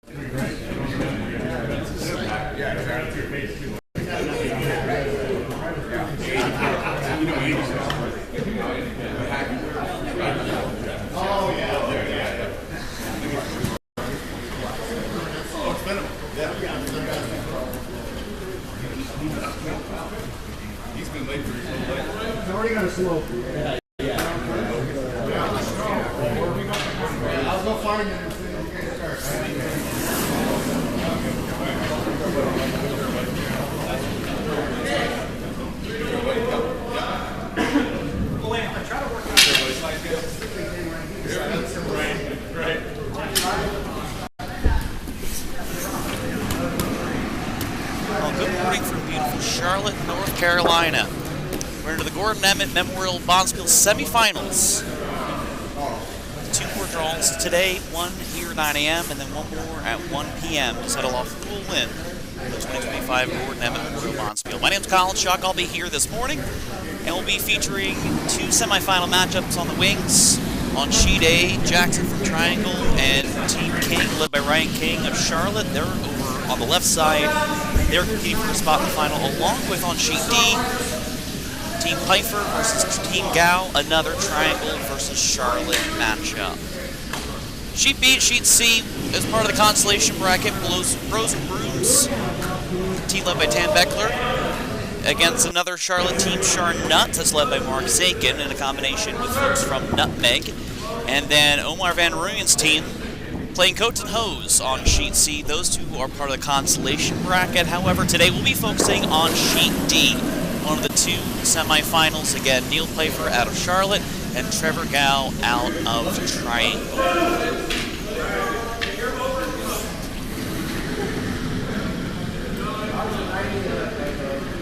He's been late for his whole life. He's already got a slope. Yeah. I'll go find him as soon as you guys start. Good morning from beautiful Charlotte, North Carolina. We're into the Gordon Emmet Memorial Bonspiel Semifinals. 2 more draws today, one here at 9 a.m. and then one more at 1 p.m. to settle off who will win the 2025 Gordon Emmet Memorial Bonspiel. My name's Colin Schuck. I'll be here this morning, and we'll be featuring 2 semifinal matchups on the wings. On sheet A, Jackson from Triangle and Team King, led by Ryan King of Charlotte. They're over on the left side. They're competing for a spot in the final, along with on sheet D, Team Pfeiffer versus Team Gao, another Triangle versus Charlotte matchup. Sheet B and sheet C, as part of the consolation bracket, Bros and Brooms, team led by Tan Beckler, against another Charlotte team, Char Nuts, that's led by Mark Zakin, in a combination with folks from Nutmeg. And then Omar Van Rooyen's team playing Coats and Hose on sheet C. Those two are part of the consolation bracket. However, today we'll be focusing on sheet D, one of the 2 semifinals. Again, Neil Pfeiffer out of Charlotte and Trevor Gao out of Triangle.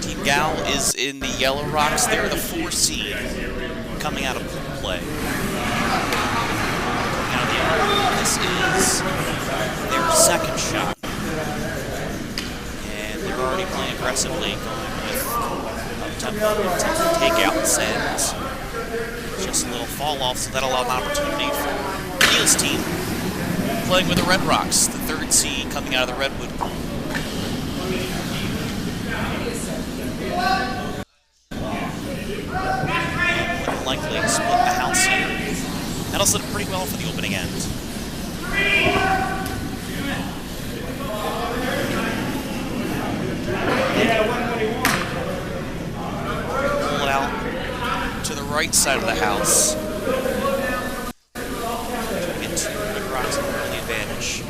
Team Gao is in the Yellow Rocks. They're the 4 seed coming out of pool play. This is their second shot, and they're already playing aggressively, going with up-tempo takeouts and just a little fall-off, so that'll allow an opportunity for Neil's team, playing with the Red Rocks, the 3rd seed coming out of the Redwood pool. More than likely split the house here. That'll set up pretty well for the opening end. Pull it out to the right side of the house. Get 2 Red Rocks in early advantage.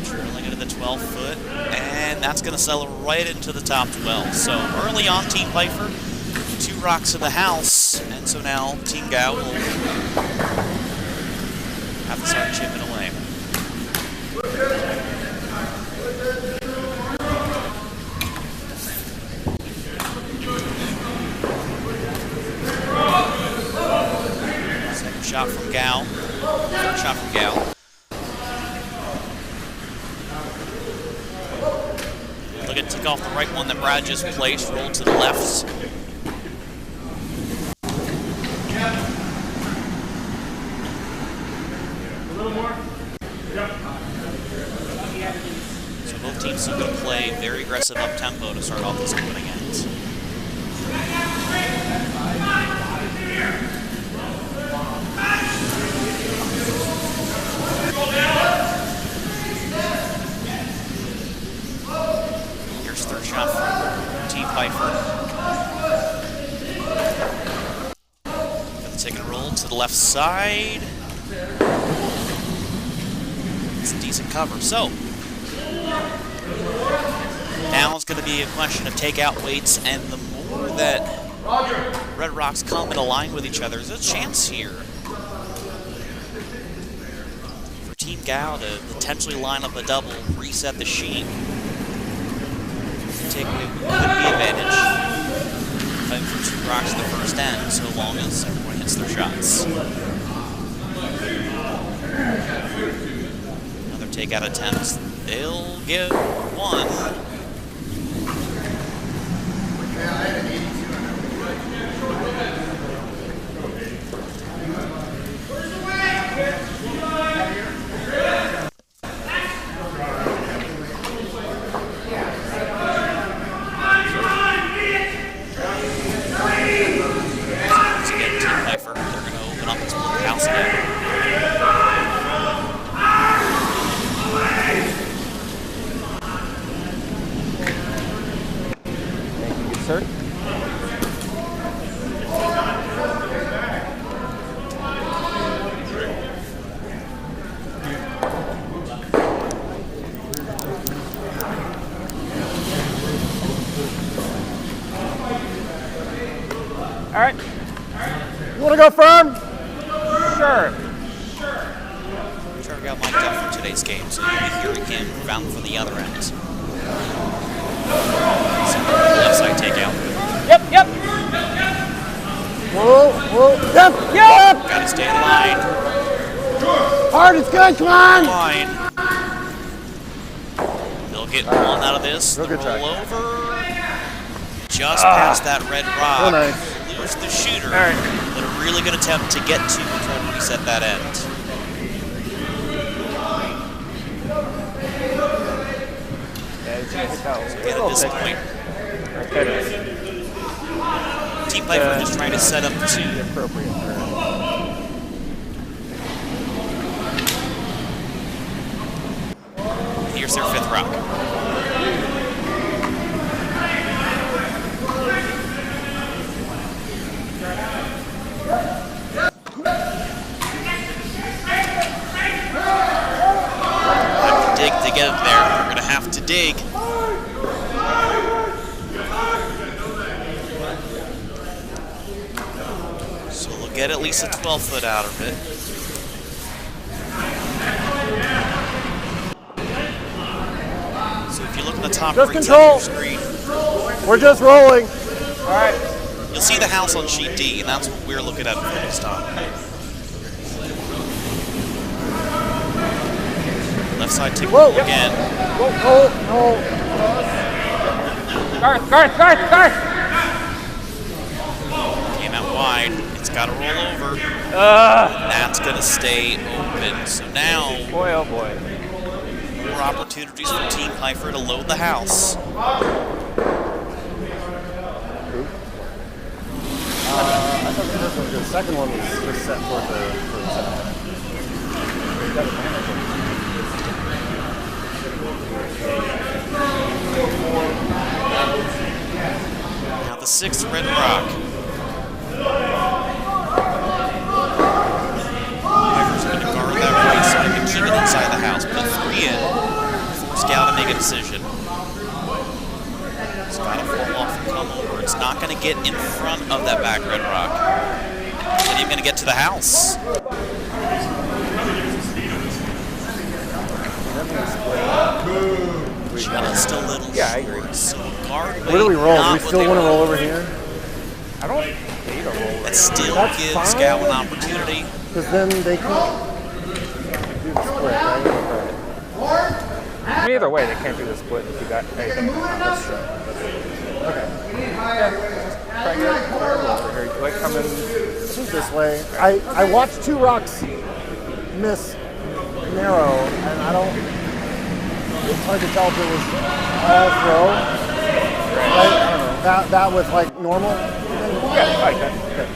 Trailing into the 12-foot, and that's going to settle right into the top 12. So early on, Team Pfeiffer, 2 rocks in the house, and so now Team Gao will have to start chipping away. Second shot from Gao. Third shot from Gao. Looking to take off the right one that Brad just placed, roll to the left. A little more? Yep. So both teams are going to play very aggressive up-tempo to start off this opening end. Here's third shot from Team Pfeiffer. Gonna take a roll to the left side. It's a decent cover. So now it's going to be a question of takeout weights, and the more that Red Rocks come and align with each other, there's a chance here for Team Gao to potentially line up a double, reset the sheet, take what could be advantage, fighting for 2 rocks in the first end, so long as everyone hits their shots. Another takeout attempt. They'll get 1. go firm? Sure. Trevor got mic'd up for today's game, so you'll be hearing him bound from the other end. Left side takeout. Yep. Whoa. Yep. Got to stay in line. Hard, it's good, come on. Line. They'll get one out of this. Real The good try. roll over. Just past that red rock. Real nice. Lose the shooter. All right. But a really good attempt to get to and try to reset that end. Again, at this point, Team Piper just trying to set up two. Here's their fifth rock. Have to dig to get it there. We're going to have to dig. So they'll get at least a 12-foot out of it. So if you look at the top Just right control. side of your screen, We're just rolling. All right. you'll see the house on sheet D, and that's what we're looking at focused on. Left side tick Whoa. again. Whoa. Guard. Came out wide. It's got to roll over. And that's going to stay open. So now, Boy, oh boy. more opportunities for Team Piper to load the house. I thought the first one was good. The second one was just set for the setup. Now the sixth red rock. Piper's going to guard that right side and keep it inside the house. Put three in. Force Gal to make a decision. It's got to fall off and come over. It's not going to get in front of that back red rock. It's not even going to get to the house. Just a little Yeah, I agree. short. So guard Where do we roll? Do we not still what want to they roll want. over here? I don't hate a roll. That still That's gives fine. Gal an opportunity. Because then they can do the split, right? I mean, either way, they can't do the split if you got anything. That's true. Okay. Try to get over here. You like coming? This is this way. I watched two rocks miss narrow, and I don't. It's hard to tell if it was all throw. Right? I don't know. That was like normal. Yeah, I like that. Okay.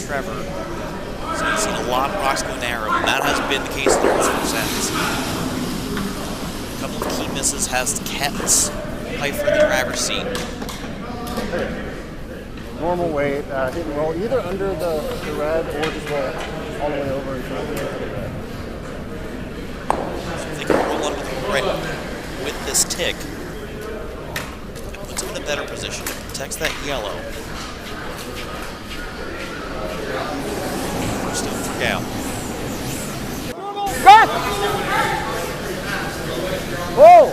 Trevor. So you've seen a lot of rocks go narrow, and that has been the case in the first sets. A couple of key misses has kept Piper in the driver's seat. Normal weight, hit and roll either under the red or just roll all the way over in front of the red. So if they can roll under the red with this tick, it puts them in a better position. It protects that yellow. First up for Gal. Cut! Whoa!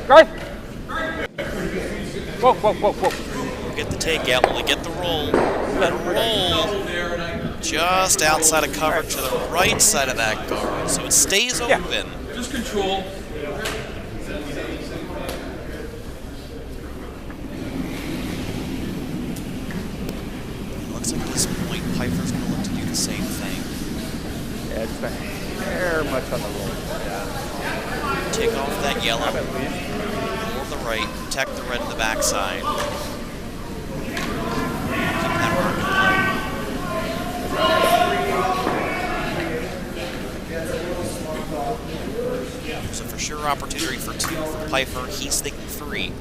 Guys! Whoa. We'll get the takeout. Will they get the roll? That roll just outside of coverage to the right side of that guard, so it stays open. Just control. It looks like at this point, Piper's going to look to do the same thing. Yeah, it's been very much on the roll. Take off that yellow. At least. Or the right, protect the red in the backside. Keep that rock in play. There's a for sure opportunity for two for Piper. He's thinking three.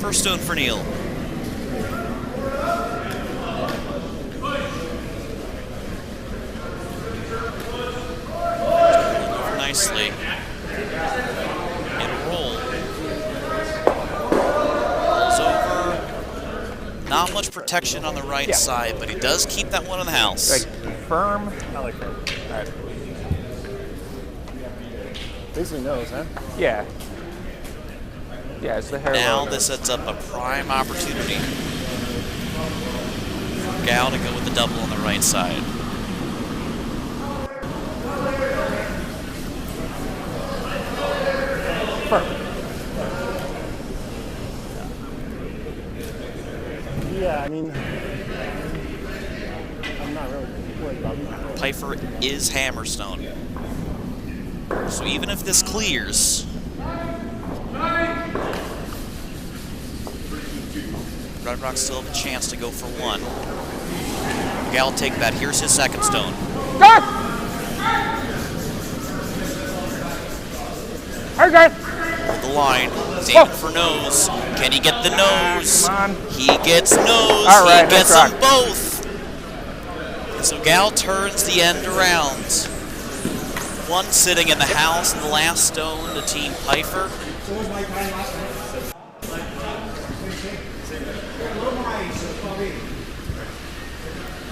First stone for Neil. Over nicely. And roll. Rolls over. Not much protection on the right side, but he does keep that one in the house. Like firm. I like firm. All right. Basically knows, huh? Yeah. Yeah, it's the hair. Now logo. this sets up a prime opportunity for Gal to go with the double on the right side. Yeah, I mean, I'm not really worried about that. Pfeiffer is Hammerstone. So even if this clears, Red Rock still have a chance to go for one. Gal take that. Here's his second stone. Okay. Hold the line. He's aiming for nose. Can he get the nose? Come on. He gets nose. All right, he gets nice them rock. both. And so Gal turns the end around. One sitting in the house, and the last stone to Team Pfeiffer.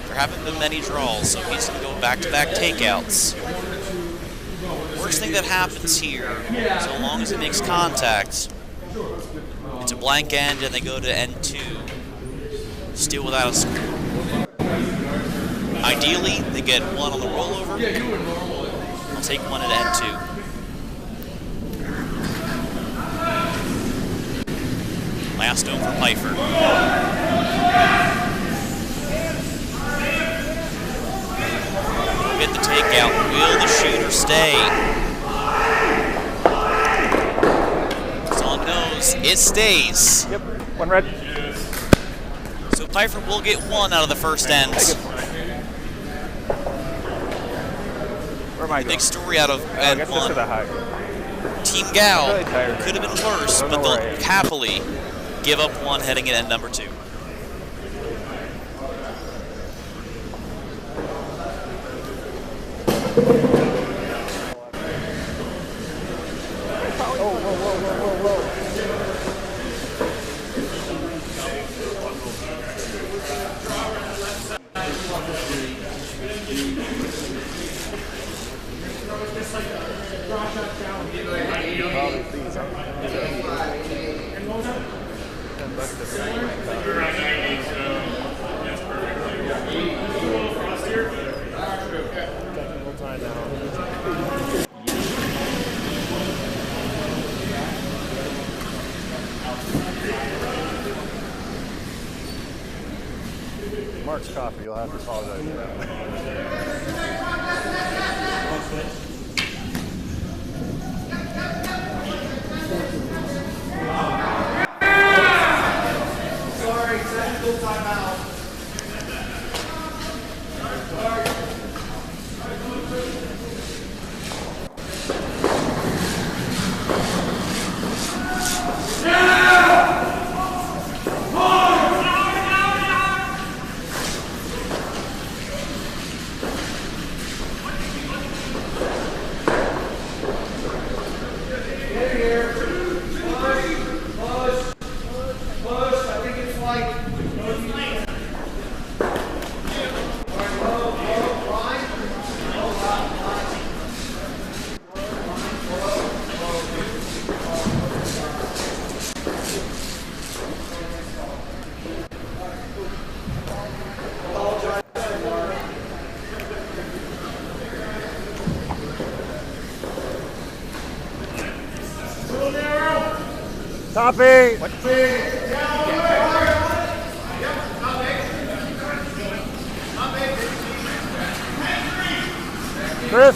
There haven't been many draws, so he's going to go back-to-back takeouts. Worst thing that happens here, so long as it makes contact, it's a blank end and they go to N2. Still without a score. Ideally, they get one on the rollover. I'll take one at N2. Last stone for Pfeiffer. Get the takeout. Will the shooter stay? It's on nose. It stays. Yep. One red. So Pfeiffer will get one out of the first end. Where am I going? Big story out of I end guess this to the one. high. Team Gal I'm really tired. could have been worse, I don't but know where I they'll am. happily give up one heading at end number 2. Technical timeout. Mark's coffee, you'll have to apologize for that. Sorry, technical timeout. Top 8. Chris,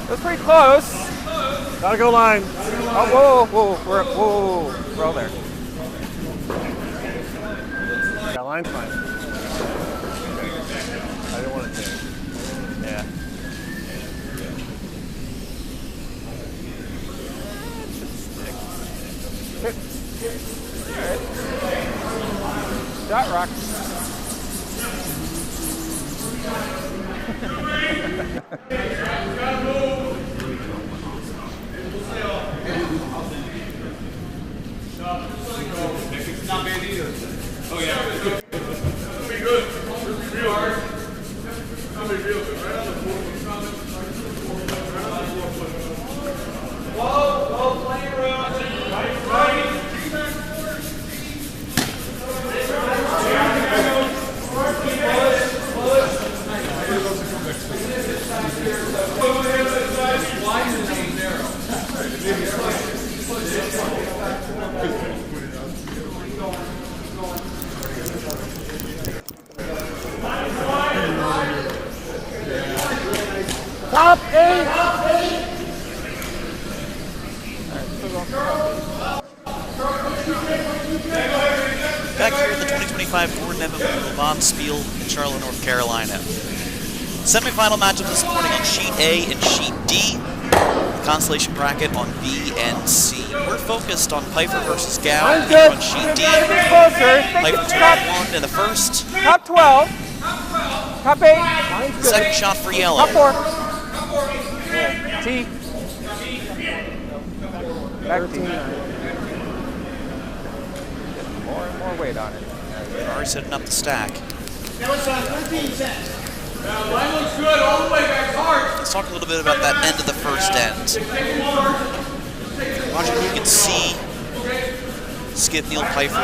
That's pretty close. gotta go line. Oh, whoa. We're all there. Yeah, line's fine. I didn't want to change. Yeah. Shot rock. Not bad either. Oh yeah. It'll be good. Real hard. It'll be real good. Right on the floor. Whoa, playing around. Right. Top 8! Back here at the 2025 Gordon Emmet Bonspiel in Charlotte, North Carolina. Semifinal matchups this morning on Sheet A and Sheet D. Constellation bracket on B and C. We're focused on Pfeiffer versus Gow here on Sheet D. Closer. Pfeiffer 2-1 in the first. Top 12. Top 8. Second shot for yellow. Top 4. T. Back T. More and more weight on it. Already setting up the stack. Line looks good all the way back hard. Let's talk a little bit about that end of the first end. Watching, you can see Skip Neil Pfeiffer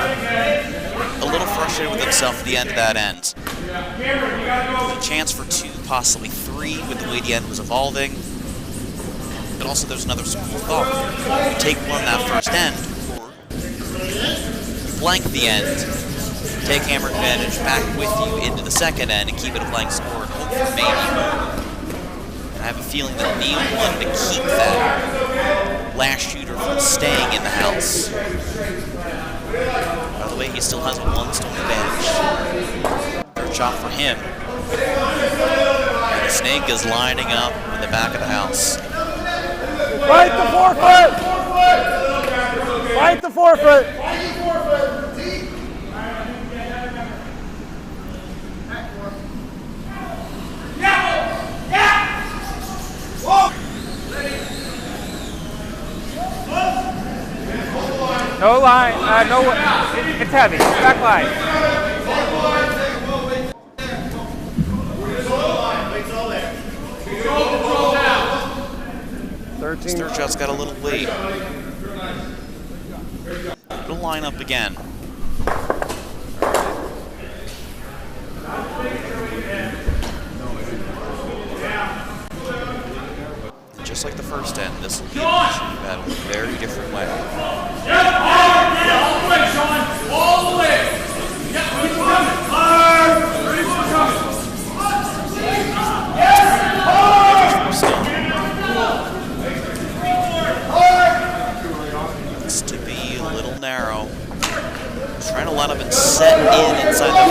a little frustrated with himself at the end of that end. A chance for 2, possibly 3 with the way the end was evolving. But also there's another school of thought. You take one that first end, or you blank the end, take hammer advantage back with you into the second end and keep it a blank score and hope for maybe more. And I have a feeling that Neil wanted to keep that last shooter from staying in the house. By the way, he still has a 1-stone advantage. Third shot for him. And the snake is lining up in the back of the house. Fight the forfeit! Fight the forfeit! No line. No. It's heavy. Back line. 13. This third shot's got a little weight. It'll line up again. And just like the first end, this will be a positioning battle in a very different way. All the way, Sean. All the way. Yeah, keep coming. Ready for coming. Looks to be a little narrow. Trying to line up and set in inside the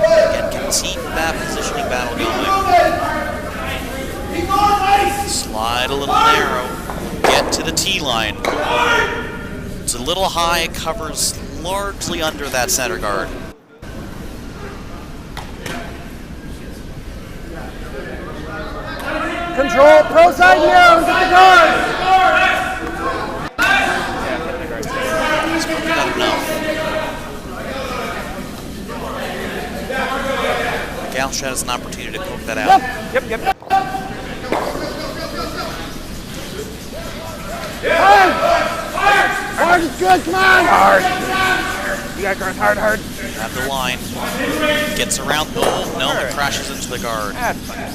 again, can keep that positioning battle going. Slide a little narrow. Get to the T line. It's a little high. It covers largely under that center guard. Control, pro side down, get the guard! It's probably not enough. Galshad has an opportunity to cook that out. Yep. Hard is good, come on! Hard. You got guard hard. At the line. Gets around. Oh, no, it crashes into the guard. That's fine.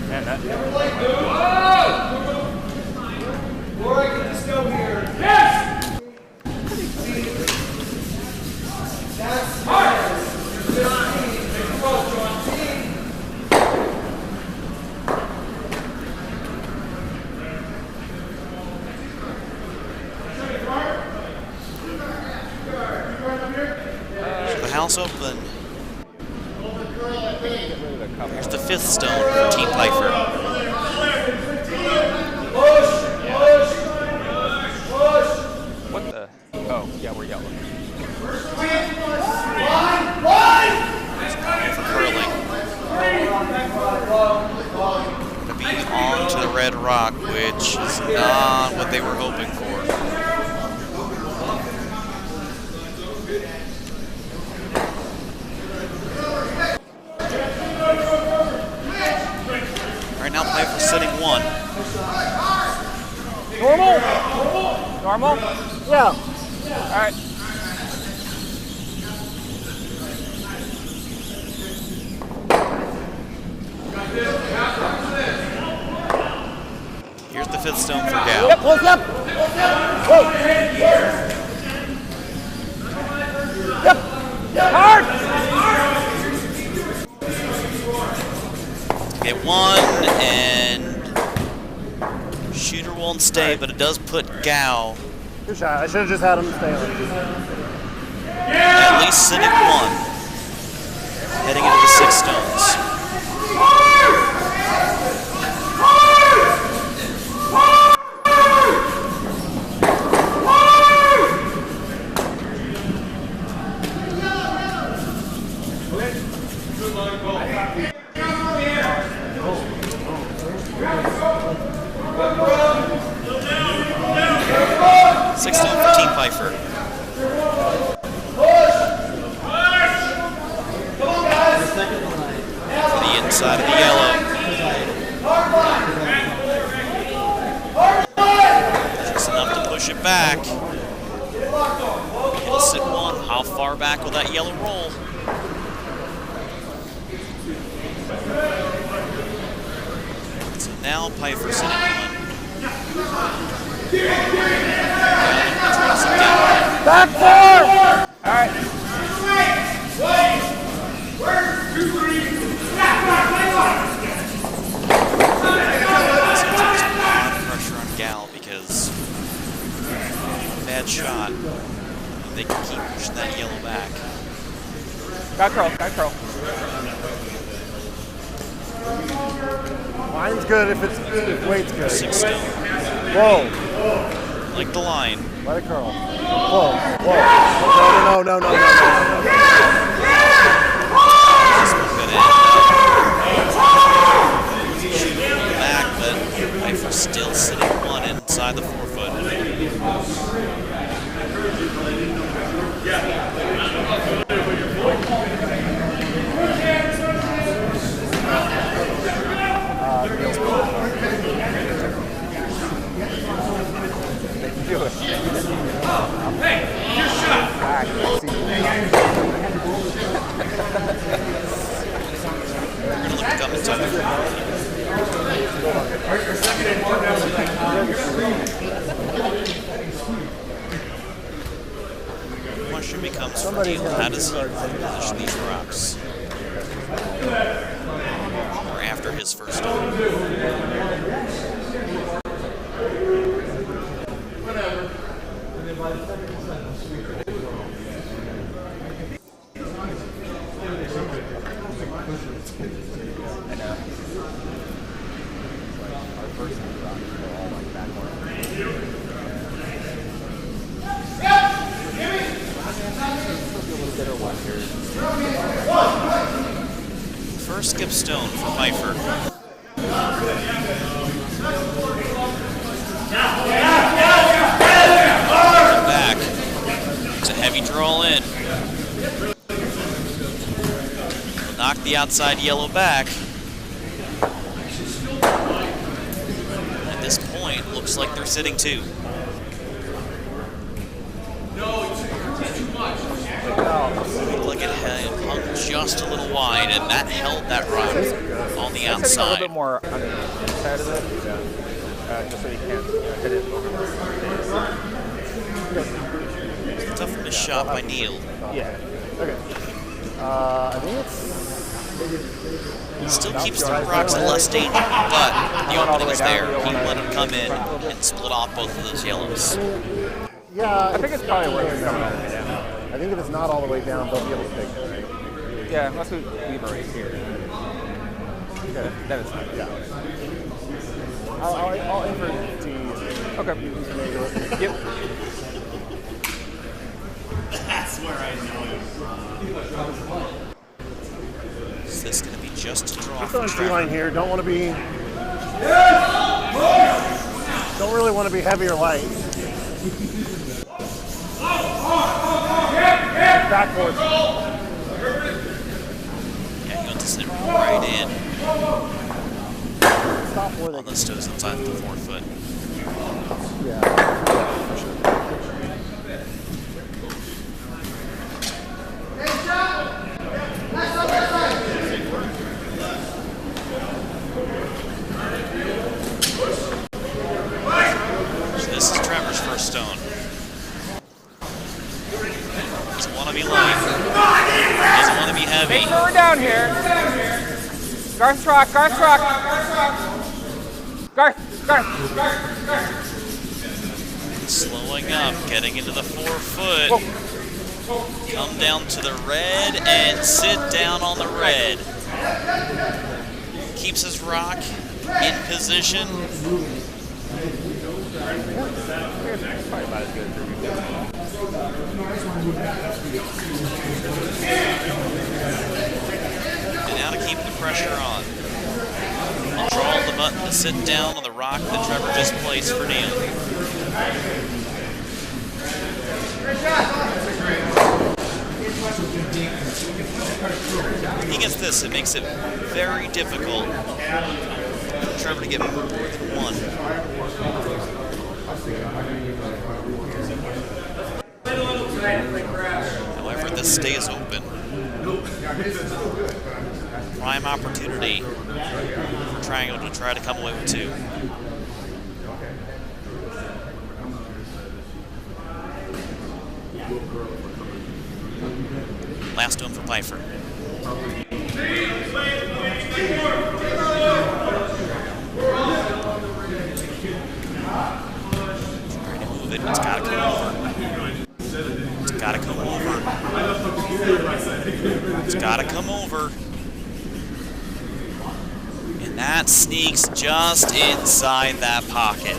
And that. Laura, get this go here. Yes! That's hard. house open. Here's the 5th stone for Team Pfeiffer. What the? Oh, yeah, we're yellow. For curling. To be on to the red rock, which is not what they were hoping for. Right now, Pfeiffer sitting 1. Normal? Normal? Yeah. All right. Here's the 5th stone for Gal. Yep, close up. Whoa. Yep. Hard. Get 1, and shooter won't stay, but it does put Gao Good shot. I should have just had him stay on. at least sitting 1, heading into the 6 stones. Sixth stone for Team Pfeiffer. For the inside of the yellow. Just enough to push it back. It'll sit 1. How far back will that yellow roll? So now Pfeiffer sitting 1. Back 4. All right. Pressure on Gal because bad shot. They can keep pushing that yellow back. Got curl. Got curl. Line's good if weight's good. 6 stone. Whoa. Like the line. Let it curl. Whoa. Whoa. No. This one's gonna end up back, but Pfeiffer still sitting 1 inside the 4-foot. Do it. Hey, your shot. We're gonna look at Gum and Tucker. The question becomes for Deal, how does he position these rocks? Or after his first stone. First skip stone for Pfeiffer. Back. It's a heavy draw in. Knock the outside yellow back. At this point, looks like they're sitting 2. Looked like it hung just a little wide, and that held that rock on the A little outside. bit more on the inside of it, just so you can't hit it over the Tough miss shot by Neil. Yeah. Okay. I think it's. He still keeps the rocks in less danger, but the opening is there. He let him come in and split off both of those yellows. Yeah. I think it's probably worth it coming all the way down. I I think if it's not all the way down, they'll be able to take it, right? Yeah, unless we leave it right here. Okay. Then it's fine. Yeah. I'll aim for T. Okay. Yep. That's where I know it. Is this going to be just a draw I'm for throwing Trevor? T-line here. Don't want to be... Don't really want to be heavy or light. Back forward. Yeah, he wants to sit right in Stop where they on those toes inside the forefoot. Yeah, for sure. So this is Trevor's first stone. Doesn't want to be light. Doesn't want to be heavy. Make sure we're down here. Garth rock, Garth rock. Garth. Slowing up, getting into the forefoot. Come down to the red and sit down on the red. Keeps his rock in position. Probably about as good as we can. And now to keep the pressure on. Control the button to sit down on the rock that Trevor just placed for Neil. He gets this, it makes it very difficult for Trevor to get more than one. However, this stays open. Prime opportunity for Triangle to try to come away with two. Last one for Pfeiffer. Trying to move it, it's gotta come over. It's gotta come over. It's gotta come over. And that sneaks just inside that pocket.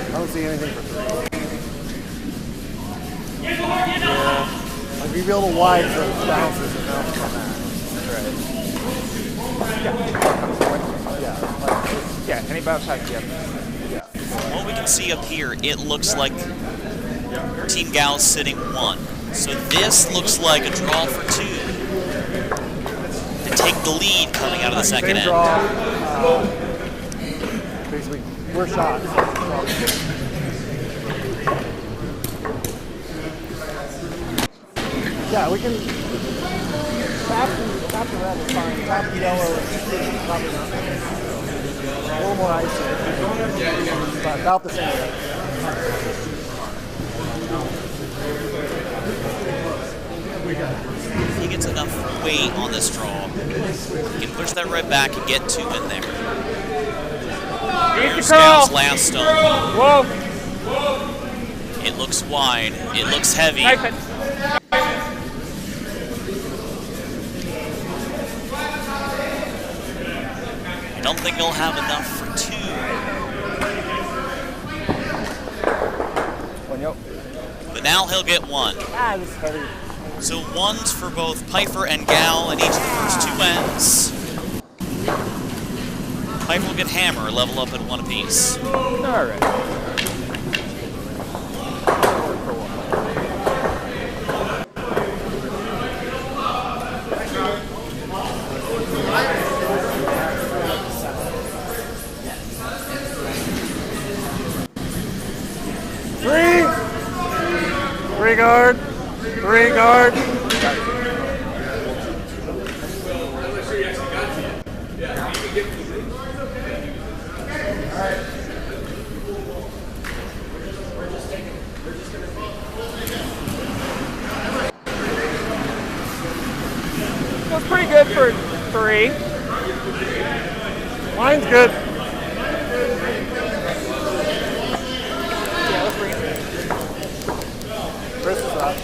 I don't see anything for 3. Like, you'd be a little wide for the bounces and bounces on that. Yeah, any bounce type, yeah. From what we can see up here, it looks like Team Gal's sitting 1. So this looks like a draw for 2. To take the lead coming out of the second Same end. draw. Basically, we're shots. Yeah, we can tap the red is fine. Tap the yellow is probably not. A little more icy. But about the same. If he gets enough weight on this draw, he can push that red back and get 2 in there. Here's Gal's last stone. Whoa! It looks wide. It looks heavy. Type it. I don't think he'll have enough for 2. But now he'll get 1. Ah, this is heavy. So 1s for both Pfeiffer and Gal in each of the first 2 ends. Pfeiffer will get hammer, level up at 1 apiece. All right. Three guard. 3 guard. Feels pretty good for 3. Mine's good. Rock.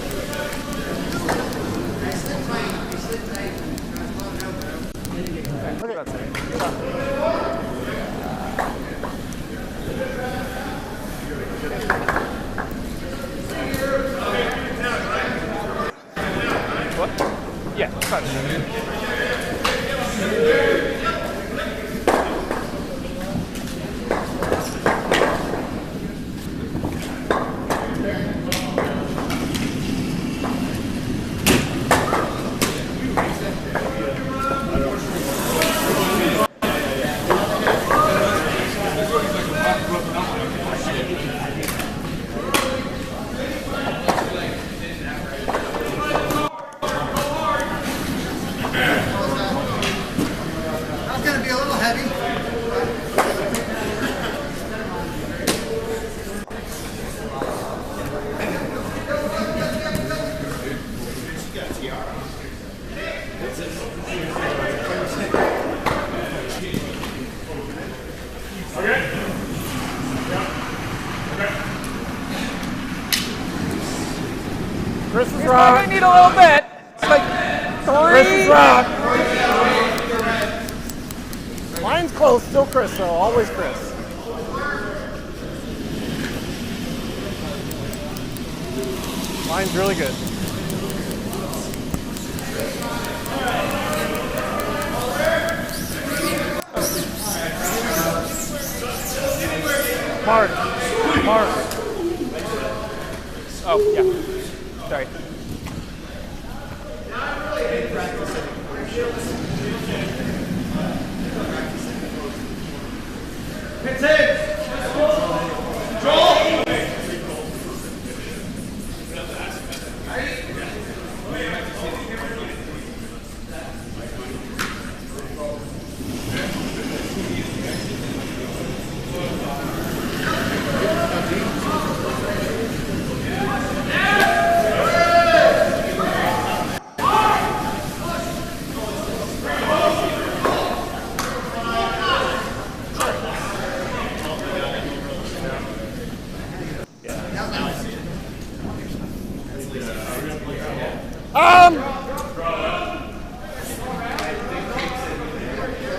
That's it. What? Yeah, about it. That's gonna be a little heavy. Chris is Probably rock. need a little bit. It's like Chris is 3. rock. Mine's close, still Chris though, always Chris. Mine's really good. Mark. Oh, yeah. Sorry.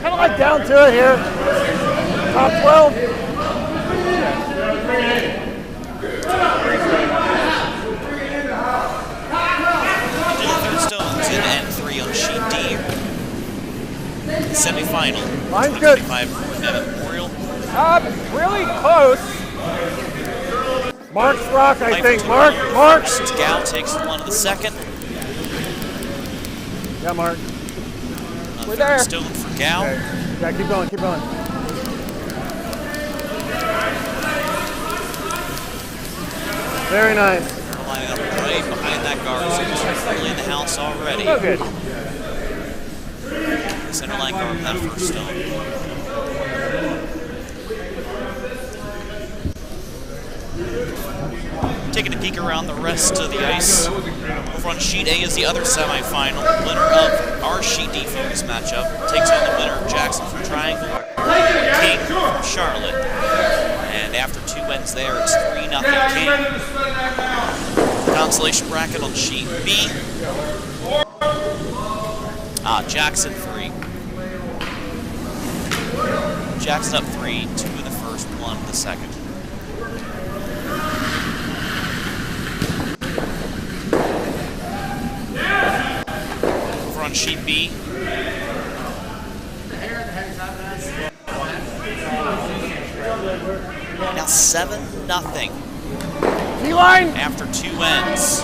Kind of like down to it here. Top 12. Third stones in N3 on sheet D. Semifinal. Mine's good. 25 Emmet Memorial. Really close. Mark's rock, I think. Life Mark. first. Gal takes one of the second. Yeah, Mark. We're Third there. stone for Gal. Okay. Yeah, keep going. Very nice. They're lining up right behind that guard. So he's really in the house already. Oh, good. Center line guard with that first stone. Taking a peek around the rest of the ice. Over on sheet A is the other semifinal. Winner of our sheet D focus matchup takes on the winner, Jackson from Triangle, King from Charlotte. And after 2 wins there, it's 3-0 King. Consolation bracket on sheet B. Jackson 3. Jackson up 3, 2 in the first, 1 in the second. Over on sheet B. Now 7-0 D-line. after 2 ends.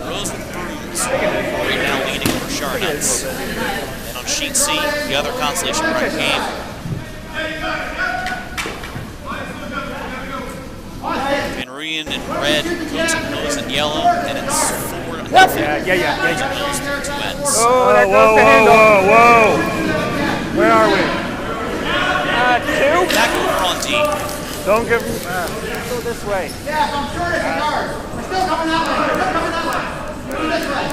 Rose with brooms. Right now leading over Charlottes. And on sheet C, the other consolation bracket game. Van Ruyen in red, Coates and Hose in yellow, and it's 4-0. Yeah. Coates and Hose through 2 ends. Oh, there goes the handle. Whoa. Where are we? 2. Back over on D. Don't give him. Go this way. Yeah, so I'm sure it's a guard. We're still coming that way. Move this way.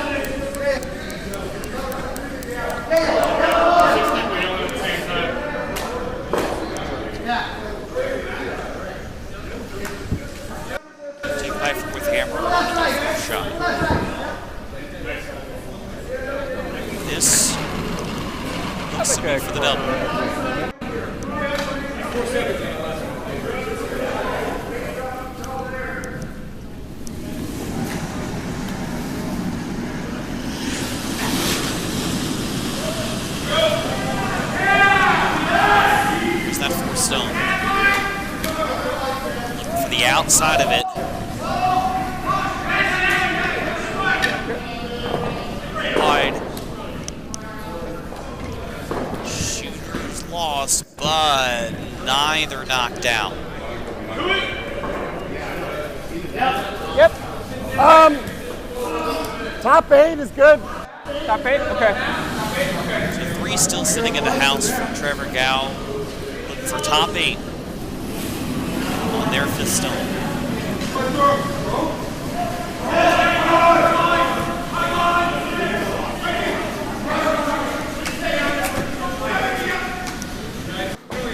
Take Piper with hammer. shot. This looks to be for the double. Here's that fourth stone. Looking for the outside of it. Wide. Shooter's lost, but neither knocked out. Yep. Top 8 is good. Top 8? Okay. So 3 still sitting in the house from Trevor Gow. Looking for top 8 on their 5th stone.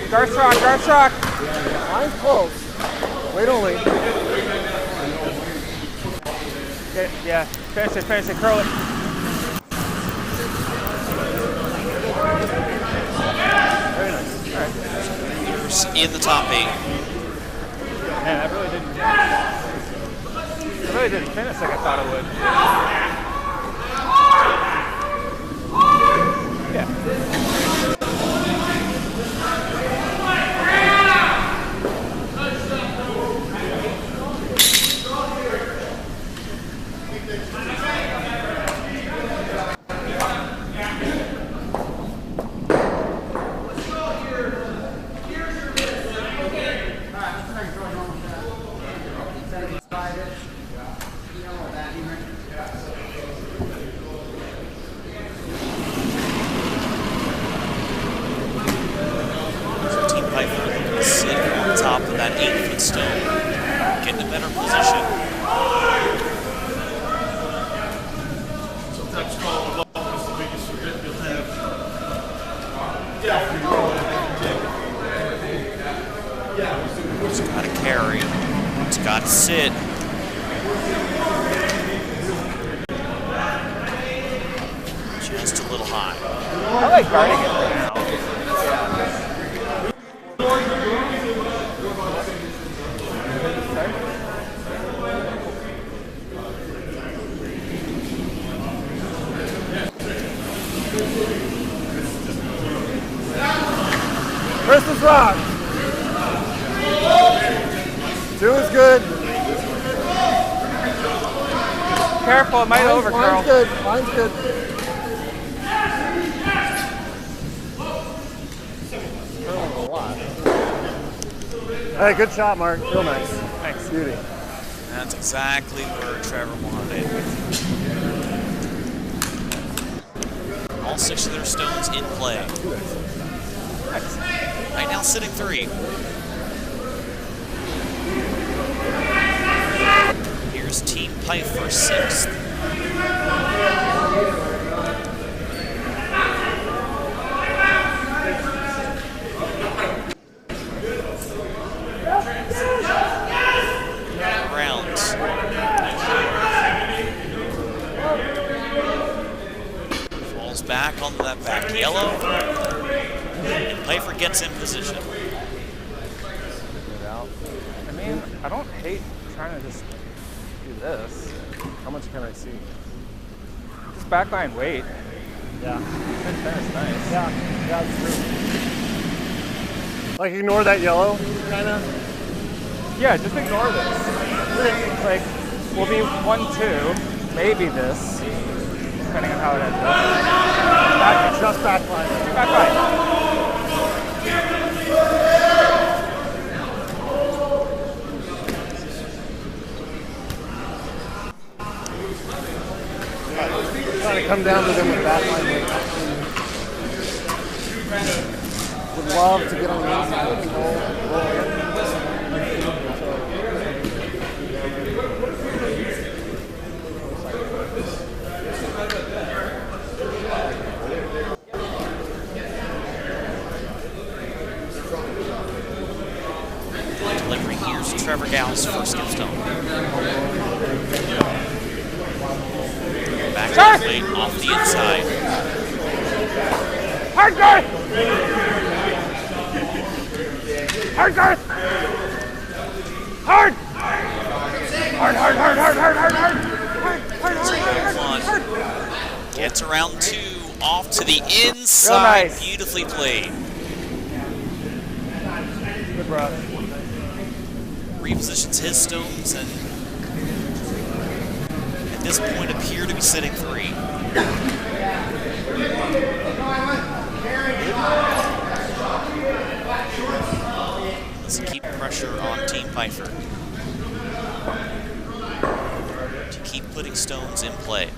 Garth Rock. Mine's close. Wait only. Okay, yeah, finish it, curl it. Very nice. All right. Leaders in the top 8. Man, that really didn't finish like I thought it would. Yeah. So Team Piper looking to sit on top of that 8-foot stone. Get in a better position. It's got to carry. It's got to sit. Just a little high. I like guarding it right now. Christmas rock. 2 is good. Careful, it might over, Mine's Carl. good. Mine's good. Hey, good shot, Mark. Real nice. Thanks. Beauty. That's exactly where Trevor wanted it. All 6 of their stones in play. Right now sitting 3. Here's Team Piper 6th. Rounds. Falls back on that back yellow. And Piper gets in position. I mean, I don't hate trying to just do this. How much can I see? Just backline weight. Yeah. Good finish, nice. Yeah, that's true. Like, ignore that yellow, kind of? Yeah, just ignore this. Like, we'll be 1-2, maybe this, depending on how it ends up. Just backline. Backline. Trying to come down to them with backline. Would love to get on the outside and roll in. Delivery here's Trevor Gow's first gift stone. Wait, off the inside. Hard guard! Hard guard! Hard! Hard, hard, hard, hard, hard, hard, hard! Gets around 2, off to the inside. Nice. Beautifully played. Good bro. Repositions his stones and at this point appear to be sitting 3. Let's keep pressure on Team Pfeiffer to keep putting stones in play.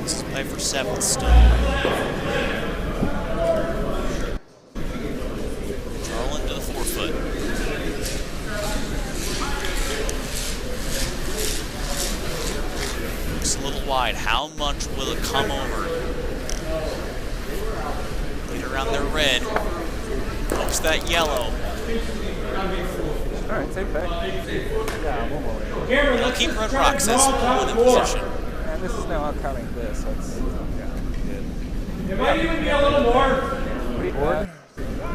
This is play for 7th stone. Charlin to the 4-foot. Looks a little wide. How much will it come over? Get around their red. Hooks that yellow. All right, same thing. Yeah, one more. They'll keep red rocks. That's the one in position. And this is now counting this, so it's good. It might even be a little more. Board?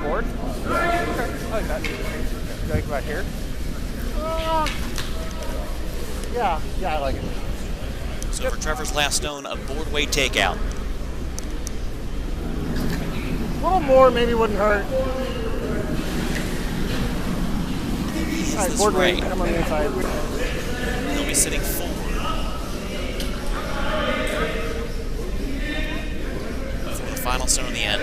Board? Okay, I like that. You like about here? Yeah, I like it. So for Trevor's last stone, a boardway takeout. A little more maybe wouldn't hurt. Is All right, this board right? rate, come on the inside. He'll be sitting 4. For the final stone in the end.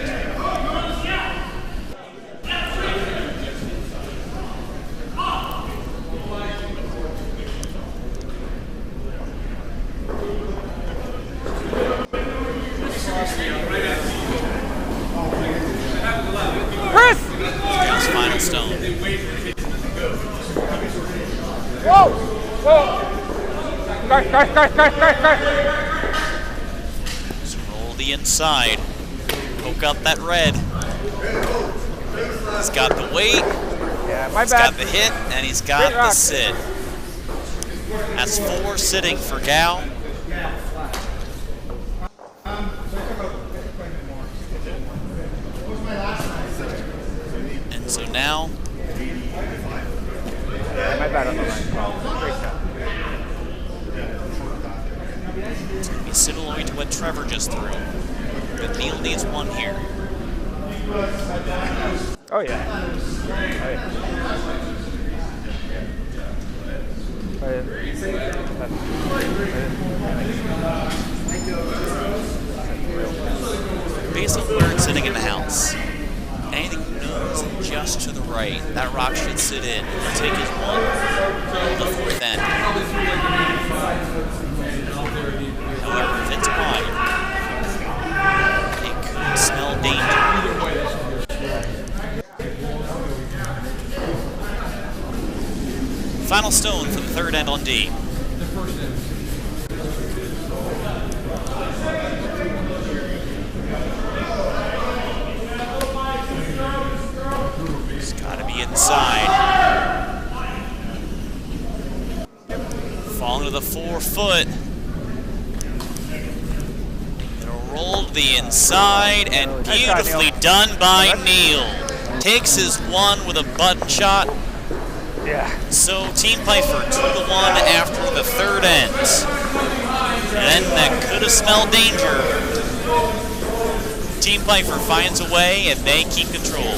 Chris! His final stone. Whoa! Whoa! Guard! So roll the inside. Poke out that red. He's got the weight. Yeah, my He's bad. got the hit, and he's got the sit. That's 4 sitting for Gal. And so now, Yeah, my bad on the line. Well, great shot. it's going to be similar to what Trevor just threw. But Neil needs 1 here. Oh yeah. Based on where it's sitting in the house, anything nose just to the right, that rock should sit in. He'll take his 1, the 4th end. However, if it's wide, it could smell danger. Final stone for the 3rd end on D. It's got to be inside. Falling to the 4-foot. It'll roll to the inside and beautifully done by Neil. Takes his 1 with a button shot. Yeah. So Team Pfeiffer 2-1 after the 3rd end. And that could have smelled danger. Team Pfeiffer finds a way and they keep control.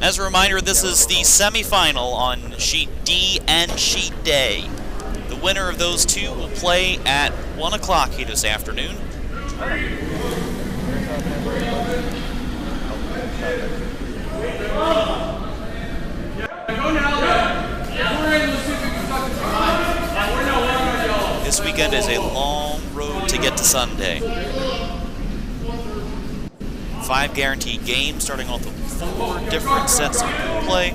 As a reminder, this is the semifinal on Sheet D and Sheet A. The winner of those two will play at 1 o'clock here this afternoon. This weekend is a long road to get to Sunday. 5 guaranteed games, starting off with 4 different sets of pool play.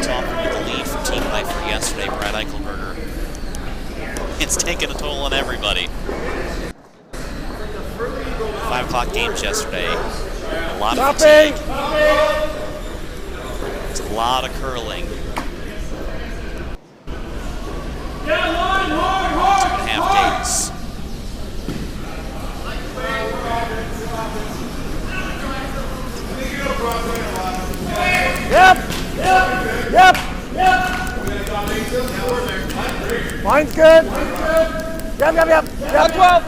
Talking with the lead for Team Piper yesterday, Brad Eichelberger. It's taken a toll on everybody. 5 o'clock games yesterday. A lot of fatigue. It's a lot of curling. 2.5 days. Yep. Line's good. Yep. 12.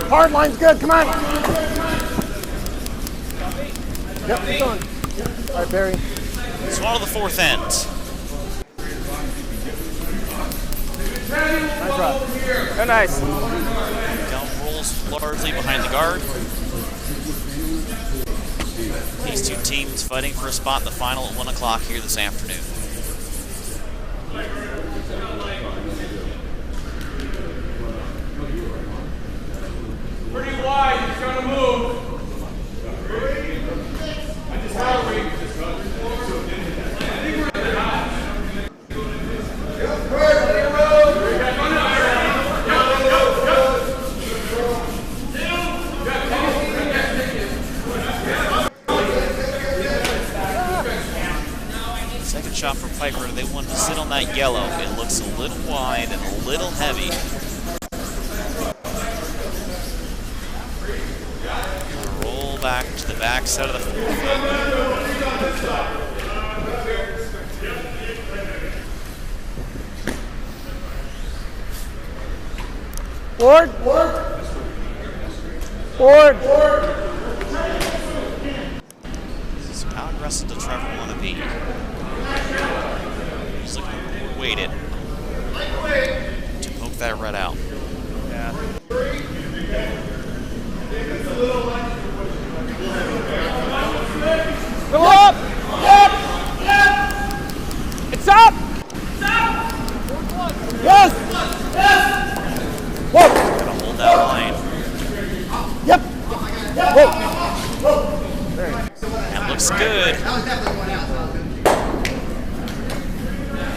Hard line's good. Come on. Yep, keep going. All right, Barry. Swallow the 4th end. Nice drop. Oh, nice. Down rolls largely behind the guard. These two teams fighting for a spot in the final at 1 o'clock here this afternoon. Pretty wide, he's trying to move. Second shot for Piper. They wanted to sit on that yellow. It looks a little wide and a little heavy. Roll back to the back side of the 4th. Board. So how aggressive does Trevor want to be? He's looking more weighted to poke that red out. Yeah. Go up! It's up! Yes. Whoa. Gotta hold that line. Yep. Whoa. That looks good.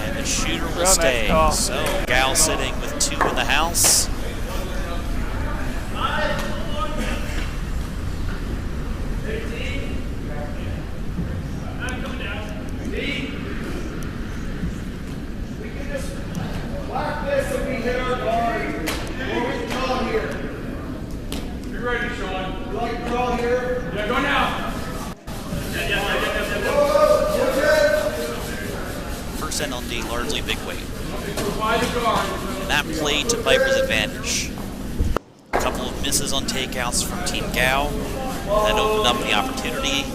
And the shooter will Real nice stay. call. So Gal sitting with 2 in the house. Be ready, Sean. Yeah, go now. First end on D, largely big weight. By the guard. And that played to Piper's advantage. A couple of misses on takeouts from Team Gal. That opened up the opportunity.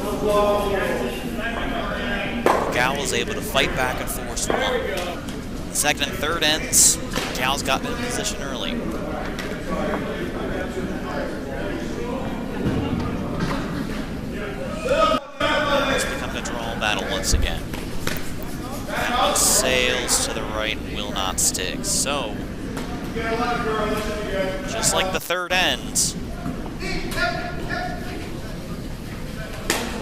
Gal was able to fight back and force 1. The second and third ends, Gal's gotten in position early. It's become a draw battle once again. That one sails to the right, will not stick. So, just like the third end,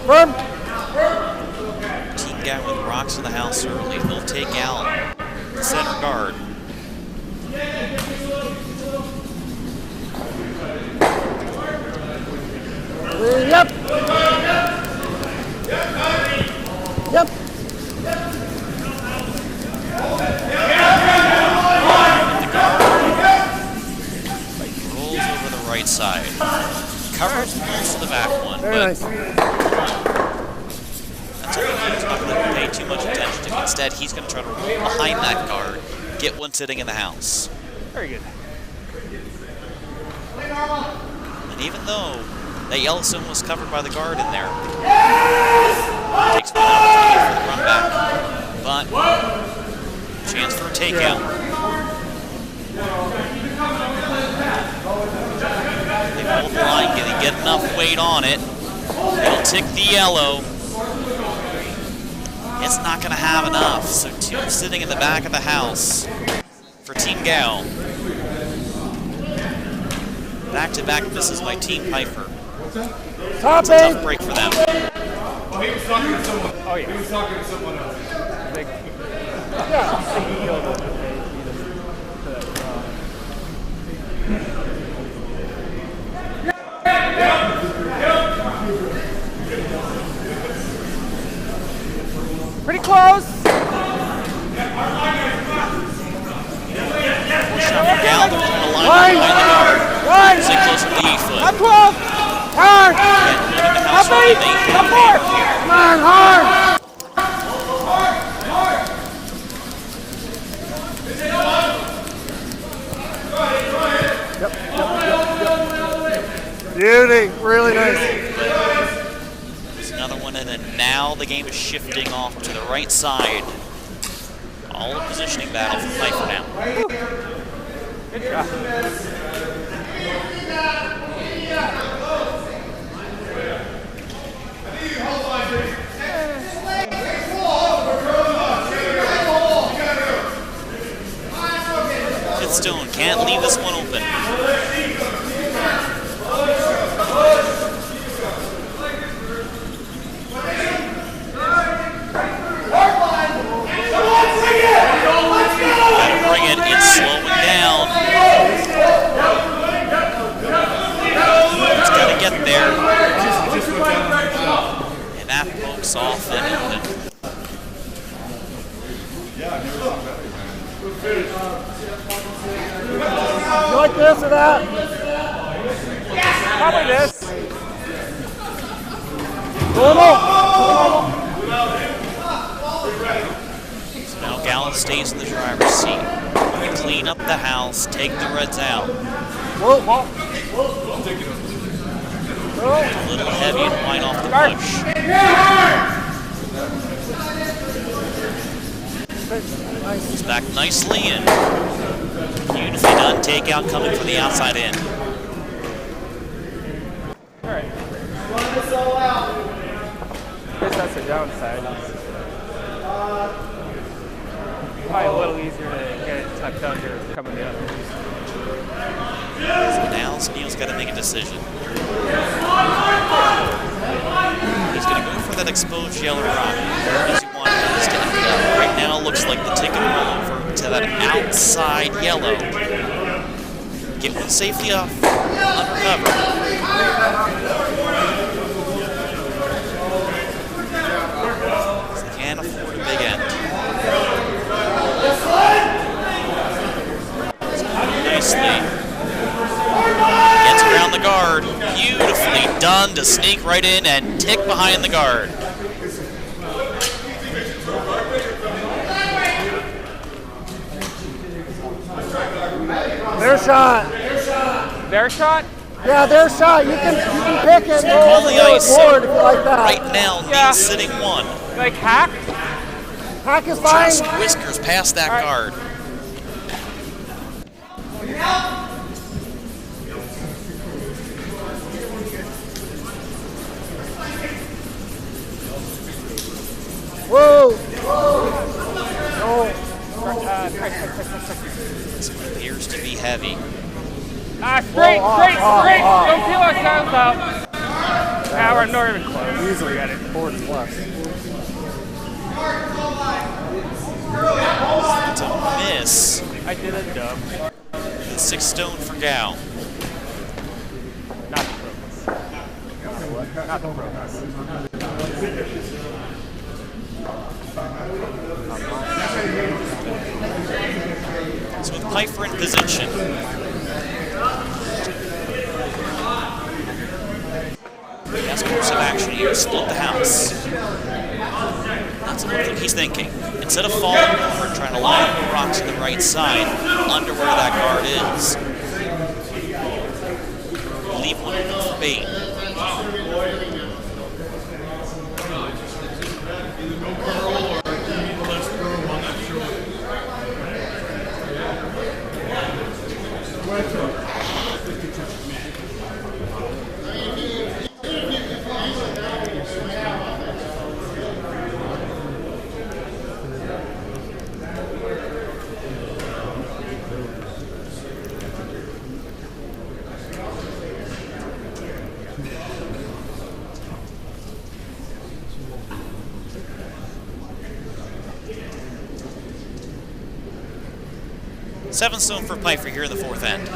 Firm. Team Gal with rocks in the house early. They'll take out the center guard. Yep. The guard rolls over the right side. Covers most of the back one, Very but nice. that's okay. He's not going to pay too much attention to. Instead, he's going to try to roll behind that guard, get one sitting in the house. Very good. And even though That Yellowstone was covered by the guard in there. Takes one opportunity for the run back, but chance for a takeout. They hold the line, they get enough weight on it. It'll tick the yellow. It's not going to have enough, so two sitting in the back of the house for Team Gal. Back-to-back misses by Team Piper. It's a tough break for them. Oh, he was talking to someone. Oh, yeah. He was talking to someone else. Pretty close. Gal, they're putting a line behind the guard. Stay close to the E-foot. Up 12. Hard. Leading the house on the main. Up 4. Come on, hard! Beauty, really nice. There's another one, and then now the game is shifting off to the right side. All a positioning battle for Piper now. Good job. Stone can't leave this one open. Gotta bring it, it's slowing down. It's gotta get there. And that pokes off and You like this or that? Probably this. Normal. so now Gallus stays in the driver's seat. We clean up the house, take the Reds out. Whoa. A little heavy and wide off the push. Moves back nicely and beautifully done. Takeout coming from the outside in. All right. I guess that's the downside. Probably a little easier to get it tucked under coming the other. So now Neil's got to make a decision. He's going to go for that exposed yellow rock. Where does he want his to end up? Right now it looks like the ticket roll over to that outside yellow. Get one safely off under cover. So they can't afford a big end. Nicely. Gets around the guard. Beautifully done to sneak right in and tick behind the guard. Their shot. Their shot? Yeah, their shot. You can pick it and go Call over the the ice. board if you like that. Right now, Yeah. Neil's sitting one. Like hack? Hack is fine. Just whiskers past that All right. guard. Whoa. This one appears to be heavy. Straight. Don't peel ourselves out. We're not even close. Easily got it. Board is left. It's a miss. I did a dub. The 6 stone for Gal. Not the progress. Not the progress. So with Piper in position. He has course of action here, split the house. That's what I think he's thinking. Instead of falling over and trying to line up the rocks to the right side, under where that guard is. leave one open for bait. Seven stone for Pfeiffer here in the fourth end.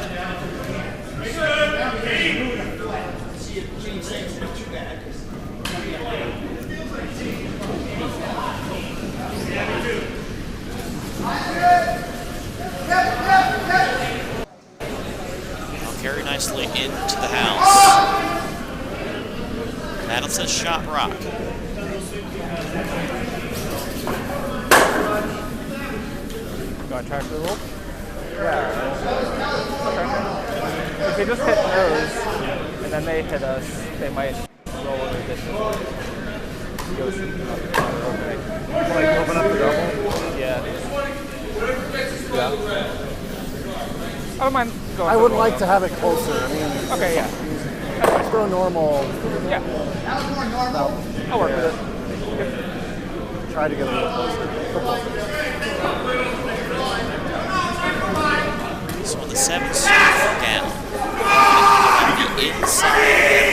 Now carry nicely into the house. Adam says shot rock. Going to track the roll? Yeah. Okay. If they just hit those, and then they hit us, they might roll an additional. Like open up the double. Yeah. I don't mind going. I would like to have it closer. I mean, Okay, yeah. throw normal. Yeah. I'll work with it. Try to get a little closer. So with the 7 stone down, on the inside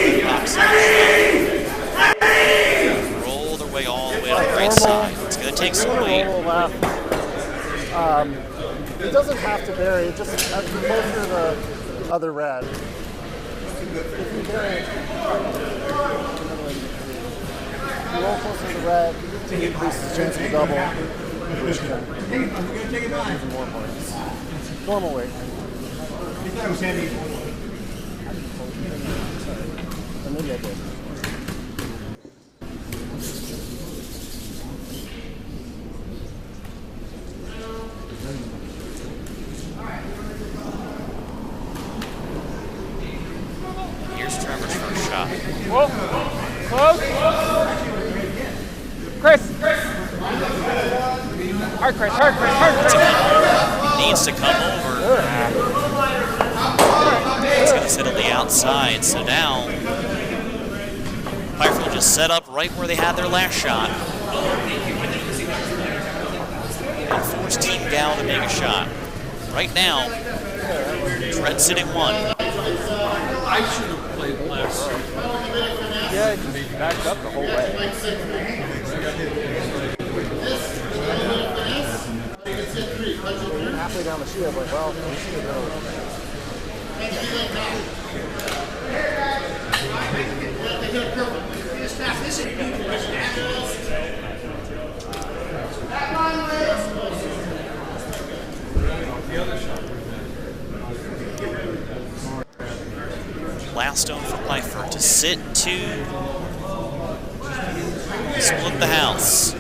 of the box, roll their way all the way to the right side. It's going to take some weight. It doesn't have to vary. It just has to be closer to the other red. If you vary, if you roll closer to the red, it increases the chance of a double, which can even more points. Normal weight. Or maybe I did. Here's Trevor's first shot. Whoa. Close. Chris. Hard, Chris. Hard, Chris. Hard, Chris. Needs to come over. It's going to sit on the outside. So now, Pfeiffer will just set up right where they had their last shot. And force team down to make a shot. Right now, Red sitting 1. I should have played less. Yeah, it just backed up the whole way. Halfway down the sheet, I was like, well, we should go. Last stone for Pfeiffer to sit 2. Split the house.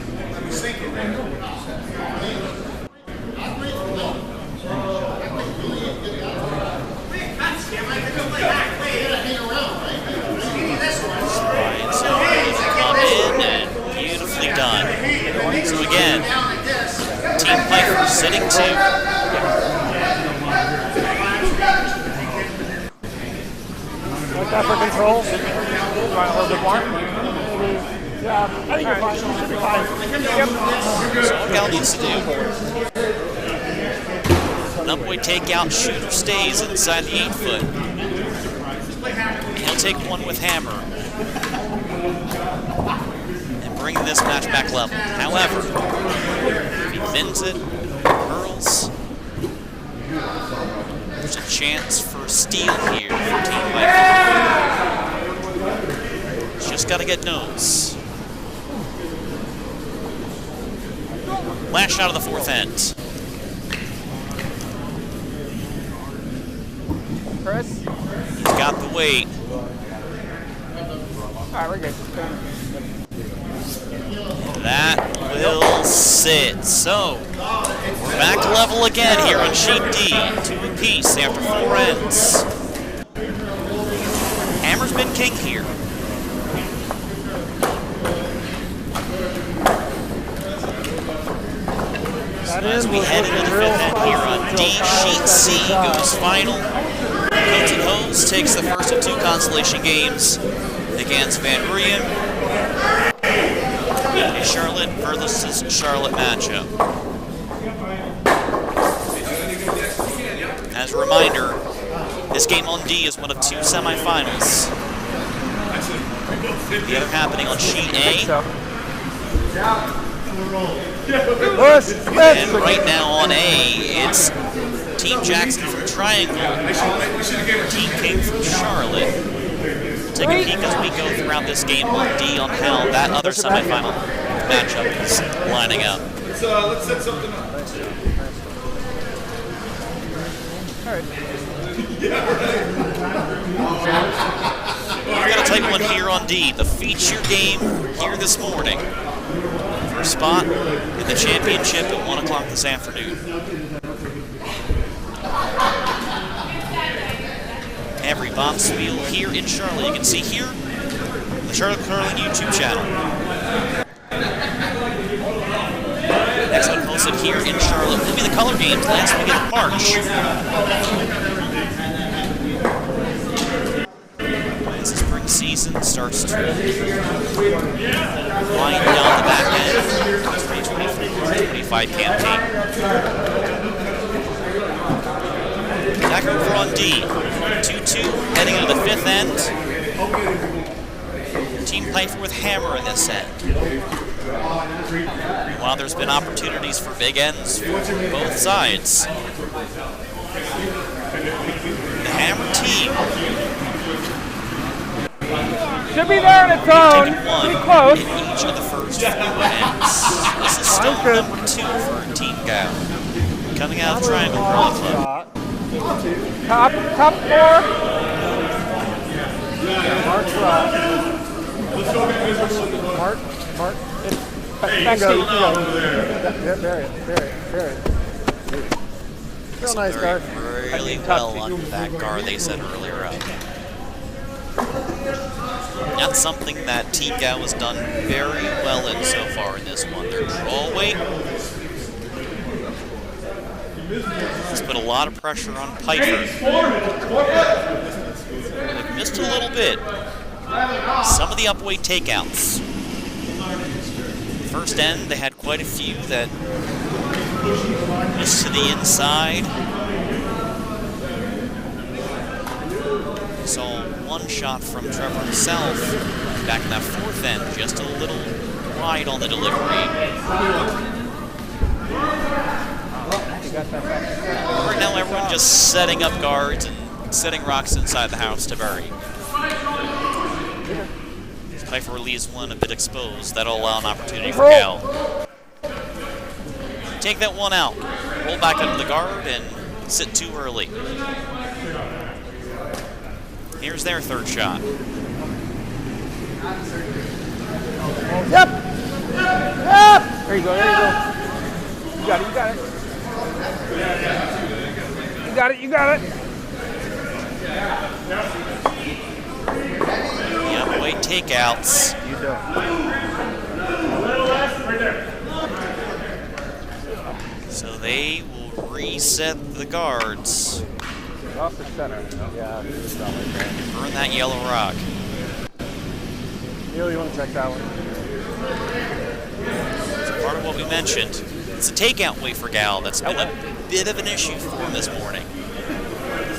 Done. So again, Team Pfeiffer sitting 2. Like that for control? Want a little bit more? Yeah, I think you're fine. You should be fine. So all Gal needs to do, an upweight takeout, shooter stays inside the 8-foot. He'll take one with hammer. Bringing this match back level. However, if he thins it, curls, there's a chance for a steal here for Team Pfeiffer. Just got to get nose. Last shot of the fourth end. Chris? He's got the weight. All right, we're good. That will sit. So, we're back level again here on Sheet D. 2 apiece after 4 ends. king here. As we head into the fifth end here on D, Sheet C goes final. Hilton Hose takes the first of two consolation games against Van Rooyen. A Charlotte versus Charlotte matchup. As a reminder, this game on D is one of two semifinals. The other happening on Sheet A. And right now on A, it's Team Jackson from Triangle. Team King from Charlotte. We'll take a peek as we go throughout this game on D on how that other semifinal matchup is lining up. Let's set something up. We've got a tight one here on D. The feature game here this morning. First spot in the championship at 1 o'clock this afternoon. Every Bonspiel here in Charlotte. You can see here the Charlotte Curling YouTube channel. Next one posted here in Charlotte will be the color games last week of March. As the spring season starts to wind down the back end of the 2024-25 campaign. Back over on D. 2-2 heading into the fifth end. Team Piper with hammer in this end. While there's been opportunities for big ends for both sides, the hammer team should be there on its own. Pretty close. In each of the first four ends. This is still number 2 for Team Gao. Coming out of Triangle Curling Club. Top 4. Mark's right. Mark. Back Go. seat. Yeah, bury it. Real nice guard. Really well on that guard they set earlier up. That's something that Team Gao has done very well in so far in this one. Their draw weight has put a lot of pressure on Piper. They've missed a little bit. Some of the upweight takeouts. First end, they had quite a few that missed to the inside. Saw one shot from Trevor himself back in that fourth end, just a little wide on the delivery. Right now, everyone just setting up guards and setting rocks inside the house to bury. Piper leaves one a bit exposed. That'll allow an opportunity for Gal. Take that one out. Roll back under the guard and sit too early. Here's their third shot. Yep. There you go. You got it. The upweight takeouts. So they will reset the guards. Off the center. Yeah, Burn that yellow rock. Neil, you want to check that one? So part of what we mentioned, it's a takeout weight for Gal that's been a bit of an issue for him this morning.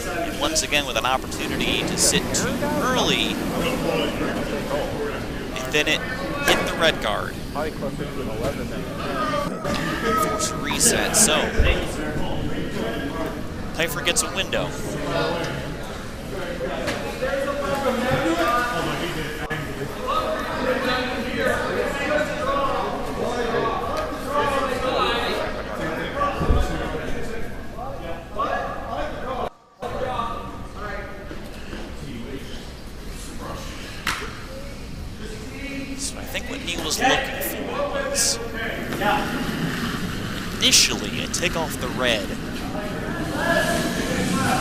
And once again with an opportunity to sit too early, and then it hit the red guard. Probably closer to an 11 than Force a reset, so Piper gets a window. So I think what Neil was looking for was initially a take off the red.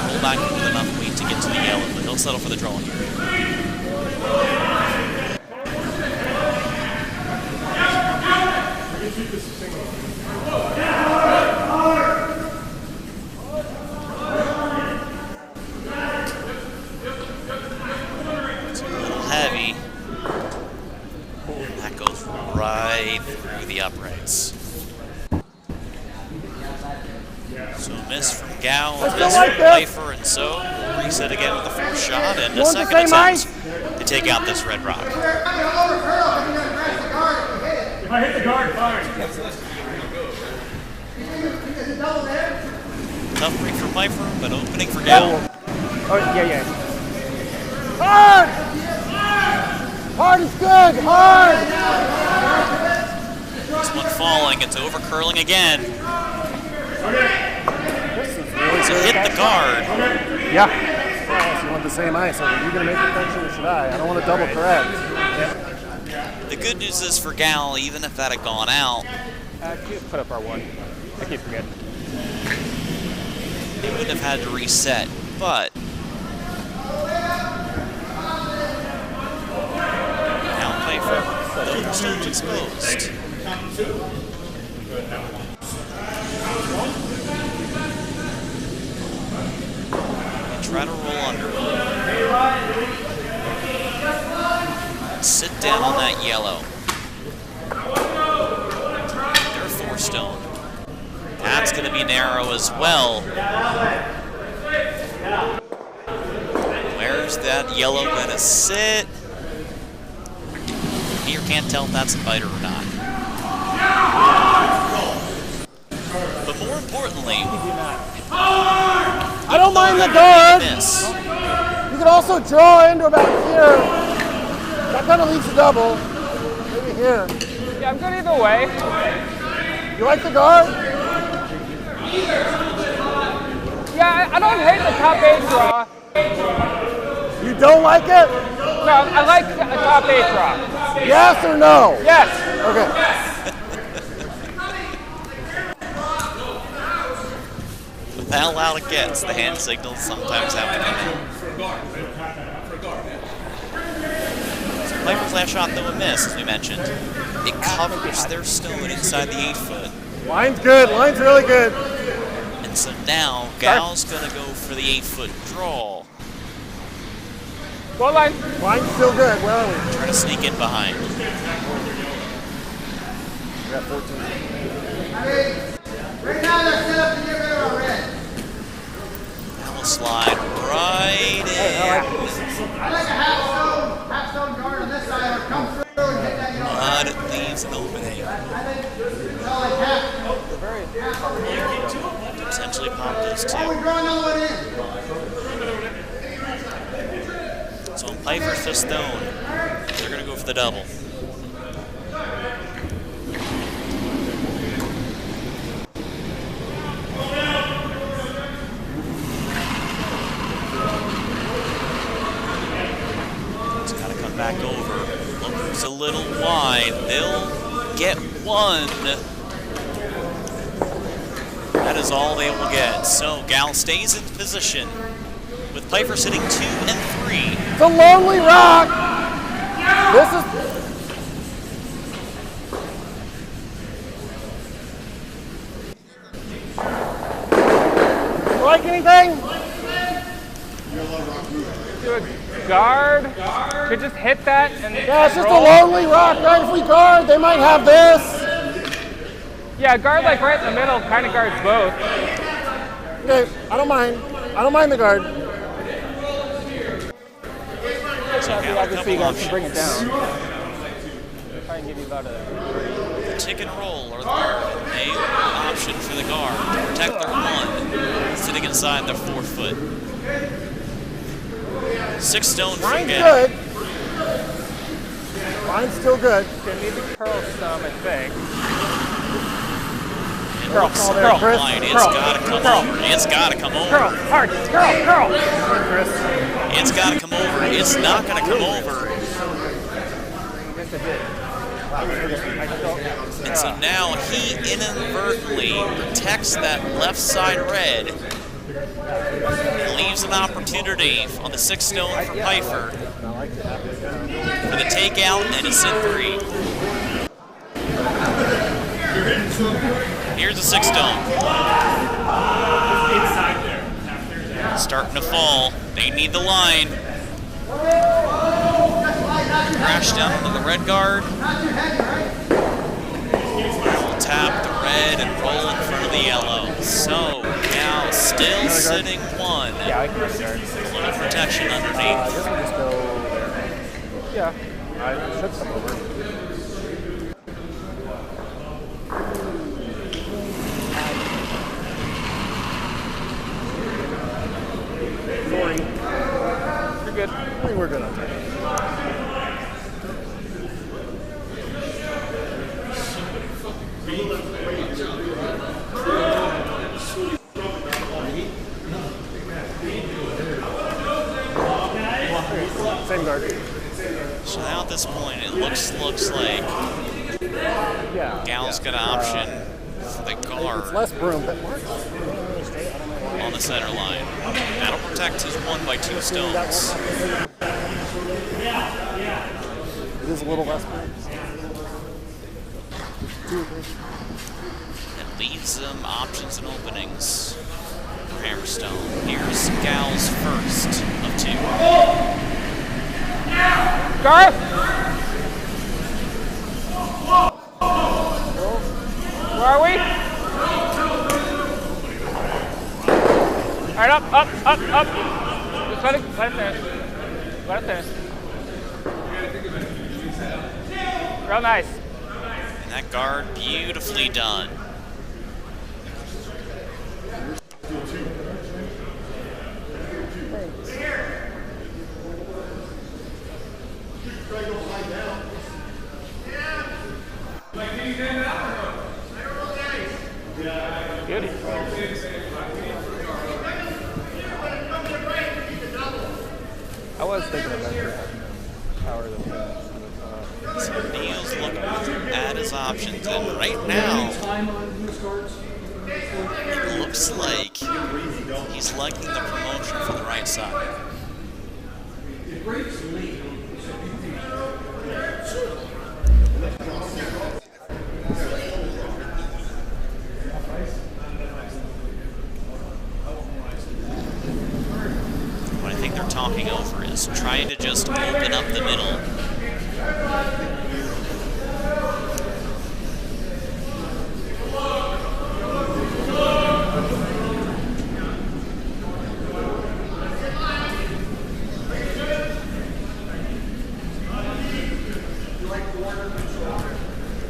Roll back with enough weight to get to the yellow, but he'll settle for the draw here. It's a little heavy. And that goes right through the uprights. So a miss from Gal, a miss like from this. Pfeiffer, and so we'll reset again with the first shot and You a want the second same attempt to take out this Red Rock. If I hit the guard, fine. Tough break for Pfeiffer, but opening for Gal. Oh, yeah. Hard! Hard is good, hard! This one falling, it's over curling again. So hit the guard. Yeah. So you want the same ice, are you going to make the function or should I? I don't want to double correct. The good news is for Gal, even if that had gone out, Can you put up our one? I keep forgetting. they would have had to reset, but now Pfeiffer, though the stone's exposed. And try to roll under. Sit down on that yellow. They're 4 stone. That's going to be narrow as well. Where's that yellow going to sit? Here can't tell if that's a biter or not. But more importantly, I don't mind the guard. miss. You can also draw into about here. That kind of leaves a double. Maybe here. Yeah, I'm good either way. You like the guard? Yeah, I don't hate the top 8 draw. You don't like it? No, I like a top 8 draw. Yes or no? Yes. Okay. With how loud it gets, the hand signals sometimes have to come in. So Pfeiffer's last shot, though, a miss, as we mentioned. It covers their stone inside the 8-foot. Line's good. Line's really good. And so now, Gal's going to go for the 8-foot draw. Goal line. Line's still good. Where are we? Try to sneak in behind. We got 14. Right now they're set up to get rid of our red. Now we'll slide right in. I like a half stone guard on this side or come through and hit that, But it leaves an opening. it's all like half. Potentially pop those Oh, we two. draw another one in. So in Pfeiffer's to stone, they're going to go for the double. It's got to come back over. Looks a little wide. They'll get one. That is all they will get. So Gal stays in position with Pfeiffer sitting 2 and 3. It's a lonely rock. This is. You like anything? Do a guard. Could just hit that and Yeah, it's just a roll. lonely rock, right? If we guard, they might have this. Yeah, guard like right in the middle kind of guards both. Okay, I don't mind. I don't mind the guard. So Gal a Obviously, you couple guys can bring it options. down. Try and give you about a. The tick and roll or the guard. An option for the guard to protect their 1, sitting inside their 4-foot. 6 stone for Line's Gal. good. Line's still good. Gonna need to curl some, I think. It Curl, looks curl, Chris. wide. It's curl, got to come curl. over. It's got to come Curl, over. hard, curl. Chris. It's got to come over. It's not going to come over. Yes, it did. I still. And so now he inadvertently protects that left side red and leaves an opportunity opportunity on the 6 stone for Pfeiffer for the takeout and a sit 3. Here's a 6 stone. Starting to fall. They need the line. Crash down into the red guard. We'll tap the red and roll in front of the yellow. So now still sitting 1. Yeah, I can restart. A little protection I underneath. guess we just go there. Yeah, I should come over. Sorry. You're good. I think we're good on time. Same guard. So now at this point, it looks like Yeah. Gal's got an option for the It's guard less broom, but on the center line. That'll protect his 1 by 2 stones. it is a little less broom. 2 or 3. It leaves them options and openings for Hammerstone. Here's Gal's first of 2. Garth! Where are we? All right, up. Just let it finish. Let it finish. Real nice. And that guard beautifully done. Beauty. I was thinking of that power of the So Neil's looking at his options, and right now, it looks like he's liking the promotion for the right side. What I think they're talking over is trying to just open up the middle.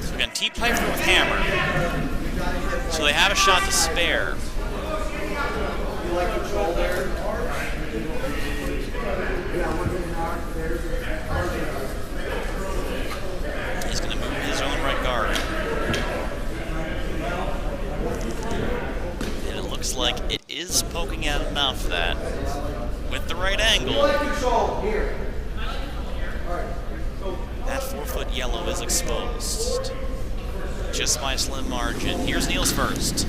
So again, T-Piper with hammer. So they have a shot to spare. He's going to move his own right guard. And it looks like it is poking out enough that with the right angle, that 4-foot yellow is exposed. Just by a slim margin. Here's Neil's first.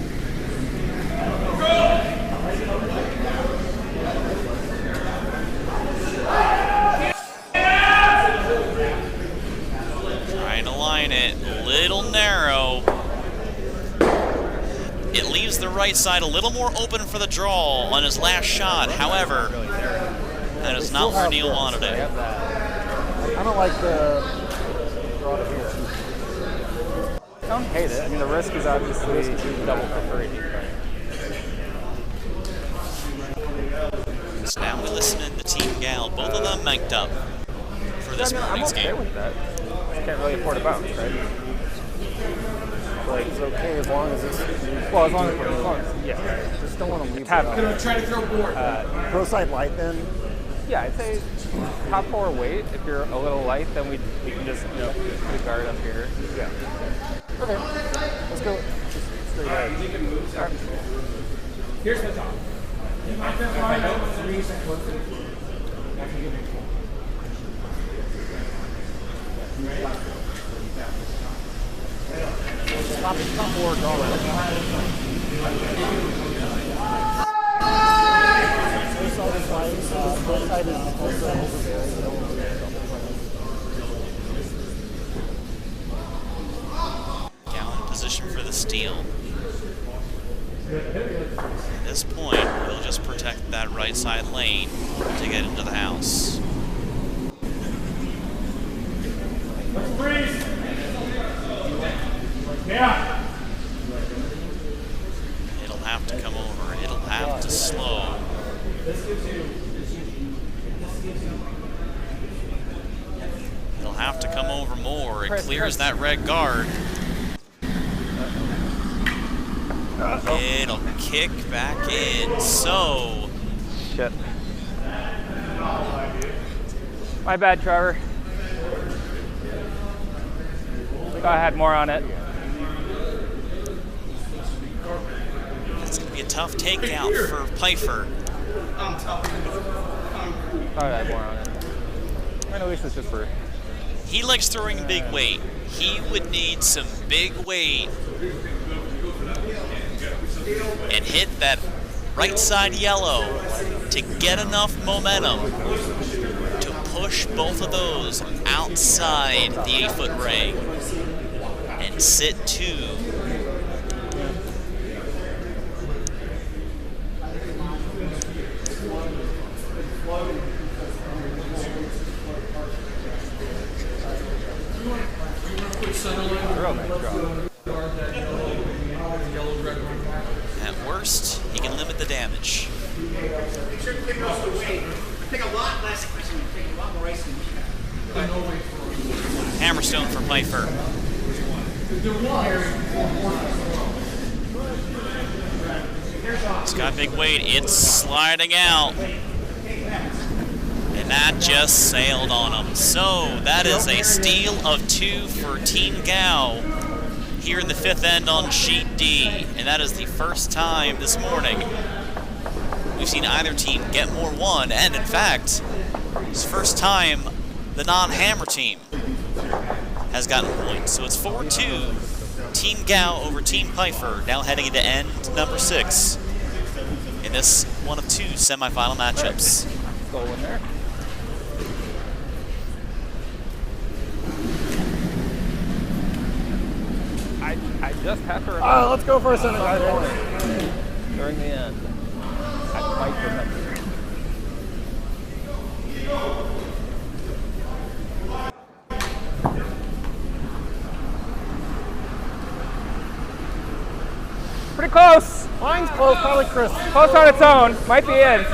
Trying to line it, little narrow. It leaves the right side a little more open for the draw on his last shot. However, that is not where Neil wanted it. I don't like the draw to here. I don't hate it. I mean, the risk is obviously double for free. So now we listen in the Team Gal, both of them mic'd up for this I'm morning's okay game. with that. You can't really afford a bounce, right? Like, it's okay as long as it's. Well, as long as yeah. Just don't want to leave Tap. it I'm gonna try to throw board. Pro side light then. Yeah, I'd say top 4 weight. If you're a little light, then we can just put a guard up here. Yeah. Okay. Let's go. Just straight ahead. Here's the top. Top forward dollar. right side is also overbearing. You don't want to lose double. Gow in position for the steal. At this point, he'll just protect that right side lane to get into the house. Yeah. It'll have to come over. It'll have to slow. It'll have to come over more. It clears that red guard. It'll kick back in. So. Shit. My bad, Trevor. I think I had more on it. It's going to be a tough takeout for Pfeiffer. Thought I had more on it. And at least it's just for. He likes throwing big weight. He would need some big weight and hit that right side yellow to get enough momentum to push both of those outside the 8-foot ring and sit 2. Real nice drop. At worst, he can limit the damage. Make sure you take off the weight. Take a lot less ice and take a lot more ice than we have. Hammerstone for Pfeiffer. It's got big weight. It's sliding out. And that just sailed on him. So that is a steal of 2 for Team Gow here in the 5th end on Sheet D. And that is the first time this morning we've seen either team get more 1. And in fact, it's the first time the non-hammer team has gotten points. So it's 4-2. Team Gow over Team Pfeiffer, now heading into end number 6 in this one of 2 semifinal matchups. Goal in there. I just have to remember. Let's go for a center guard. During the end. I might remember. Pretty close. Mine's close, probably Chris. Close on its own. Might be in.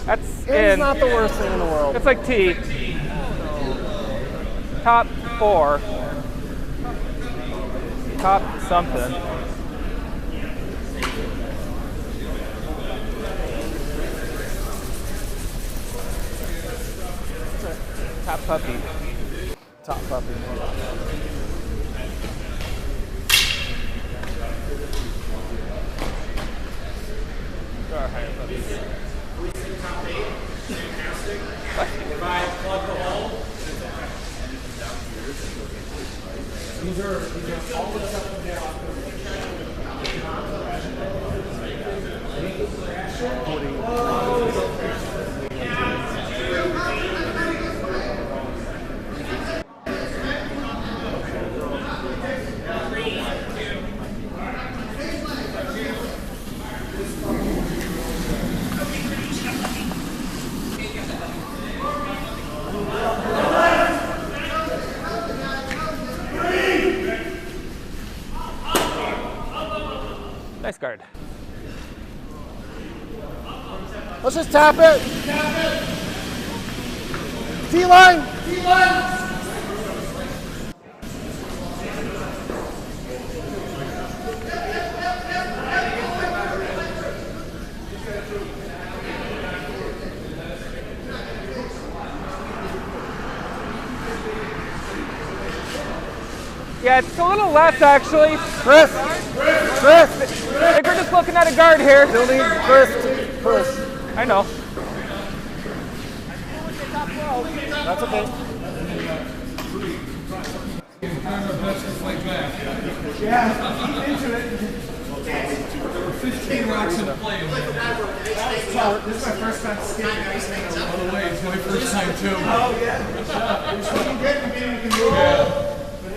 That's It's in. not the worst thing in the world. It's like T. Top 4. Top something. Top puppy. Top puppy. Nice guard. Let's just tap it. T-line. Yeah, it's a little less actually. Chris. I think we're just looking at a guard here. You'll need Chris to push. I know. That's okay. Like that. Yeah, keep into it. 15 rocks in play. This is my first time skating ice. By the way, it's my first time too. Oh yeah.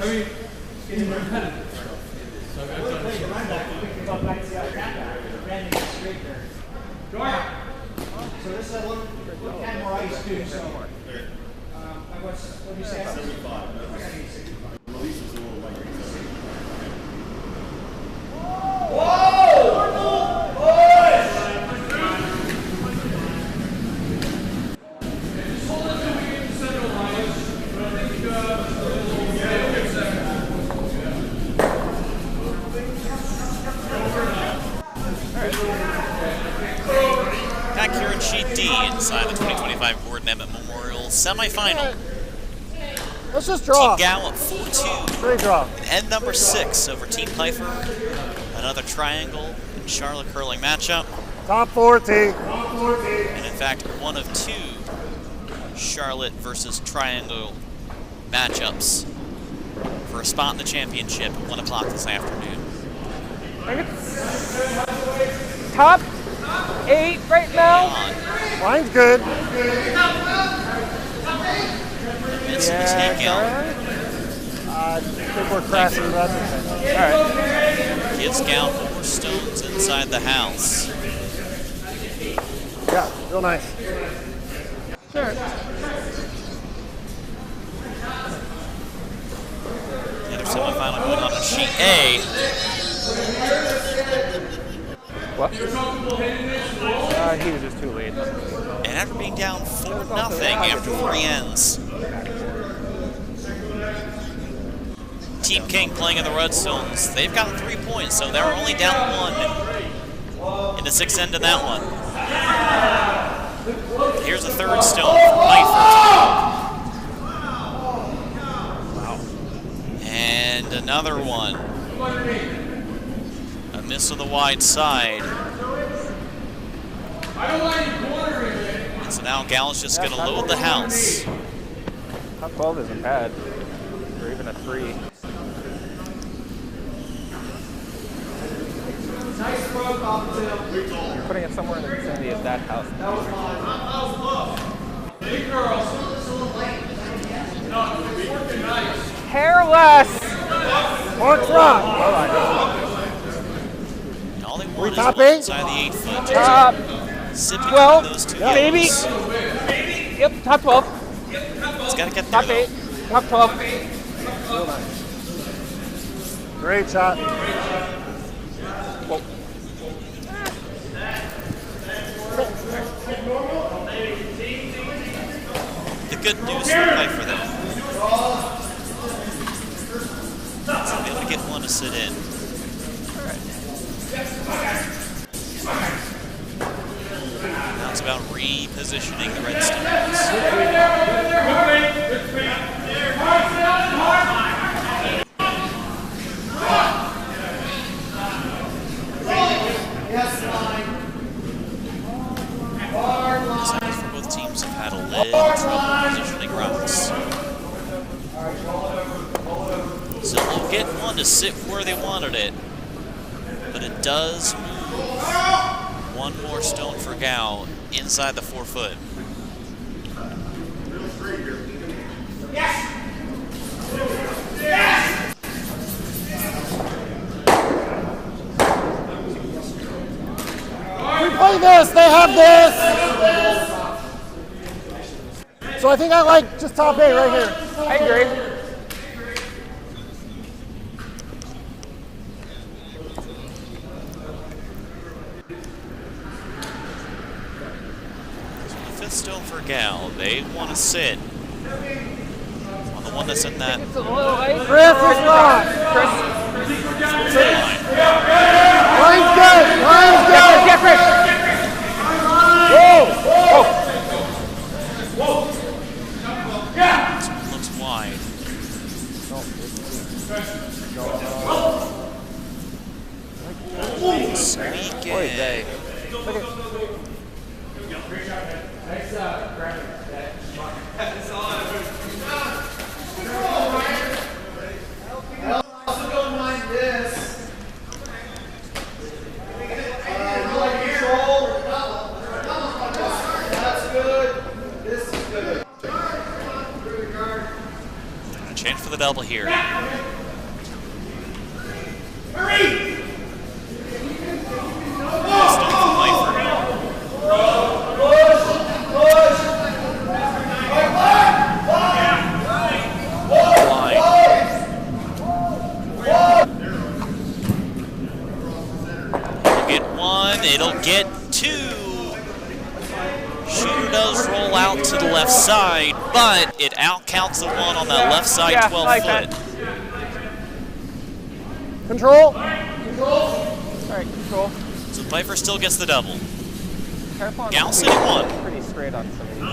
I mean, in competitive. So this is a little more ice too. So, what do you say? 75. Back here in Sheet D inside the 2025 Gordon Emmet Memorial Semifinal. Let's just draw. Team Gallup 4-2. Great draw. End number 6 over Team Pfeiffer. Another triangle in Charlotte curling matchup. Top 40. And in fact, one of 2 Charlotte versus triangle matchups for a spot in the championship at 1 o'clock this afternoon. I think it's top 8 right now. Mine's good. It's a takeout. I think we're crashing the rest of it. All right. Gives Gown 4 stones inside the house. Yeah, real nice. Sure. The other semifinal going on in Sheet A. What? He was just too late. And after being down 4-0 after 3 ends. Team King playing in the Redstones. They've gotten 3 points, so they're only down 1 in the 6th end of that one. Here's a 3rd stone for Pfeiffer. Wow. And another one. A miss on the wide side. And so now Gal's just going to load the house. Top 12 isn't bad. Or even a 3. Nice stroke off the tip. You're putting it somewhere in the vicinity of that house. That was fine. Big girls. No, it's working nice. Careless! Mark's rock. And all they want is top one 8? inside the 8-foot. Top Sipping 12, those 2 maybe. yellows. Yep, top 12. It's got to get Top through. 8. Top 12. Great shot. Whoa. The good news for Pfeiffer, though, is they'll be able to get 1 to sit in. Now it's about repositioning the Redstones. Seconds for both teams have had a little trouble positioning rocks. So they'll get 1 to sit where they wanted it, but it does move 1 more stone for Gow inside the 4-foot. We play this, they have this. So I think I like just top 8 right here. I agree. The 5th stone for Gal. They want to sit on the one that's in that It's a little ice. Chris is rock. line. Line's good. Line's good. Get Chris. This one looks wide. Sneak in. I also don't mind this. Chance for the double here. It'll get 2. Shooter does roll out to the left side, but it outcounts the one on that left side 12-foot. Control. All right, control. So Pfeiffer still gets the double. Gal sitting 1. Pretty straight on some of these.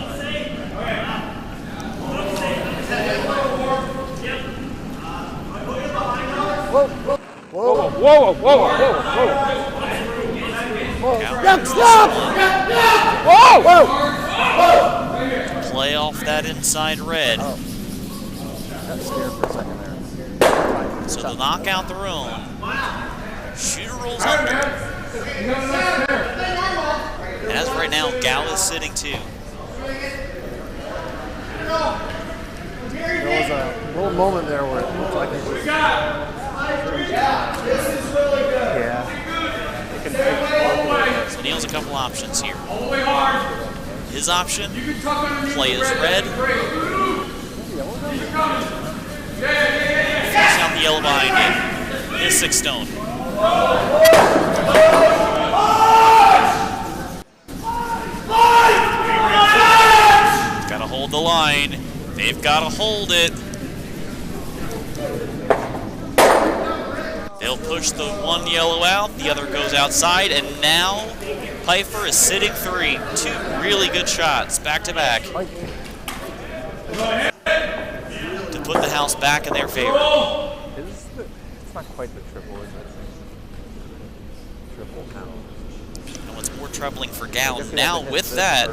Whoa, whoa, whoa, whoa. Stop! Whoa! Play off that inside red. Oh. Got scared for a second there. So they'll knock out their own. Shooter rolls under. As of right now, Gal is sitting 2. There was a little moment there where it looked like it was. Yeah. So Neil's a couple options here. His option, play as red. Force out the yellow behind it. His 6 stone. Gotta hold the line. They've gotta hold it. They'll push the one yellow out, the other goes outside, and now Pfeiffer is sitting 3. 2 really good shots, back to back, to put the house back in their favor. It's not quite the triple, is it? Triple now. And what's more troubling for Gal now with that.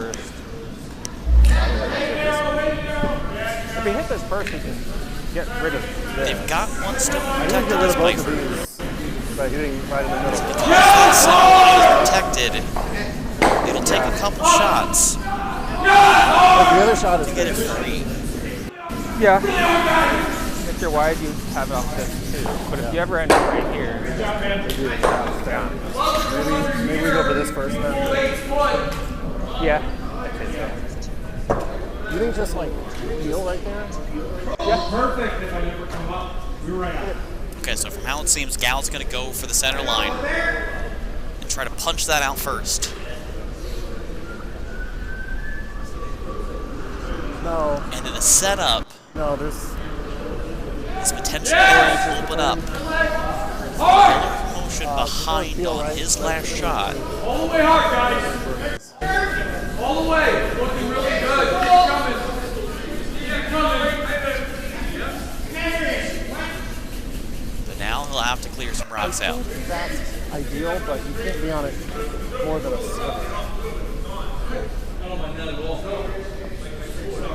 If we hit this first, we can get rid of this. They've got 1 stone protected as Pfeiffer. But hitting right in the middle. Because that center line is protected, it'll take a couple shots But the other shot is to get it free. Yeah. If you're wide, you have it off this too. But if you ever end up right here, Maybe we go for this first then. yeah. You think just like heel right there? Yeah. Perfect if I never come up. We ran out. Okay, so from how it seems, Gal's going to go for the center line and try to punch that out first. No. And in the setup, No, there's. this potential will open up. Another promotion behind on his last shot. All the way hard, guys. All the way. Looking really good. Keep coming. Keep coming. But now he'll have to clear some rocks out. That's ideal, but you can't be on it more than a second.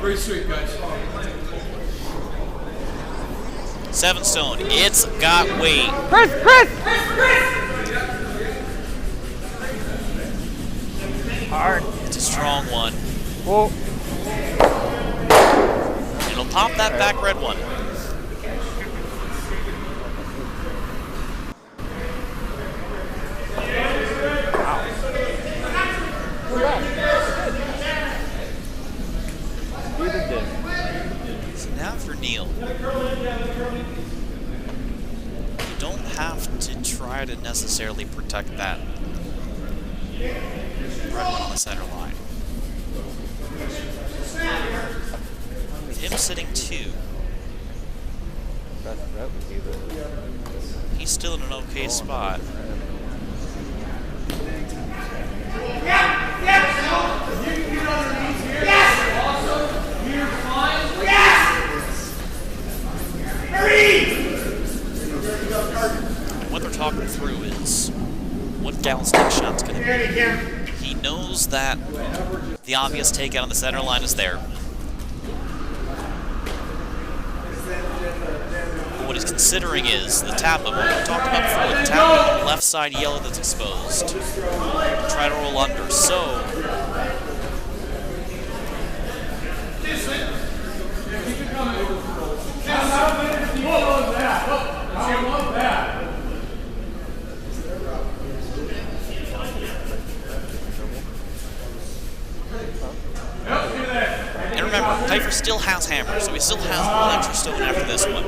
Very sweet, guys. 7 stone. It's got weight. Chris! Hard. It's a strong one. Whoa. It'll pop that back red one. So now for Neil. You don't have to try to necessarily protect that red one on the center line. With him sitting 2, That would be the. he's still in an okay spot. What they're talking through is what Gal's next shot's going to be. He knows that the obvious takeout on the center line is there. But what he's considering is the tap of what we talked about before, the tap of the left side yellow that's exposed. Try to roll under. So And remember, Pfeiffer still has hammers, so he still has one extra stone after this one.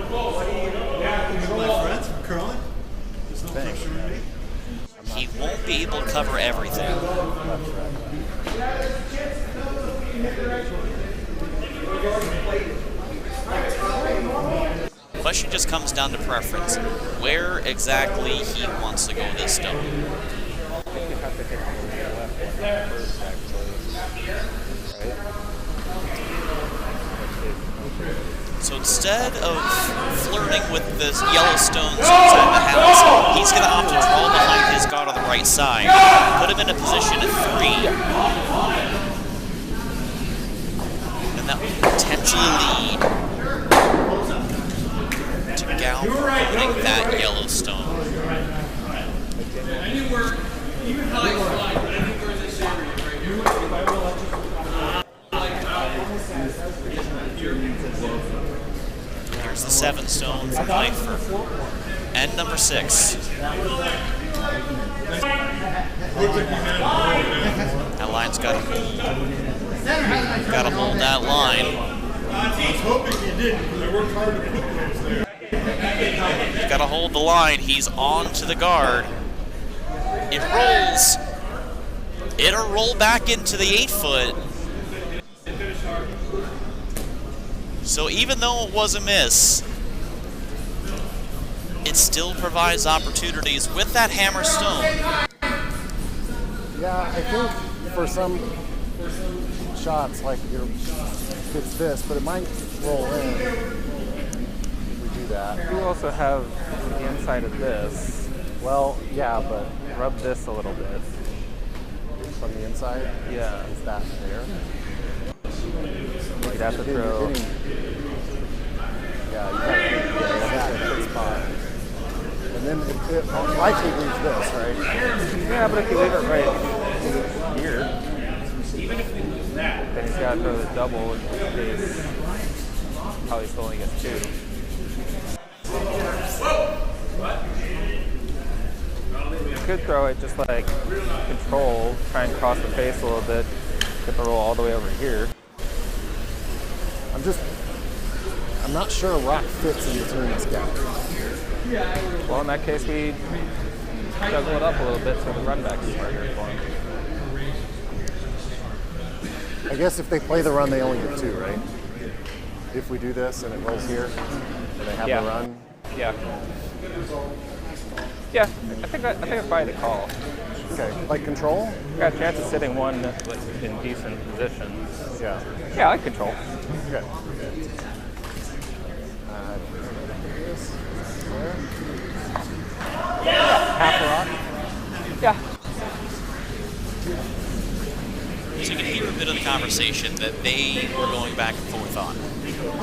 He won't be able to cover everything. The question just comes down to preference. Where exactly he wants to go with this stone. So instead of flirting with this yellow stones inside the house, he's going to opt to draw behind his god on the right side, put him in a position at 3, and that will potentially lead to Gal opening that yellow stone. Anywhere, even how you slide, but anywhere in this area right here. Here's the 7 stone for Pfeiffer. And number 6. That line's got to hold. Got to hold that line. I was hoping you didn't, because I worked hard to put those there. He's got to hold the line. He's on to the guard. It rolls. It'll roll back into the 8-foot. So even though it was a miss, it still provides opportunities with that hammer stone. Yeah, I think for some shots, like it's this, but it might roll in if we do that. You also have the inside of this. Well, yeah, but Rub this a little bit. from the inside, Yeah. is that there? You'd have to You're throw. getting- yeah, you have to get that good spot. And then it likely leaves this, right? Yeah, but if you leave it right here, then he's got to throw the double in case probably still only gets 2. You could throw it just like control, try and cross the face a little bit, get the roll all the way over here. I'm not sure a rock fits in between this gap. Well, in that case, we juggle it up a little bit so the run back is harder for him. I guess if they play the run, they only get 2, right? If we do this and it rolls here, and they have Yeah. the run. Yeah. Yeah, I think it's probably the call. Okay, like control? Got a chance of sitting one in decent position. Yeah. Yeah, I like control. Okay. This, there. Half a rock. Yeah. So you can hear a bit of the conversation that they were going back and forth on.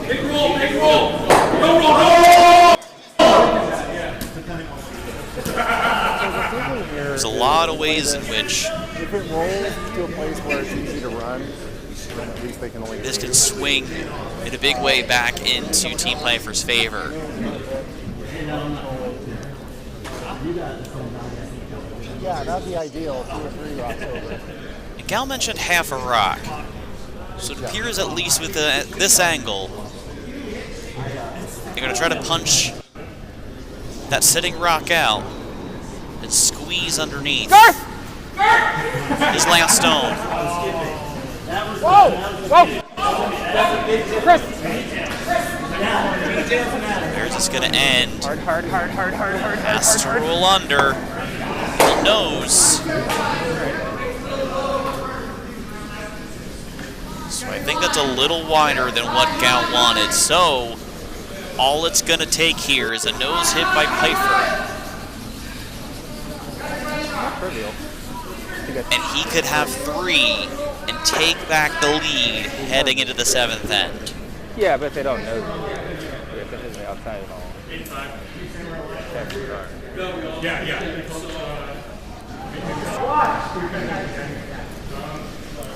Big roll, big roll! Roll, roll, roll! There's a lot of ways in which If it rolls to a place where it's easy to run, then at least they can only this get could swing in a big way back into Team Pfeiffer's favor. Yeah, that'd be ideal. 2 or 3 rocks over. And Gal mentioned half a rock. So it appears at least with this angle, they're going to try to punch that sitting rock out and squeeze underneath his last stone. Whoa! Whoa! Chris! Where's this going to end? Hard. Has to roll under. He knows. So I think that's a little wider than what Gal wanted. So all it's going to take here is a nose hit by Pfeiffer. Not trivial. And he could have 3 and take back the lead heading into the 7th end. Yeah, but they don't know if it is the outside at all.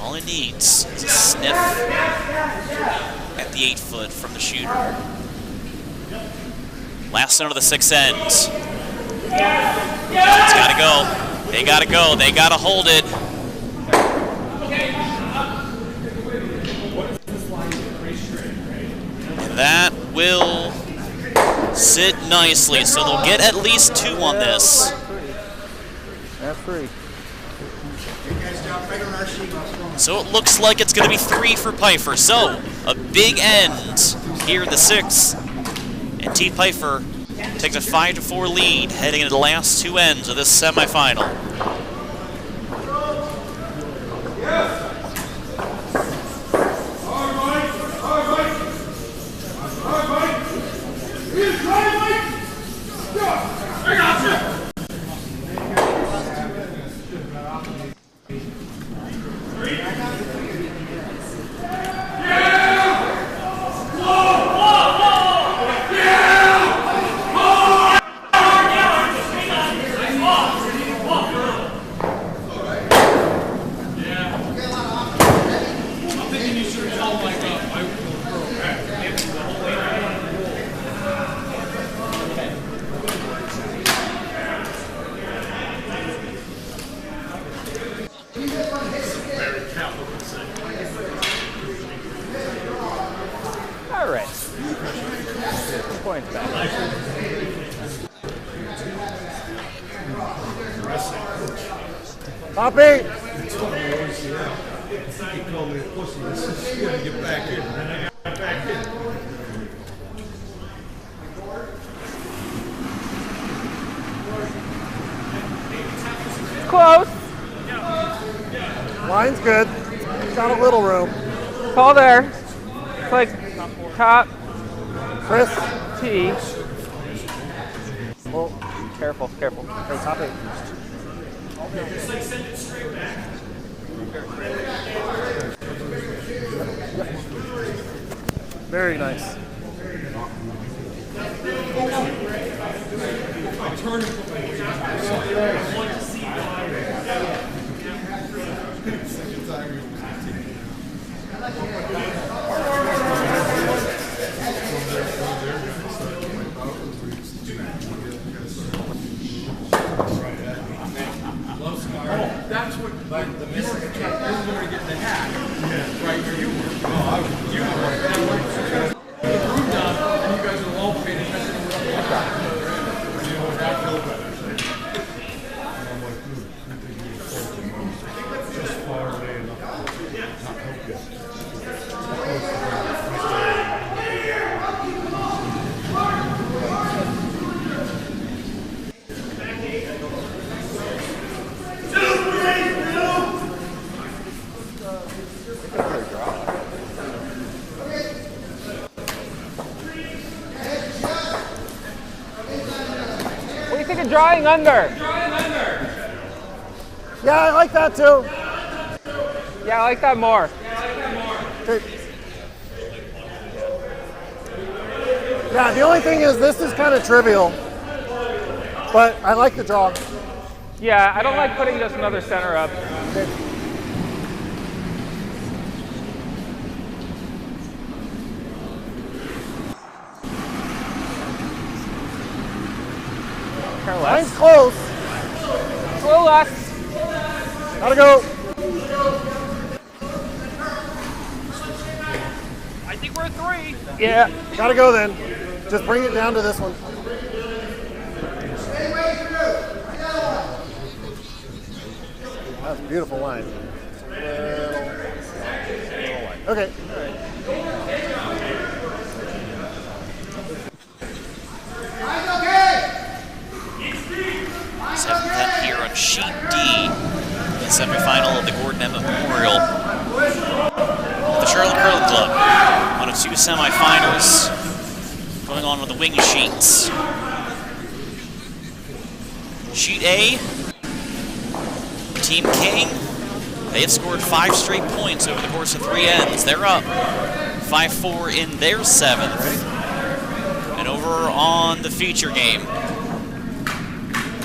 All he needs is a sniff at the 8-foot from the shooter. Last zone of the sixth end. It's gotta go. They gotta go. They gotta hold it. And that will sit nicely, so they'll get at least 2 on this. That's 3. So it looks like it's going to be 3 for Pfeiffer. So a big end here in the 6th. And T. Pfeiffer takes a 5-4 lead heading into the last 2 ends of this semifinal. All right. Points back. Copy. He called me a pussy. He said, "You gotta get back in." And then I got back in. Close. Line's good. Got a little room. Call there. It's like top Chris. T. Well, Careful, careful. hey, top 8. Very nice. That's what the missing. You were going to get in the hat. Yeah. Right where you were. No, you were. The room down, and you guys are all paying attention to what I'm doing. You know what that feels better. And I'm like, dude, you think you're just far away enough to not help you. What do you think of drawing under? Yeah, I like that too. Yeah, I like that more. Okay. Yeah, the only thing is this is kind of trivial, but I like the draw. Yeah, I don't like putting just another center up. Line's close. It's a little less. Gotta go. I think we're 3. Yeah. Gotta go then. Just bring it down to this one. That's a beautiful line. Little line. Okay. Seventh end here on sheet D, the semifinal of the Gordon Emmet Memorial. The Charlotte Curling Club on its 2 semifinals, going on with the wing sheets. Sheet A, Team King, they have scored 5 straight points over the course of 3 ends. They're up 5-4 in their 7th. And over on the feature game,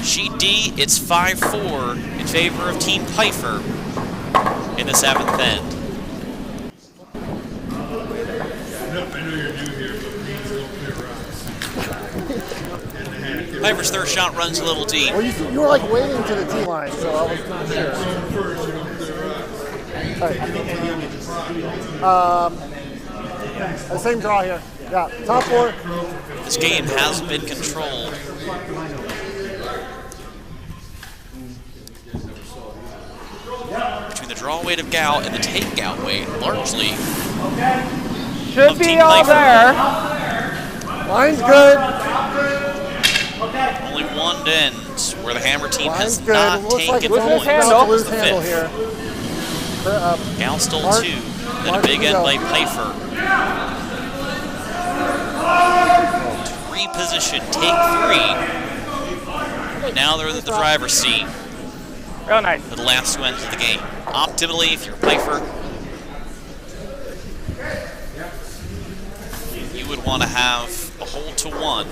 Sheet D, it's 5-4 in favor of Team Pfeiffer in the 7th end. I know you're new here, but please don't clear rocks. Piper's third shot runs a little deep. Well, you were like waiting to the tee line, so I was not sure. All right. The same draw here. Yeah, top 4. This game hasn't been controlled. Between the draw weight of Gal and the takeout weight, largely. Should be all there. Line's good. Only one end where the Hammer team Line's has good. not Looks like taken it's almost points. about to Loose lose The handle fifth. here. Gal stole Mark- 2, then a Mark, big you end go. by Piper. Reposition, take 3. And now they're in the driver's seat Real nice. for the last 2 ends of the game. Optimally, if you're Piper, you would want to have a hole to 1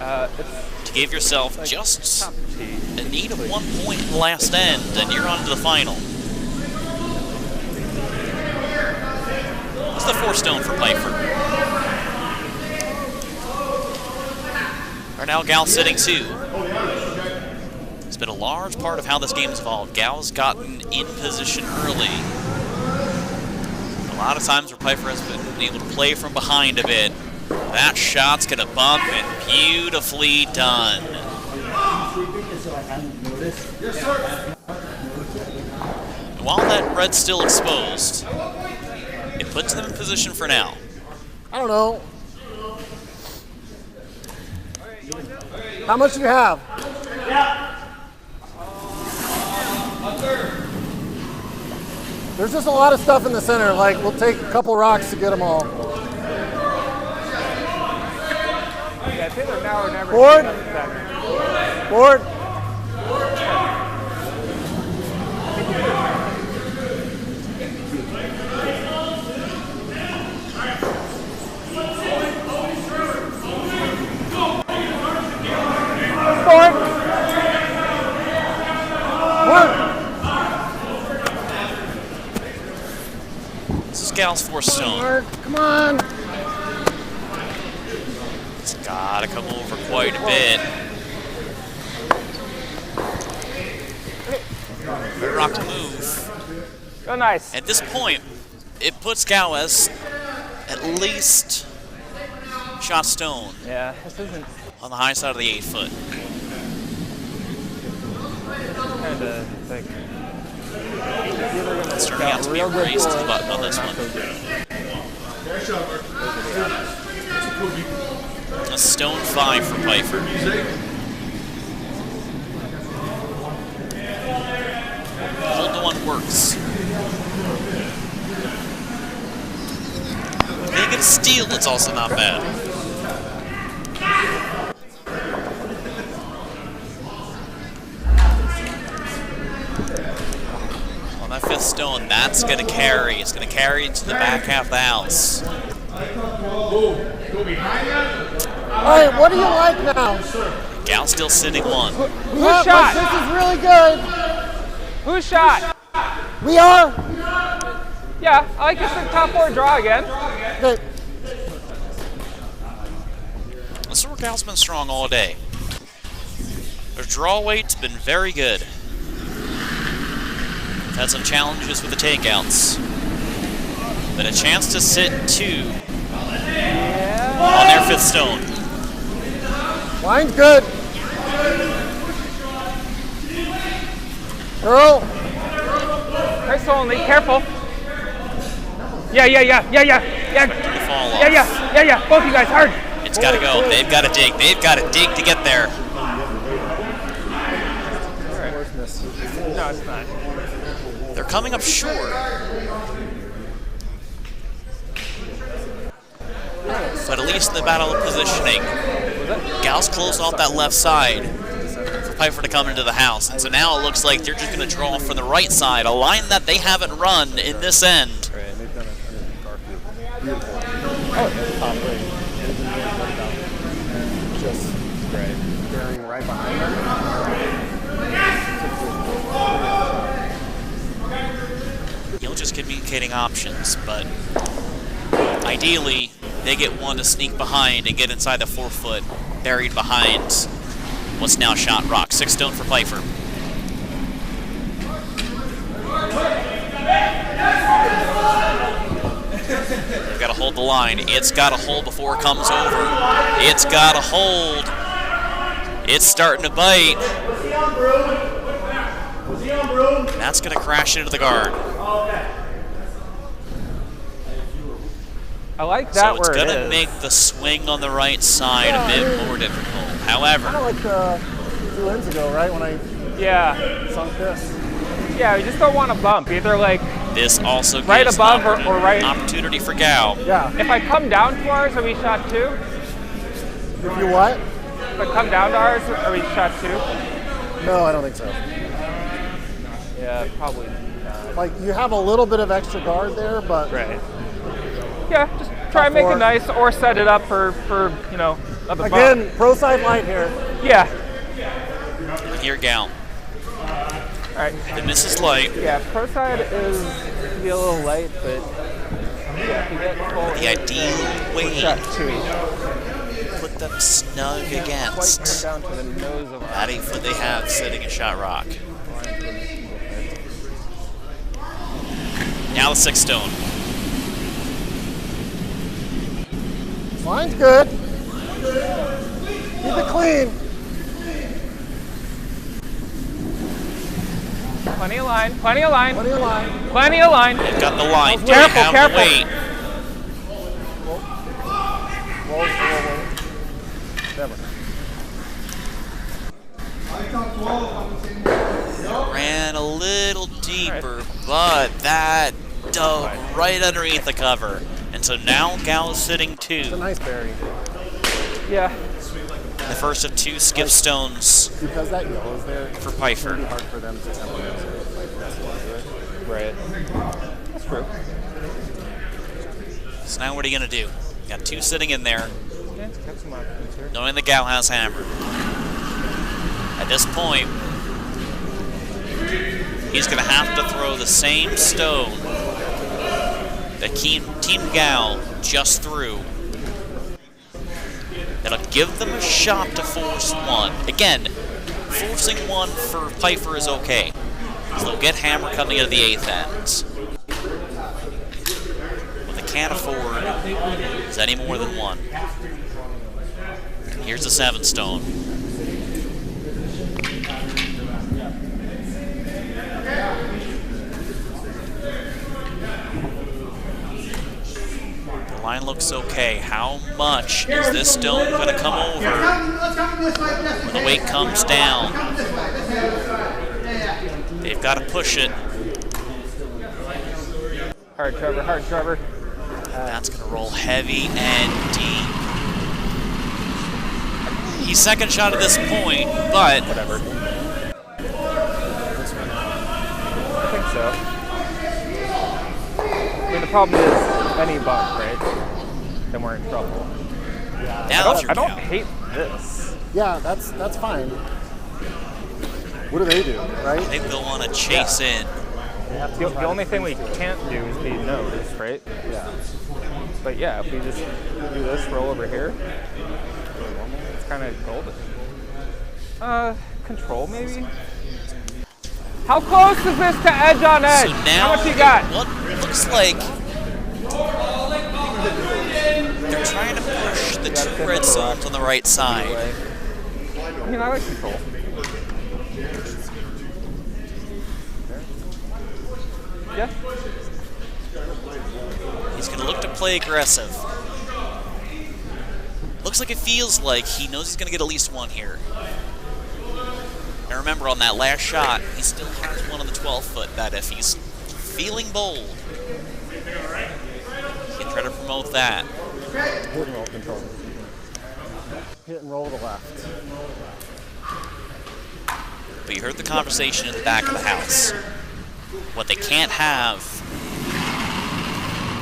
to give yourself just a need of 1 point in the last end, and you're on to the final. What's the 4 stone for Piper? Are now Gal sitting 2. It's been a large part of how this game has evolved. Gal's gotten in position early. A lot of times where Piper has been able to play from behind a bit. That shot's gonna bump and beautifully done. And while that red's still exposed, it puts them in position for now. I don't know. How much do you have? There's just a lot of stuff in the center. Like, we'll take a couple rocks to get them all. Yeah, it's either now or never. Board. Board. Board. Board. This is Gal's 4 stone. Board. Come on. It's gotta come over quite a bit. Red rock to move. Real nice. At this point, it puts Gal as at least shot stone Yeah, this isn't on the high side of the 8 foot. kind of like. It's turning out to be a race to the button on this one. A stone 5 for Piper. Hold to 1 works. If they get a steal, it's also not bad. On that 5th stone, that's going to carry. It's going to carry into the back half of the house. All right, what do you like now? Gal still sitting 1. Who's But shot? this is really good. Who's shot? We are. Yeah, I like this top 4 draw again. Okay. This is where Gal's been strong all day. Their draw weight's been very good. Had some challenges with the takeouts. But a chance to sit 2 on their 5th stone. Line's good. Earl. Chris only, careful. Yeah. Fall off. Yeah. Both you guys, hard. It's got to go. They've got to dig. They've got to dig to get there. No, it's not. They're coming up short. But at least in the battle of positioning, Gal's closed off that left side for Piper to come into the house. And so now it looks like they're just going to draw from the right side, a line that they haven't run in this end. Right, they've done a Garfield. Beautiful. Oh, it's top three. Just great. Bearing right behind them. Just communicating options, but ideally they get one to sneak behind and get inside the 4 foot buried behind What's now shot rock? 6 stone for Pfeiffer. They've got to hold the line. It's got to hold before it comes over. It's got to hold. It's starting to bite. That's going to crash into the guard. I like that So it's where going it to is. make the swing on the right side a bit more difficult. However, Kind of like 2 ends ago, right? When I Yeah, sunk this. yeah, you just don't want to bump. Either like, this also gives Right an above or right- opportunity for Gao. Yeah. if I come down to ours, are we shot 2? If you what? If I come down to ours, are we shot 2? No, I don't think so. Yeah, probably not. Like, you have a little bit of extra guard there, but Right. Yeah, just try and make it nice or set it up for you know, up above. again, pro side light here. Yeah. Here, Gao. All right. The miss is light. Yeah, pro side is can be a little light, but yeah, if you get full The ideal way shot 2 to put them snug quite against come down to the nose of that 8 foot they have sitting in shot rock. Now the 6 stone. Line's good. Keep it clean. plenty of line, plenty of line, Plenty of line. plenty of line. They've got the line. Do Careful, they have careful. the weight? Roll. Never. Ran a little deeper, but that dug right underneath the cover. And so now Gao's sitting It's a 2. nice berry. Yeah. The first of 2 skip stones Because that yellow is there, for it's Pfeiffer. really hard for them to implement it. Like, that's what I do it. Right. That's true. So now what are you going to do? You got 2 sitting in there, Yeah, let's cut some options here. knowing that Gao has hammer. At this point, he's going to have to throw the same stone that Team Gao just threw. That'll give them a shot to force 1. Again, forcing 1 for Pfeiffer is okay, because they'll get hammer coming into the 8th end. What they can't afford is any more than 1. Here's the 7 stone. The line looks okay. How much is this stone going to come over when the weight comes down? They've got to push it. Hard, Trevor. Hard, Trevor. That's going to roll heavy and deep. He's second shot at this point, but Whatever. I think so. I mean, the problem is any bump, right? Then we're in trouble. now if you're I don't Gao. hate this. Yeah, that's fine. What do they do, I right? think they'll want to chase in. They have to The try only to thing we finish it. can't do is the nose, right? Yeah. But yeah, if we just do this, roll over here, it's kind of golden. Control maybe? How close is this to edge on edge? So now, How much you got? what looks like they're trying to push the 2 red zones on the right side. I mean, I like control. Yeah. He's going to look to play aggressive. Looks like it feels like he knows he's going to get at least 1 here. And remember, on that last shot, he still has 1 on the 12 foot, that if he's feeling bold, he can try to promote that. Hit and roll control. Hit and roll to the left. But you heard the conversation in the back of the house. What they can't have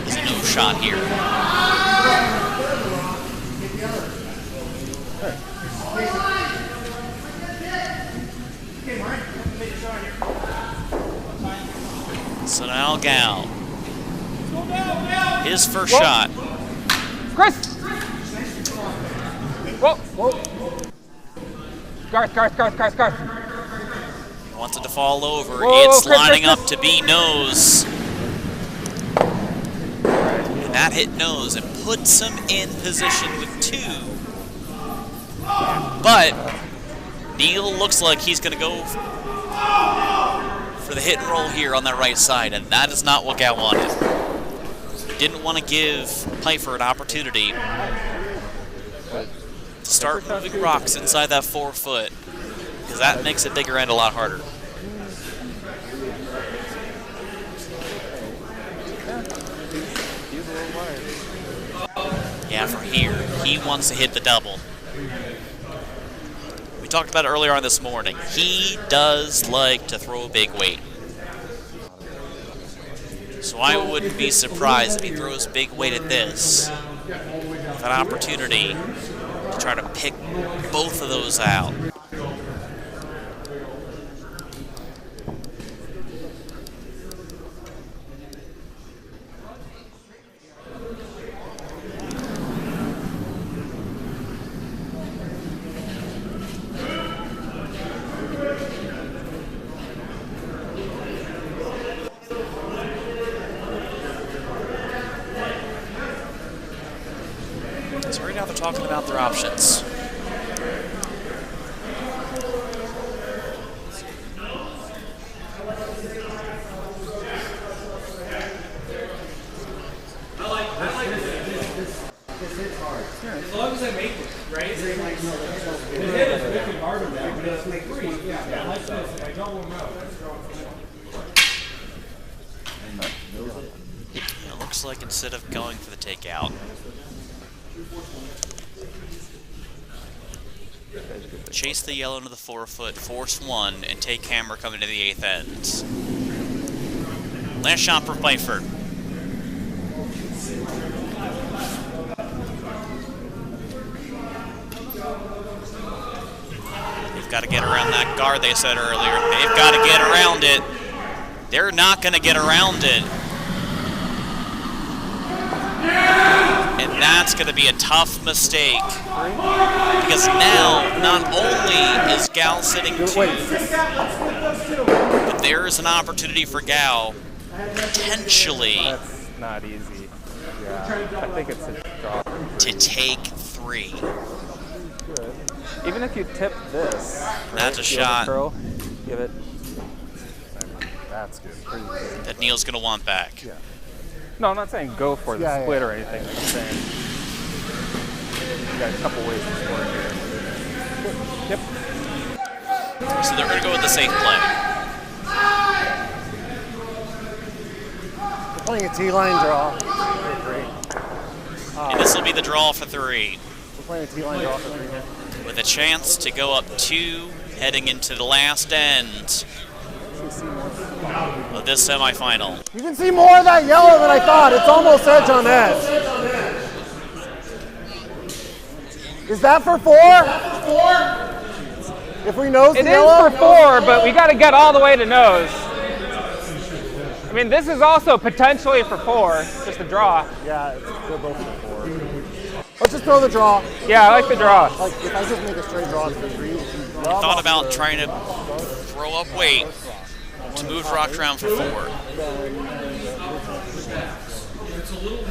is a no shot here. So now Gao. His first shot. Chris! Whoa! Garth. Wants it to fall over. Whoa, it's Chris, lining Chris. up to be nose. And that hit nose and puts him in position with 2. But Neil looks like he's going to go for the hit and roll here on that right side, and that is not what Gal wanted. Didn't want to give Pfeiffer an opportunity to start moving rocks inside that 4 foot, because that makes a bigger end a lot harder. He's a little wide. Yeah, for here, he wants to hit the double. We talked about it earlier on this morning. He does like to throw a big weight. So I wouldn't be surprised if he throws big weight at this. With an opportunity to try to pick both of those out. So right now they're talking about their options. As long as I make it, right? The hit is wicked hard on that, but it's like 3. Yeah, like this. If I double them out, that's drawing for 1. It looks like instead of going for the takeout, chase the yellow into the 4 foot, force 1, and take hammer coming to the 8th end. Last shot for Pfeiffer. They've got to get around that guard they said earlier. They've got to get around it. They're not going to get around it. And that's going to be a tough mistake. Because now, not only is Gal sitting 2, but there is an opportunity for Gal, potentially, That's not easy. Yeah, I think it's a draw. to take 3. Good. Even if you tip this, That's a you have shot. Curl, give it. That's good. Pretty good. That Neil's going to want back. Yeah. No, I'm not saying go for the Yeah, split yeah. or anything. I'm saying you got a couple ways to score here. Yep. So they're going to go with the safe play. We're playing a T-line draw. And this will be the draw for 3. We're playing a T-line draw for 3 here. With a chance to go up 2 heading into the last end of this semifinal. You can see more of that yellow than I thought. It's almost edge on edge. Is that for 4? If we nose the It is yellow? for 4, but we got to get all the way to nose. I mean, this is also potentially for 4, just a draw. Yeah, they're both for 4. Let's just throw the draw. Yeah, I like the draw. Like, if I just make a straight draw for 3, Thought about trying to throw up weight to move rock around for 4.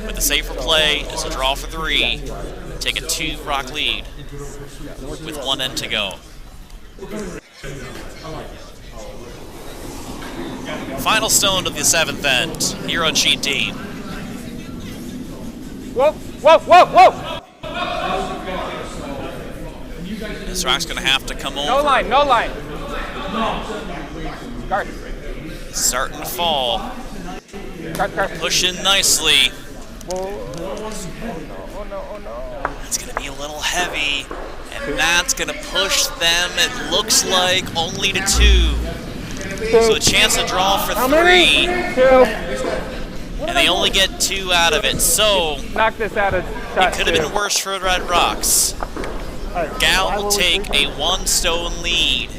But the safer play is a draw for 3. Take a 2 rock lead with 1 end to go. Final stone of the 7th end here on sheet D. Whoa, whoa, whoa, whoa! This rock's going to have to come No over. line, no line. Guard. Starting to fall. Guard. Push in nicely. Whoa. Oh no. It's going to be a little heavy, and that's going to push them, it looks like, only to 2. So a chance to draw for 3, 2. and they only get 2 out of it. So Knock this out of shot. it could have been worse for Red Rocks. Gal will take a 1 stone lead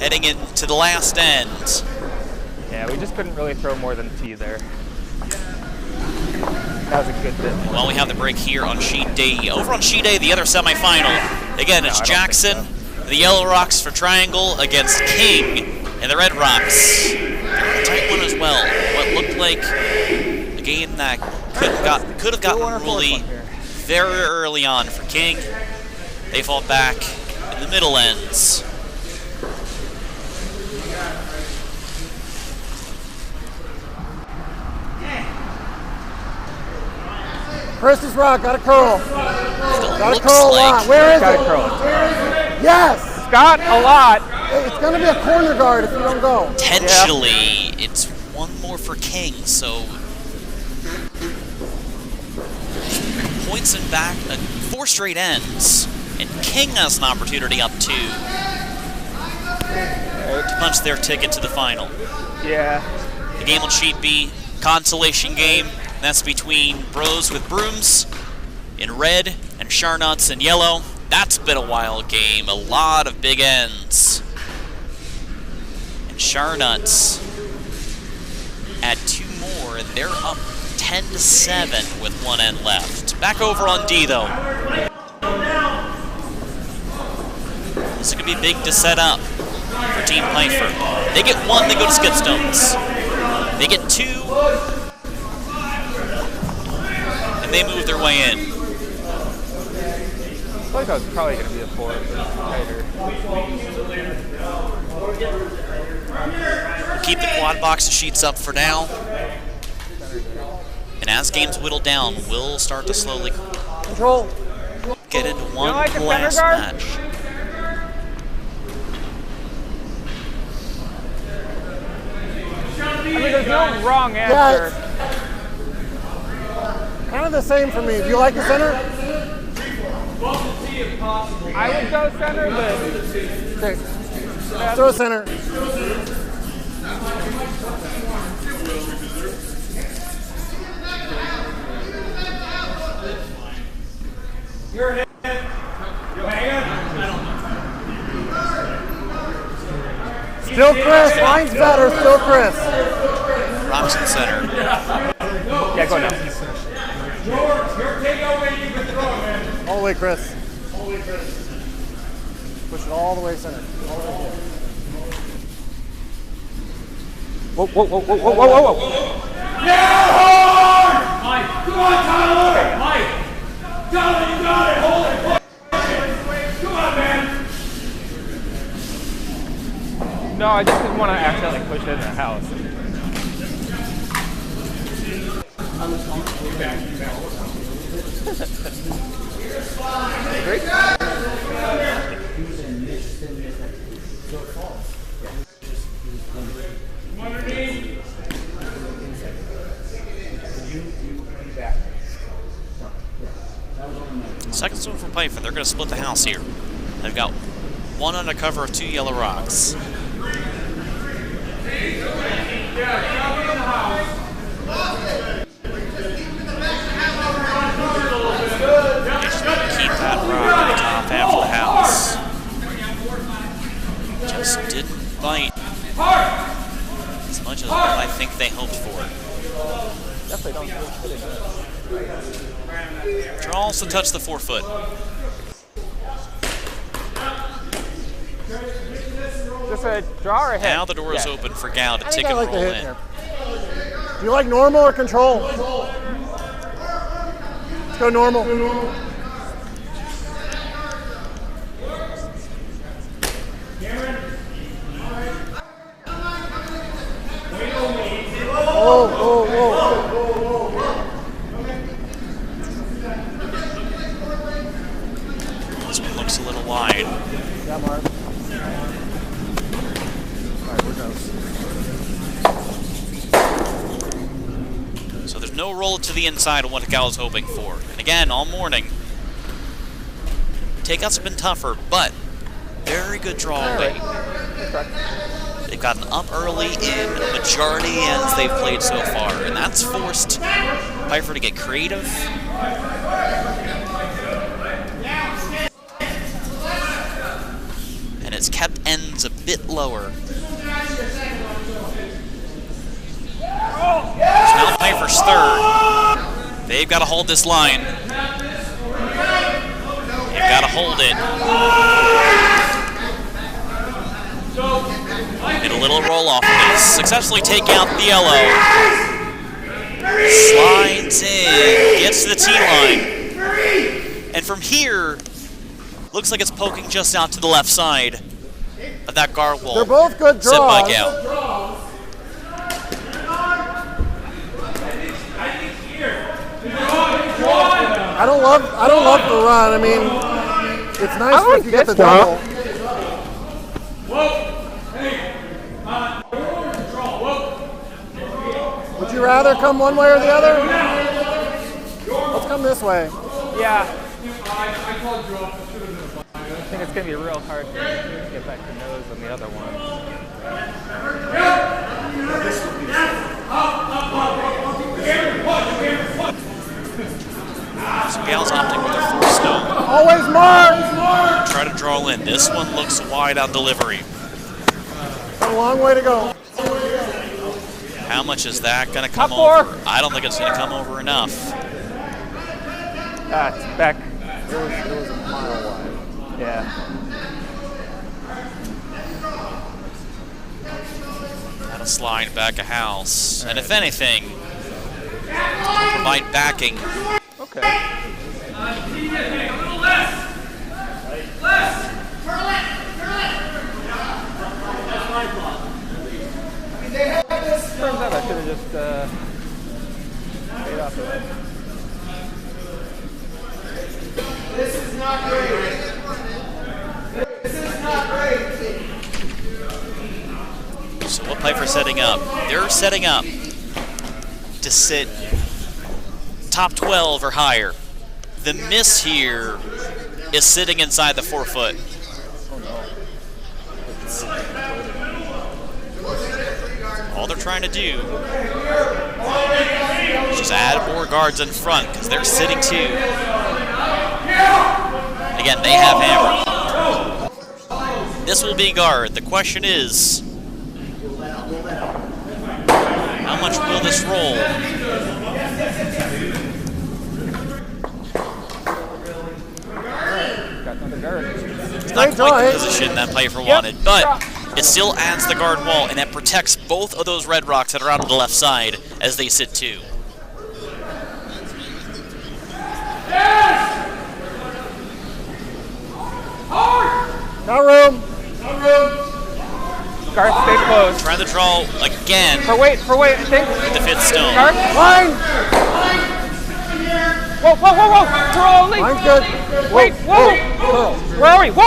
heading into the last end. Yeah, we just couldn't really throw more than T there. That was a good bit. Well, we have the break here on sheet D. Over on sheet A, the other semifinal. Again, it's Jackson The Yellow Rocks for Triangle against King and the Red Rocks. They're a tight one as well. What looked like a game that could have gotten really very early on for King. They fall back in the middle ends. Chris's rock, got a curl. Got a curl a lot. Where is it? Yes! It's got a lot. It's going to be a corner guard if you don't go. Potentially, it's one more for King, so points him back 4 straight ends, and King has an opportunity up 2 to punch their ticket to the final. Yeah. The game will sheet be consolation game. That's between Bros with Brooms in red and Charnuts in yellow. That's been a wild game. A lot of big ends. And Charnuts add 2 more, and they're up 10-7 with 1 end left. Back over on D, though. This is going to be big to set up for Team Piper. They get 1, they go to Skipstones. They get 2, and they move their way in. I feel like that was probably going to be a 4 tighter. We'll keep the quad box sheets up for now. And as games whittle down, we'll start to slowly get into one last match. I mean, there's no wrong answer. Yeah, kind of the same for me. Do you like the center? I would go center, but Okay. Throw center. Still Chris, line's better, still Chris. Rocks in center. yeah, go now. All the way, Chris. Push it all the way center. All the way here. Whoa, whoa, whoa, whoa, whoa, whoa, whoa. Yeah, hard! Mike, come on, Tyler! Mike! Tyler, you got it! Hold it! Come on, man! No, I just didn't want to accidentally push it in the house. Great. Second swing for Piper. They're going to split the house here. They've got 1 under cover of 2 Yellow Rocks. They just want to keep that rock in the top half of the house. Just didn't bite as much as what I think they hoped for. Definitely don't put it in. Draws to touch the 4-foot. Just a draw or a hit? Now the door is open for Gal to tick and roll in. Here. Do you like normal or control? Let's go normal. Whoa, whoa, whoa. This one looks a little wide. Yeah, Mark. All right, we're done. So there's no roll to the inside of what Gal is hoping for. And again, all morning, takeouts have been tougher, but very good draw rate. They've gotten up early in majority ends they've played so far, and that's forced Piper to get creative. And it's kept ends a bit lower. It's now Piper's third. They've got to hold this line. They've got to hold it. little roll off base. Successfully take out the yellow. Slides in, gets to the tee line. And from here, looks like it's poking just out to the left side of that guard wall. They're both good draws. Set by Gal. I don't love the run. I mean, it's nice if you get the double. Would you rather come one way or the other? Let's come this way. Yeah. I think it's going to be real hard to get back to nose on the other one. So Gal's opting for the full stone. Always mark! Try to draw in. This one looks wide on delivery. Got a long way to go. How much is that going to come Top four. over? I don't think it's going to come over enough. It's back. It was a mile wide. Yeah. That'll slide back a house. And if anything, provide backing. Okay. Turns out I should have just stayed off of it. This is not great. This is not great. So what Piper setting up? They're setting up to sit top 12 or higher. The miss here is sitting inside the 4 foot. All they're trying to do is just add more guards in front because they're sitting too. Again, they have hammer. This will be guard. The question is, how much will this roll? It's not quite the position that Piper wanted, but it still adds the guard wall, and that protects both of those red rocks that are out on the left side as they sit too. No room. Guard, stay close. Trying to draw again For weight, I think. with the 5th stone. Guard. Line. Whoa. Draw only. Line's good. Wait, whoa. Curl. Where are we? Whoa.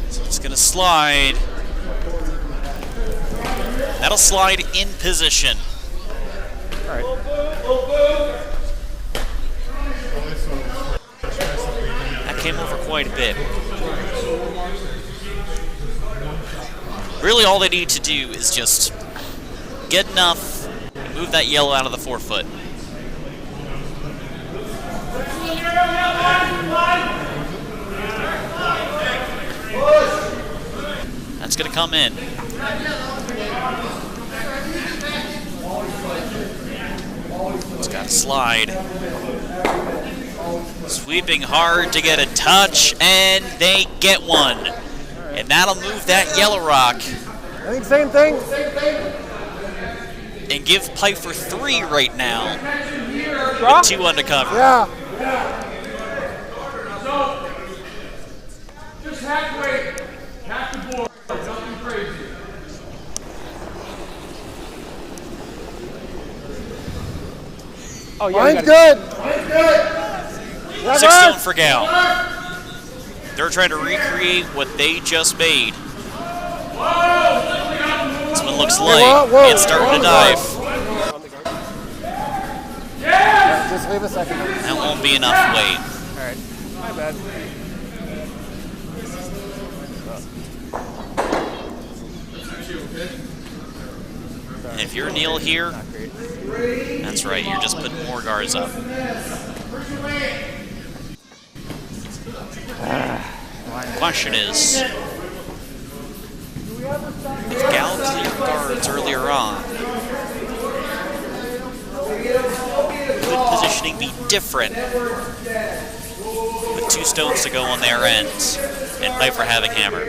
So it's going to slide. That'll slide in position. All right. That came over quite a bit. Really all they need to do is just get enough and move that yellow out of the 4 foot. That's going to come in. It's got to slide. Sweeping hard to get a touch, and they get one. And that'll move that yellow rock. I think same thing. And give Piper 3 right now. Drop. With 2 undercover. Yeah. Just halfway, half the board, nothing crazy. Oh, yeah. Line's good. 6 stone for Gal. They're trying to recreate what they just made. This one looks light. It's starting to dive. Just leave a second. That won't be enough weight. All right. My bad. And if you're Neil here, that's right, you're just putting more guards up. Question is, if Gal cleared guards earlier on, could positioning be different with 2 stones to go on their end, and Piper having hammer.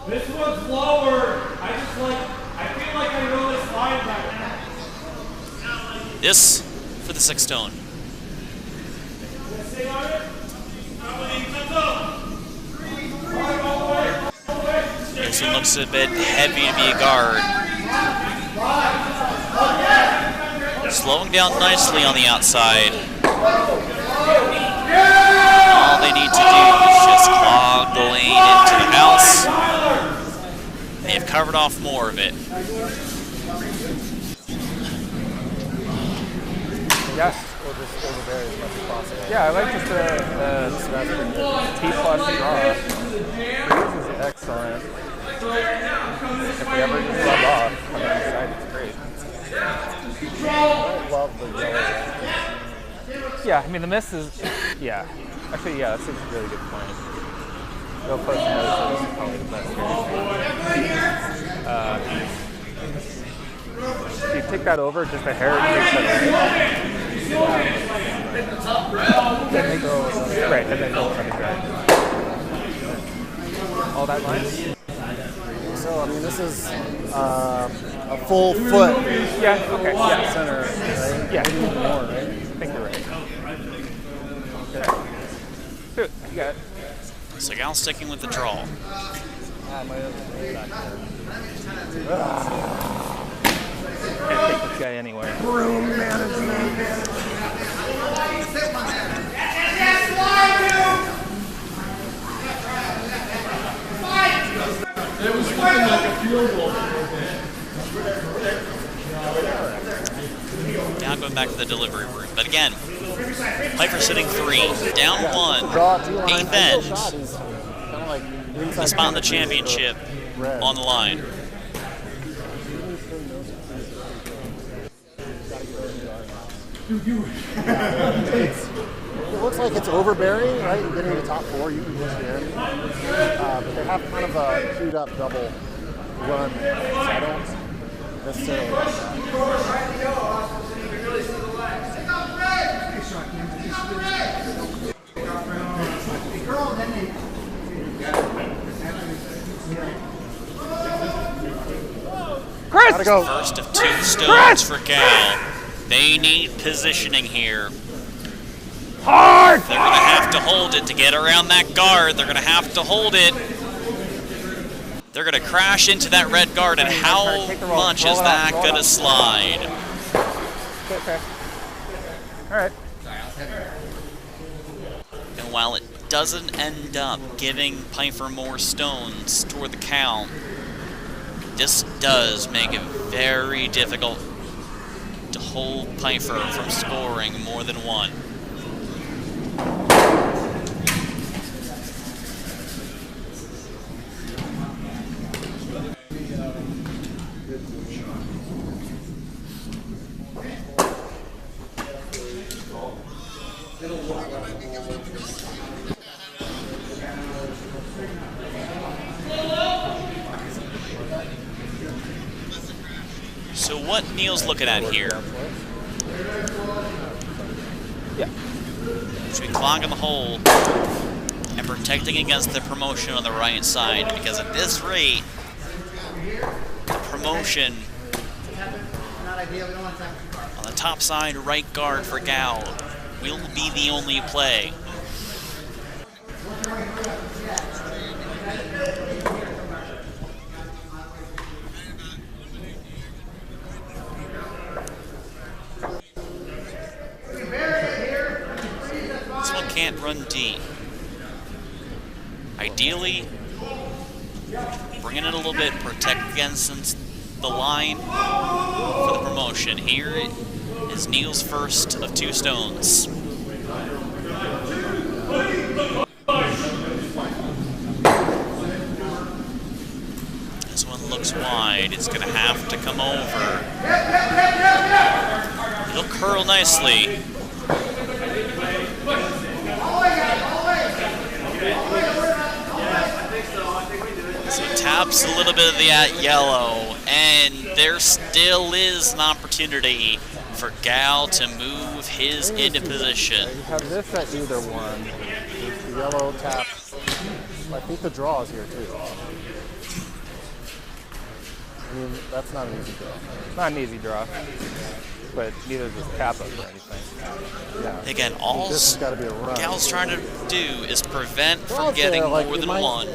This one's lower. I feel like I know this line better. This for the 6 stone. This one looks a bit heavy to be a guard. Slowing down nicely on the outside. All they need to do is just clog the lane into the house. They have covered off more of it. Yes. Or just overbear as much as possible. Yeah, I like just the T plus draw. This is excellent. If we ever just rub off on the other side, it's great. I love the yellow. Yeah, I mean, the miss is, yeah. Actually, yeah, that's a really good point. Real close nose is probably the best here. If you take that over, just a hair takes it away. Then they go, right, then they go on the ground. All that line? So, I mean, this is a full foot Yeah, okay, yeah. center, right? Yeah. Maybe even more, right? I think you're right. Okay. Dude, you got it. So Gal sticking with the draw. Can't take this guy anywhere. Room management. It was looking like a field goal. Now going back to the delivery room. But again, Piper sitting 3, down 1, Draw 2 line. 8th end. Shot is kind of like The spot on the championship on the line. It looks like it's overbearing, right? You're getting the top 4, you can push it in. But they have kind of a queued up double run there, so I don't necessarily like Chris! Gotta go. First of 2 stones for Gal. They need positioning here. Hard! They're going to have to hold it to get around that guard. They're going to have to hold it. They're going to crash into that red guard, and how much is that going to slide? Okay. All right. And while it doesn't end up giving Piper more stones toward the count, this does make it very difficult to hold Piper from scoring more than 1. So what Neil's looking at here? Yeah. Should be clogging the hole and protecting against the promotion on the right side, because at this rate, the promotion on the top side right guard for Gal will be the only play. This one can't run deep. Ideally, bring it in a little bit, protect against the line for the promotion. Here is Neil's first of 2 stones. This one looks wide. It's going to have to come over. It'll curl nicely. So grabs a little bit of the yellow, and there still is an opportunity for Gal to move his into position. You have this at either one. There's the yellow tap. I think the draw is here too. I mean, that's not an easy draw. It's not an easy draw, but neither is this Kappa or anything. Yeah. Again, all This has got to be a run. Gal's trying to do is prevent from Draw's getting there, like, more you than might- one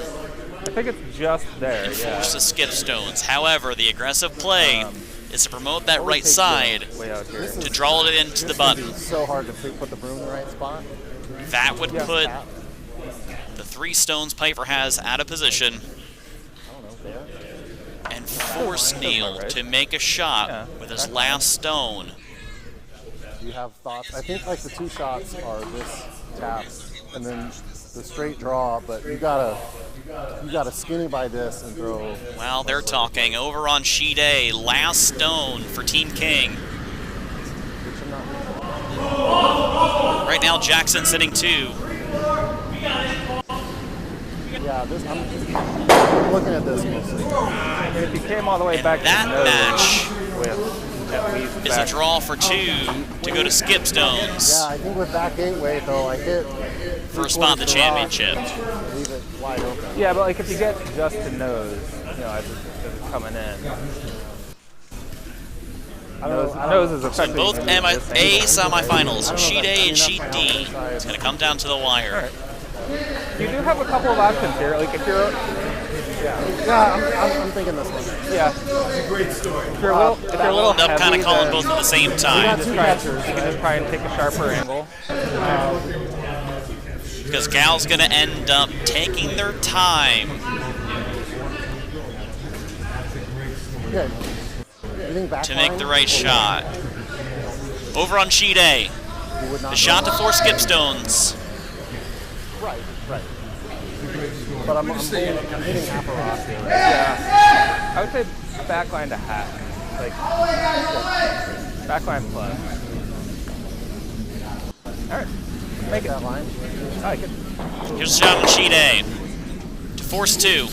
I think it's just there, and yeah. force the skip stones. However, the aggressive play is to promote that right side Way out here. to draw it into the This would be button. so hard to put the broom in the right spot. That would put Tap. the 3 stones Pfeiffer has out of position I don't know, there. and force Neil to make a shot with his last stone. Do you have thoughts? I think like the 2 shots are this tap and then the straight draw, but you gotta skinny by this and throw. Well, they're talking over on sheet A. Last stone for Team King. Which I'm not. Right now, Jackson sitting 2. Yeah, this. I'm looking at this mostly. If he came all the way And back that to the nose match with at least is a back draw for 2 to go to skip stones. Yeah, I think with that gateway though, I hit For a spot in the championship. Leave it wide open. Yeah, but like if you get just to nose, you know, as it's coming in. Nose is So effectively both A semifinals, sheet A and sheet D. It's going to come down to the wire. You do have a couple of options here. Like if you're, Yeah, I'm thinking this one. yeah, it's a great story. If you're a little, if you're a We'll little end up kind heavy, of calling then both at the same time you can just try and take a sharper angle. because Gal's going to end up taking their time. Yeah. You think back To make line? the right shot. Over on sheet A, You would not the shot to force skip stones. Right. But I'm hitting half a rock here. Right? Yeah, I would say backline to hat, like backline plus. All right, make it. That line. I like it. Here's a shot on sheet A to force 2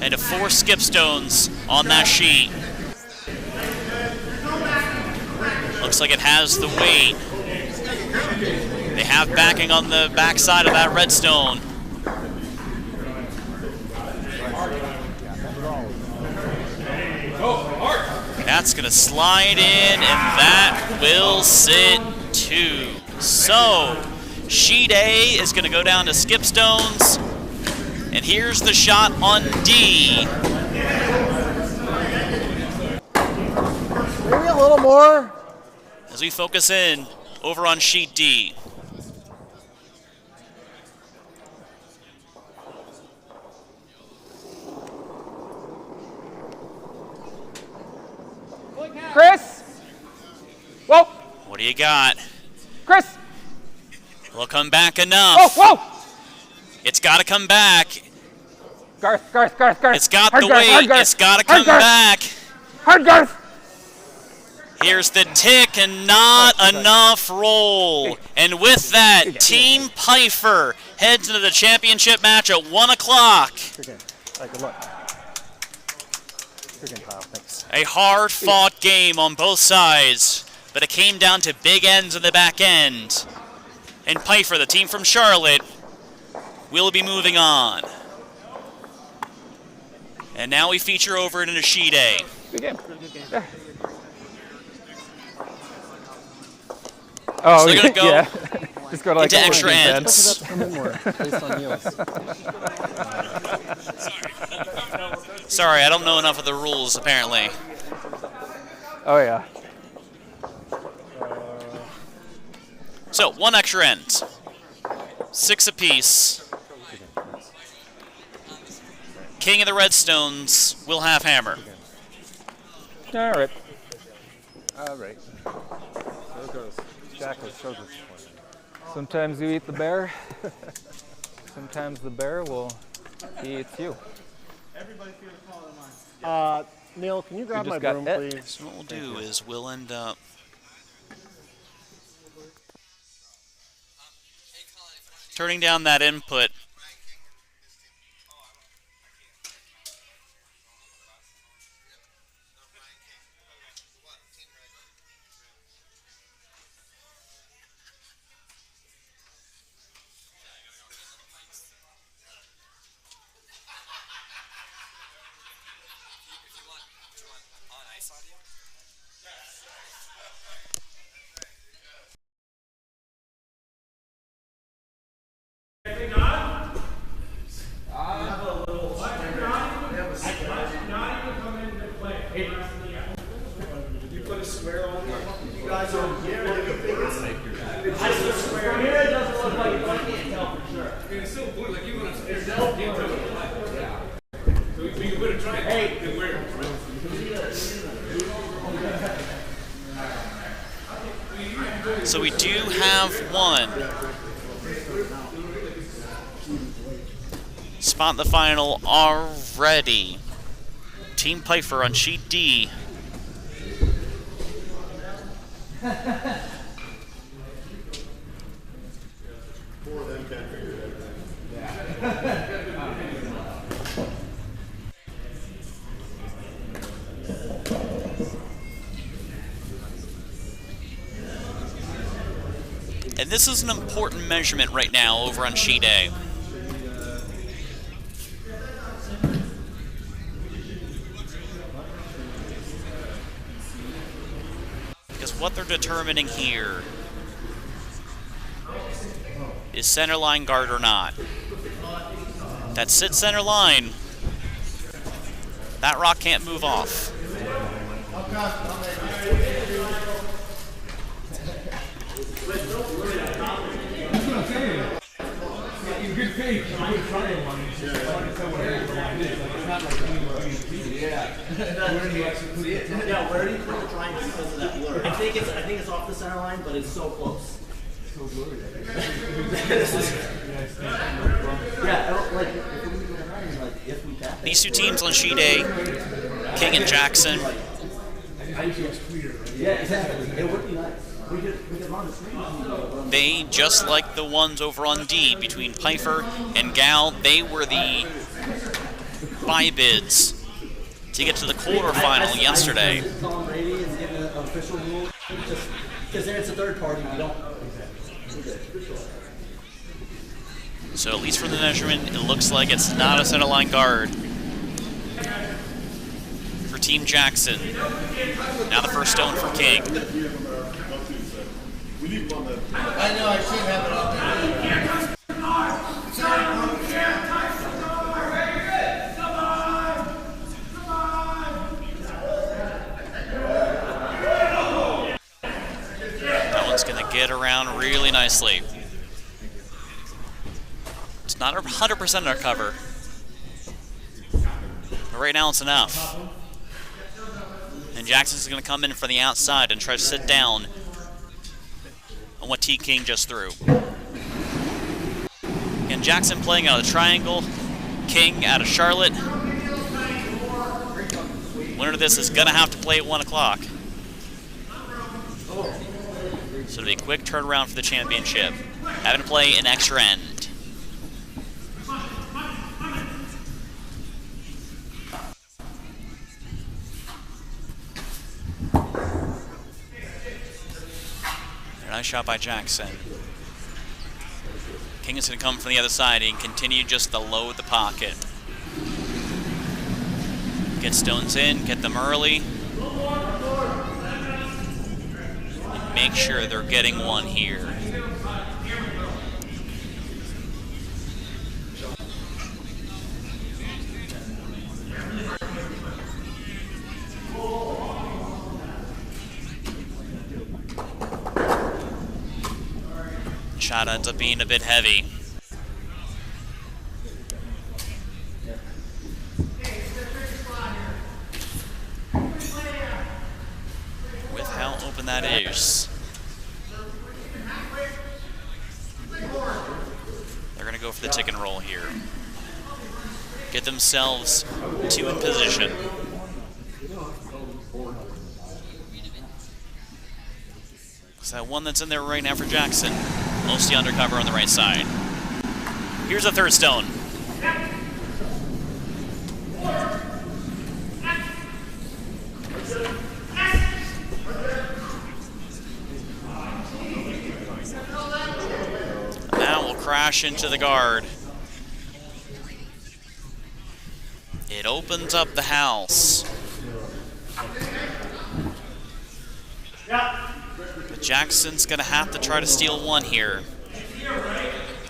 and to force skip stones on that sheet. Looks like it has the weight. They have backing on the backside of that redstone. That's going to slide in, and that will sit 2. So, sheet A is going to go down to skip stones, and here's the shot on D. Maybe a little more. As we focus in over on sheet D. Chris, whoa, What do you got? Chris, Will it come back enough? whoa. It's got to come back. Garth. It's got Hard the Garth, weight. hard Garth, It's got to hard come Garth. back. Hard Garth. Here's the tick and not enough roll. And with that, Team Pfeiffer heads into the championship match at 1 o'clock. Good game. All right, good luck. Good game, Kyle. Thanks. A hard-fought game on both sides, but it came down to big ends in the back end. And Pfeiffer, the team from Charlotte, will be moving on. And now we feature over into sheet A. Good game. Yeah. Oh, So they're gonna go yeah. Just go to like into extra defense. ends. Expected that to come in more based on Neil's. Sorry, I don't know enough of the rules, apparently. Oh yeah. So, 1 extra end. 6 apiece. King of the Redstones will have hammer. All right. All right. There goes. Jack was so disappointed. Sometimes you eat the bear. Sometimes the bear will eat you. Neil, can you grab just my got broom, it. please? So what we'll do is we'll end up turning down that input You put a square on there. You guys are here. From here, it doesn't look like it. I can't tell for sure. I mean, it's still blue. Like, you want to it's still blue. Yeah. So we can put a triangle. Hey, and wear So we do have one spot in the final already. Team Pfeiffer on sheet D. And this is an important measurement right now over on sheet A. Because what they're determining here is center line guard or not. That sits center line, that rock can't move off. in good faith, you put a triangle on it. It's just hard to tell what the line is. Like, it's not like where do you actually put it? Yeah, where do you put the triangle because of that blur? I think it's off the center line, but it's so close. So blurry. Yeah, like if we go behind, like if we tap it. These two teams on sheet A, King and Jackson. I wish it was clear. Yeah, exactly. It would be nice. We could run the screen. They, just like the ones over on D between Pfeiffer and Gal, they were the buy bids to get to the quarterfinal yesterday. Tom Brady is getting an official rule because there it's a third party. We don't. So at least from the measurement, it looks like it's not a center line guard for Team Jackson. Now the first stone for King. I know, I should have it on there. That one's going to get around really nicely. It's not 100% our cover, but right now it's enough. And Jackson's going to come in from the outside and try to sit down on what T. King just threw. And Jackson playing out of the triangle, King out of Charlotte. Winner of this is going to have to play at 1 o'clock. So it'll be a quick turnaround for the championship. Having to play an extra end. Nice shot by Jackson. King is going to come from the other side and continue just to load the pocket. Get stones in, get them early. And make sure they're getting one here. Shot ends up being a bit heavy. With how open that is. They're going to go for the tick and roll here. Get themselves two in position. So that one that's in there right now for Jackson. Mostly undercover on the right side. Here's a third stone. That will crash into the guard. It opens up the house. Jackson's going to have to try to steal one here.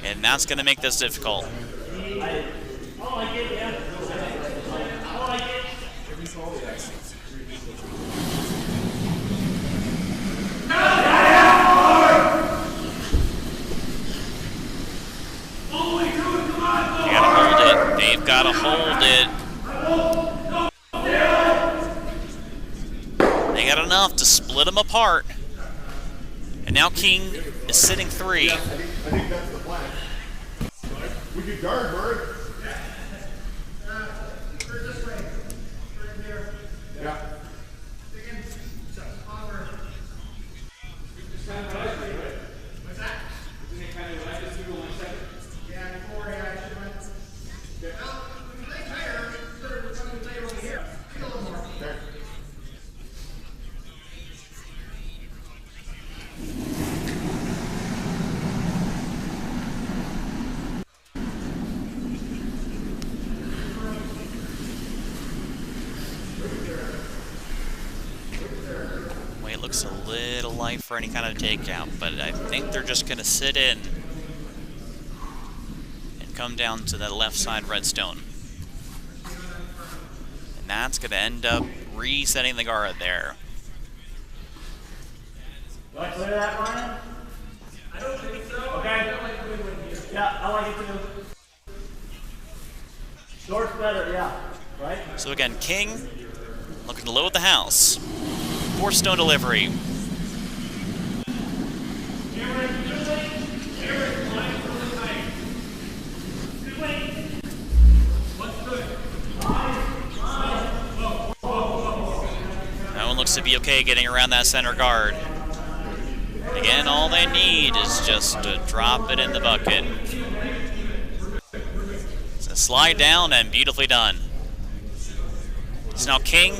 And that's going to make this difficult. enough to split them apart. And now King is sitting 3. I think that's the plan. We could guard Murray. Yeah. Way looks a little light for any kind of takeout, but I think they're just going to sit in and come down to the left side redstone. And that's going to end up resetting the guard there. Do I clear that, Ryan? I don't think so. Okay. Yeah, I like it too. Short's better, yeah. Right? So again, King looking to load the house. 4 stone delivery. That one looks to be okay getting around that center guard. Again, all they need is just to drop it in the bucket. So slide down and beautifully done. So now King,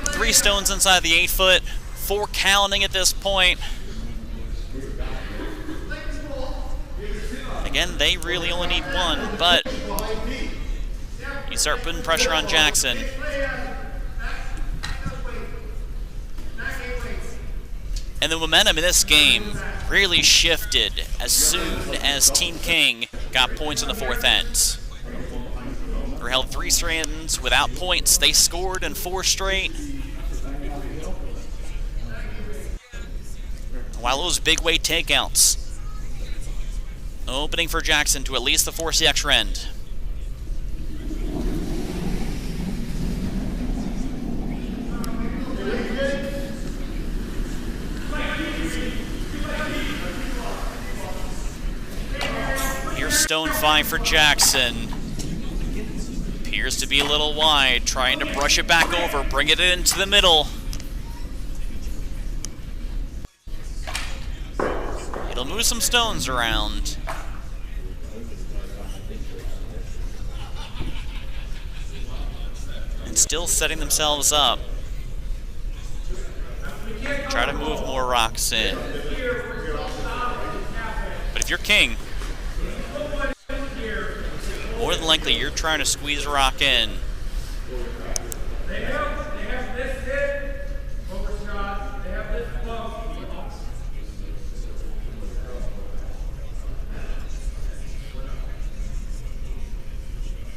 3 stones inside the 8-foot, 4 counting at this point. Again, they really only need 1, but you start putting pressure on Jackson. And the momentum in this game really shifted as soon as Team King got points in the 4th end. They held 3 straight ends without points. They scored in 4 straight. While those big weight takeouts opening for Jackson to at least the force the extra end. Here's Stone 5 for Jackson. Appears to be a little wide, trying to brush it back over, bring it into the middle. It'll move some stones around. And still setting themselves up. Try to move more rocks in. But if you're King, more than likely you're trying to squeeze a rock in. They have this hit, overshot, they have this flow.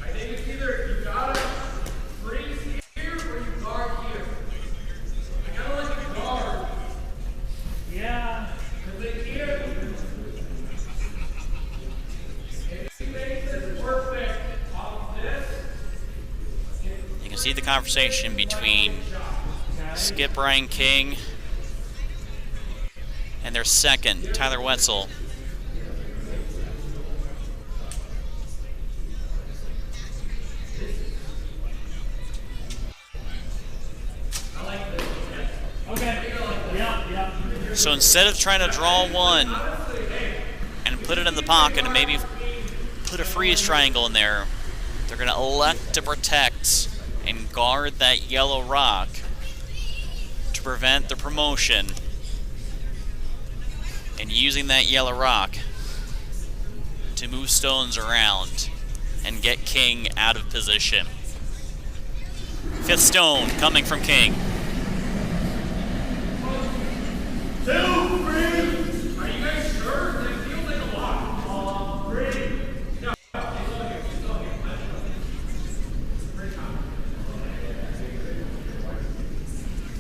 I think it's either you gotta freeze here or you guard here. I kinda like to guard. Yeah, because they can't. If he makes this perfect off this, You can see the conversation between Skip Ryan King and their second, Tyler Wetzel. So instead of trying to draw one and put it in the pocket and maybe put a freeze triangle in there, they're going to elect to protect and guard that yellow rock to prevent the promotion, and using that yellow rock to move stones around and get King out of position. 5th stone coming from King. 2, 3. Are you guys sure? It feels like a lot. 3. No.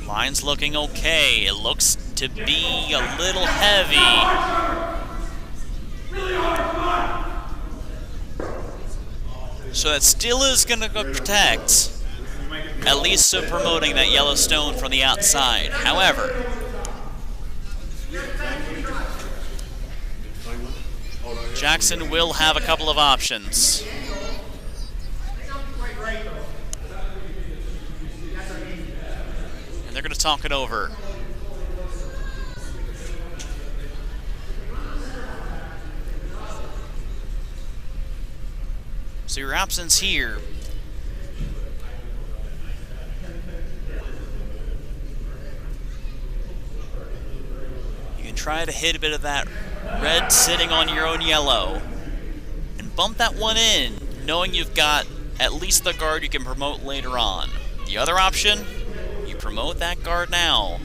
Line's looking okay. It looks to be a little heavy. Really hard, come on. So that still is going to go protect. at least promoting that yellow stone from the outside. However, Jackson will have a couple of options. And they're going to talk it over. So your options here. You can try to hit a bit of that red sitting on your own yellow and bump that one in, knowing you've got at least the guard you can promote later on. The other option, you promote that guard now.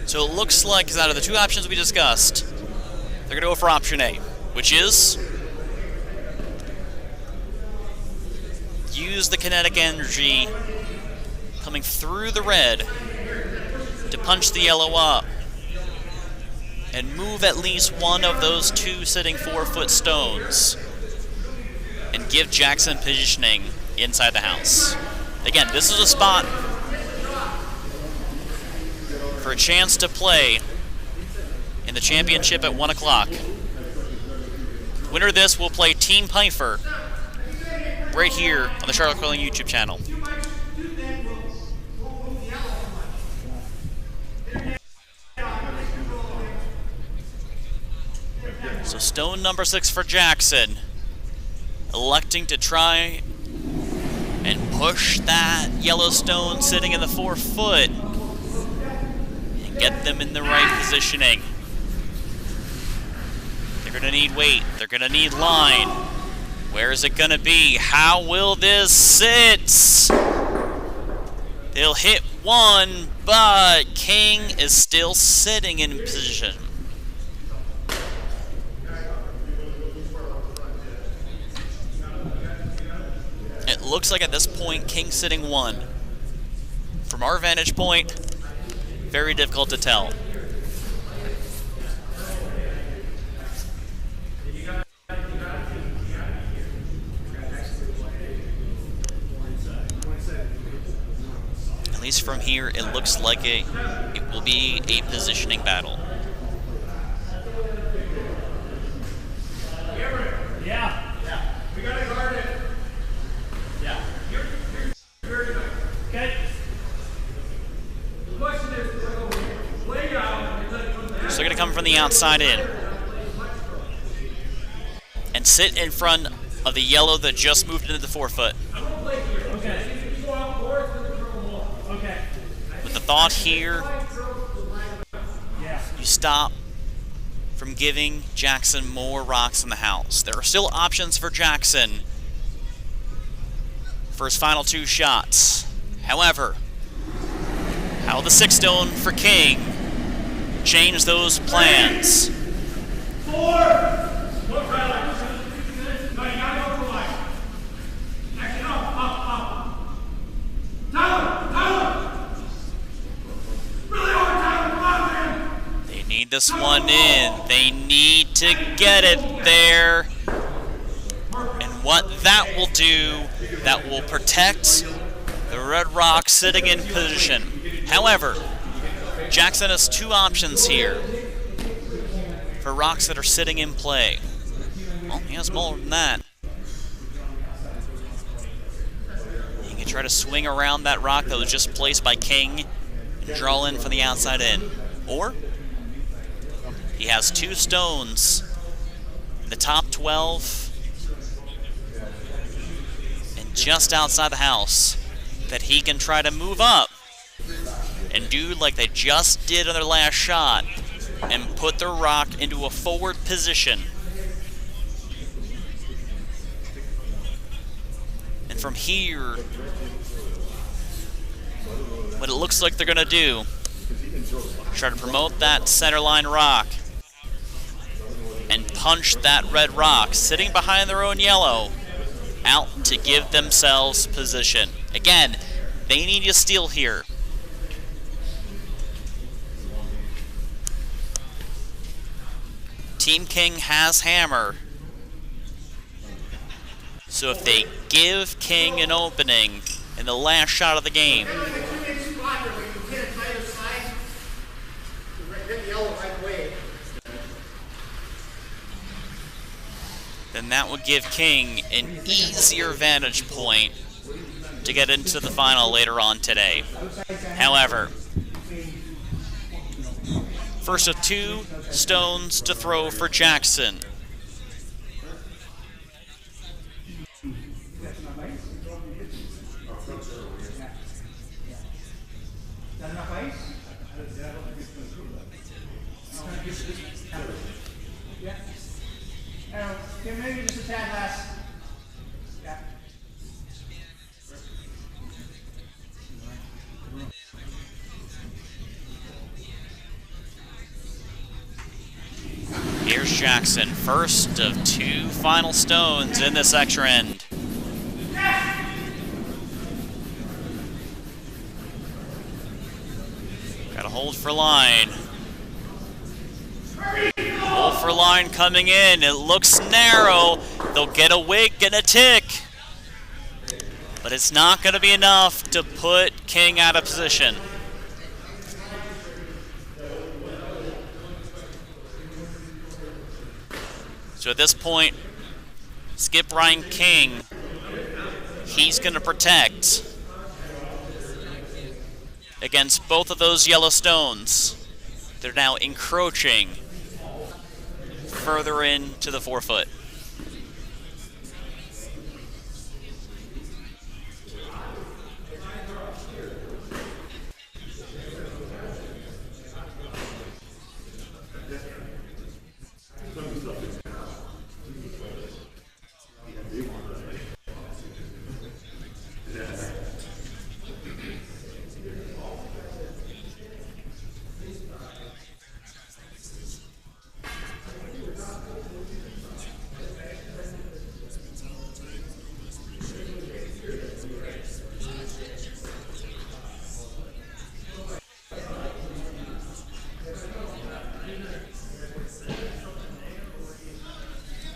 So it looks like, out of the two options we discussed, they're going to go for option A, which is use the kinetic energy coming through the red to punch the yellow up and move at least one of those two sitting 4-foot stones and give Jackson positioning inside the house. Again, this is a spot for a chance to play in the championship at 1 o'clock. Winner of this will play Team Pfeiffer right here on the Charlotte Curling YouTube channel. So stone number 6 for Jackson, electing to try and push that yellow stone sitting in the 4-foot and get them in the right positioning. They're going to need weight. They're going to need line. Where is it going to be? How will this sit? They'll hit one, but King is still sitting in position. It looks like at this point, King's sitting 1. From our vantage point, very difficult to tell. At least from here, it looks like it will be a positioning battle. Yeah. We gotta guard it. Yeah. Okay. The question is, lay out. So they're going to come from the outside in and sit in front of the yellow that just moved into the 4-foot. Okay. Okay. With the thought here, you stop from giving Jackson more rocks in the house. There are still options for Jackson for his final 2 shots. However, how will the 6 stone for King change those plans? 4. Look right. No, you gotta go for life. Actually, up. Down. Really hard, Tyler. Come on, man. They need this one in. They need to get it there. And what that will do, that will protect the red rock sitting in position. However, Jackson has 2 options here for rocks that are sitting in play. Well, he has more than that. He can try to swing around that rock that was just placed by King and draw in from the outside in. Or he has 2 stones in the top 12 and just outside the house that he can try to move up and do like they just did on their last shot and put their rock into a forward position. And from here, what it looks like they're going to do, try to promote that center line rock and punch that red rock sitting behind their own yellow out to give themselves position. Again, they need a steal here. Team King has hammer. So if they give King an opening in the last shot of the game, then that would give King an easier vantage point to get into the final later on today. However, first of 2 stones to throw for Jackson. Maybe just a tad less. Yeah. Here's Jackson, first of 2 final stones in this extra end. Gotta hold for line. Hold for line coming in. It looks narrow. They'll get a wig and a tick. But it's not going to be enough to put King out of position. So at this point, Skip Ryan King, he's going to protect against both of those yellow stones. They're now encroaching further into the 4-foot.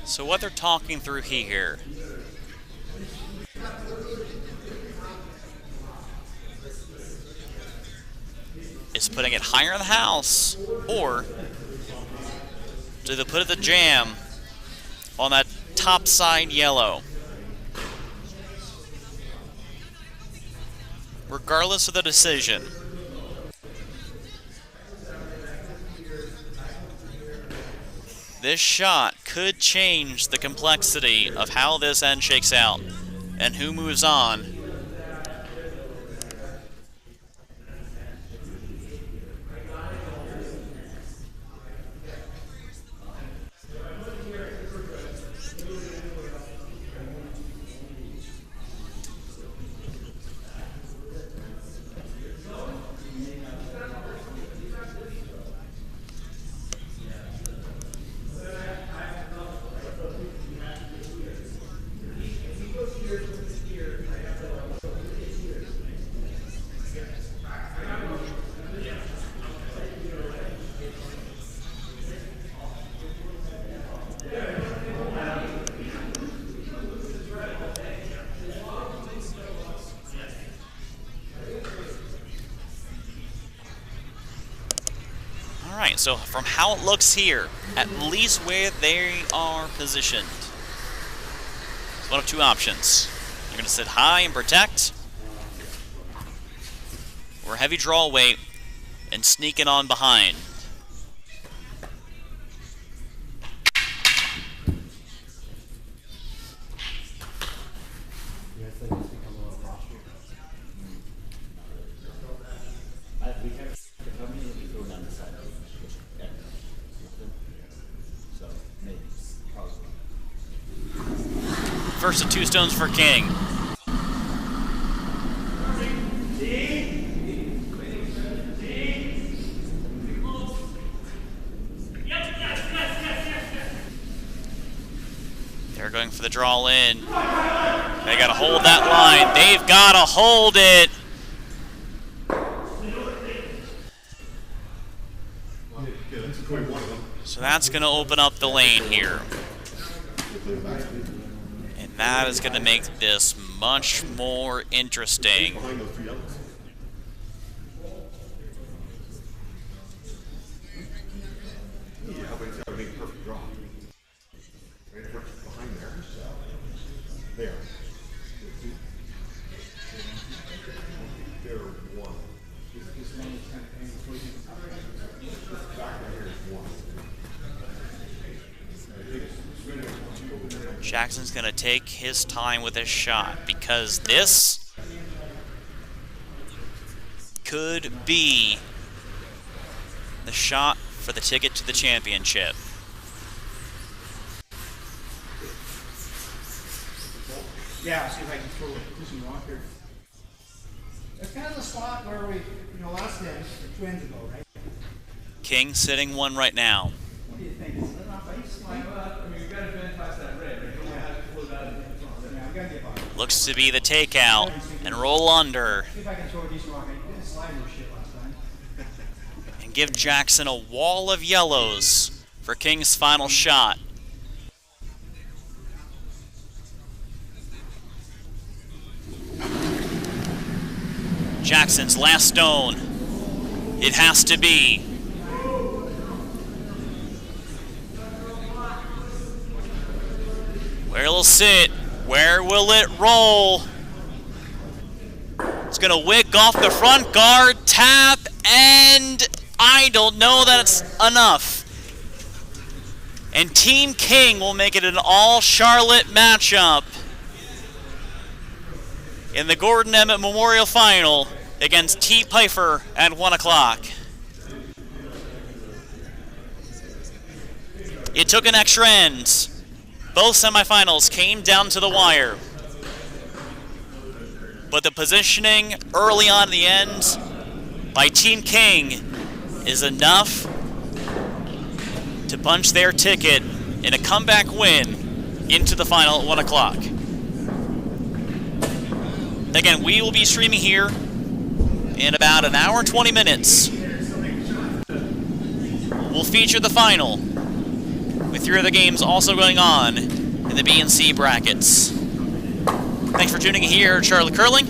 So what they're talking through here is putting it higher in the house, or do they put the jam on that top side yellow? Regardless of the decision, this shot could change the complexity of how this end shakes out and who moves on. Alright, so from how it looks here, at least where they are positioned, it's one of 2 options. You're going to sit high and protect, or heavy draw weight and sneak it on behind. versus 2 stones for King. They're going for the draw in. They got to hold that line. They've got to hold it. So that's going to open up the lane here. And that is going to make this much more interesting. Jackson's going to take his time with his shot because this could be the shot for the ticket to the championship. Yeah, see if I can throw a position rock here. That's kind of the spot where we, last day, the Twins ago, right? King sitting 1 right now. What do you think? Is it off ice? We've got to bend past that red. We don't have to float out of the front. Yeah, we got to get by. Looks to be the takeout and roll under. See if I can throw a decent rock. I didn't slide no shit last time. And give Jackson a wall of yellows for King's final shot. Jackson's last stone. It has to be. Where will it sit? Where will it roll? It's going to wick off the front guard, tap, and I don't know that it's enough. And Team King will make it an all-Charlotte matchup in the Gordon Emmet Memorial Final against T. Pfeiffer at 1 o'clock. It took an extra end. Both semifinals came down to the wire. But the positioning early on in the end by Team King is enough to punch their ticket in a comeback win into the final at 1 o'clock. Again, we will be streaming here in about an hour and 20 minutes. We'll feature the final, with 3 other games also going on in the B and C brackets. Thanks for tuning in here, Charlotte Curling.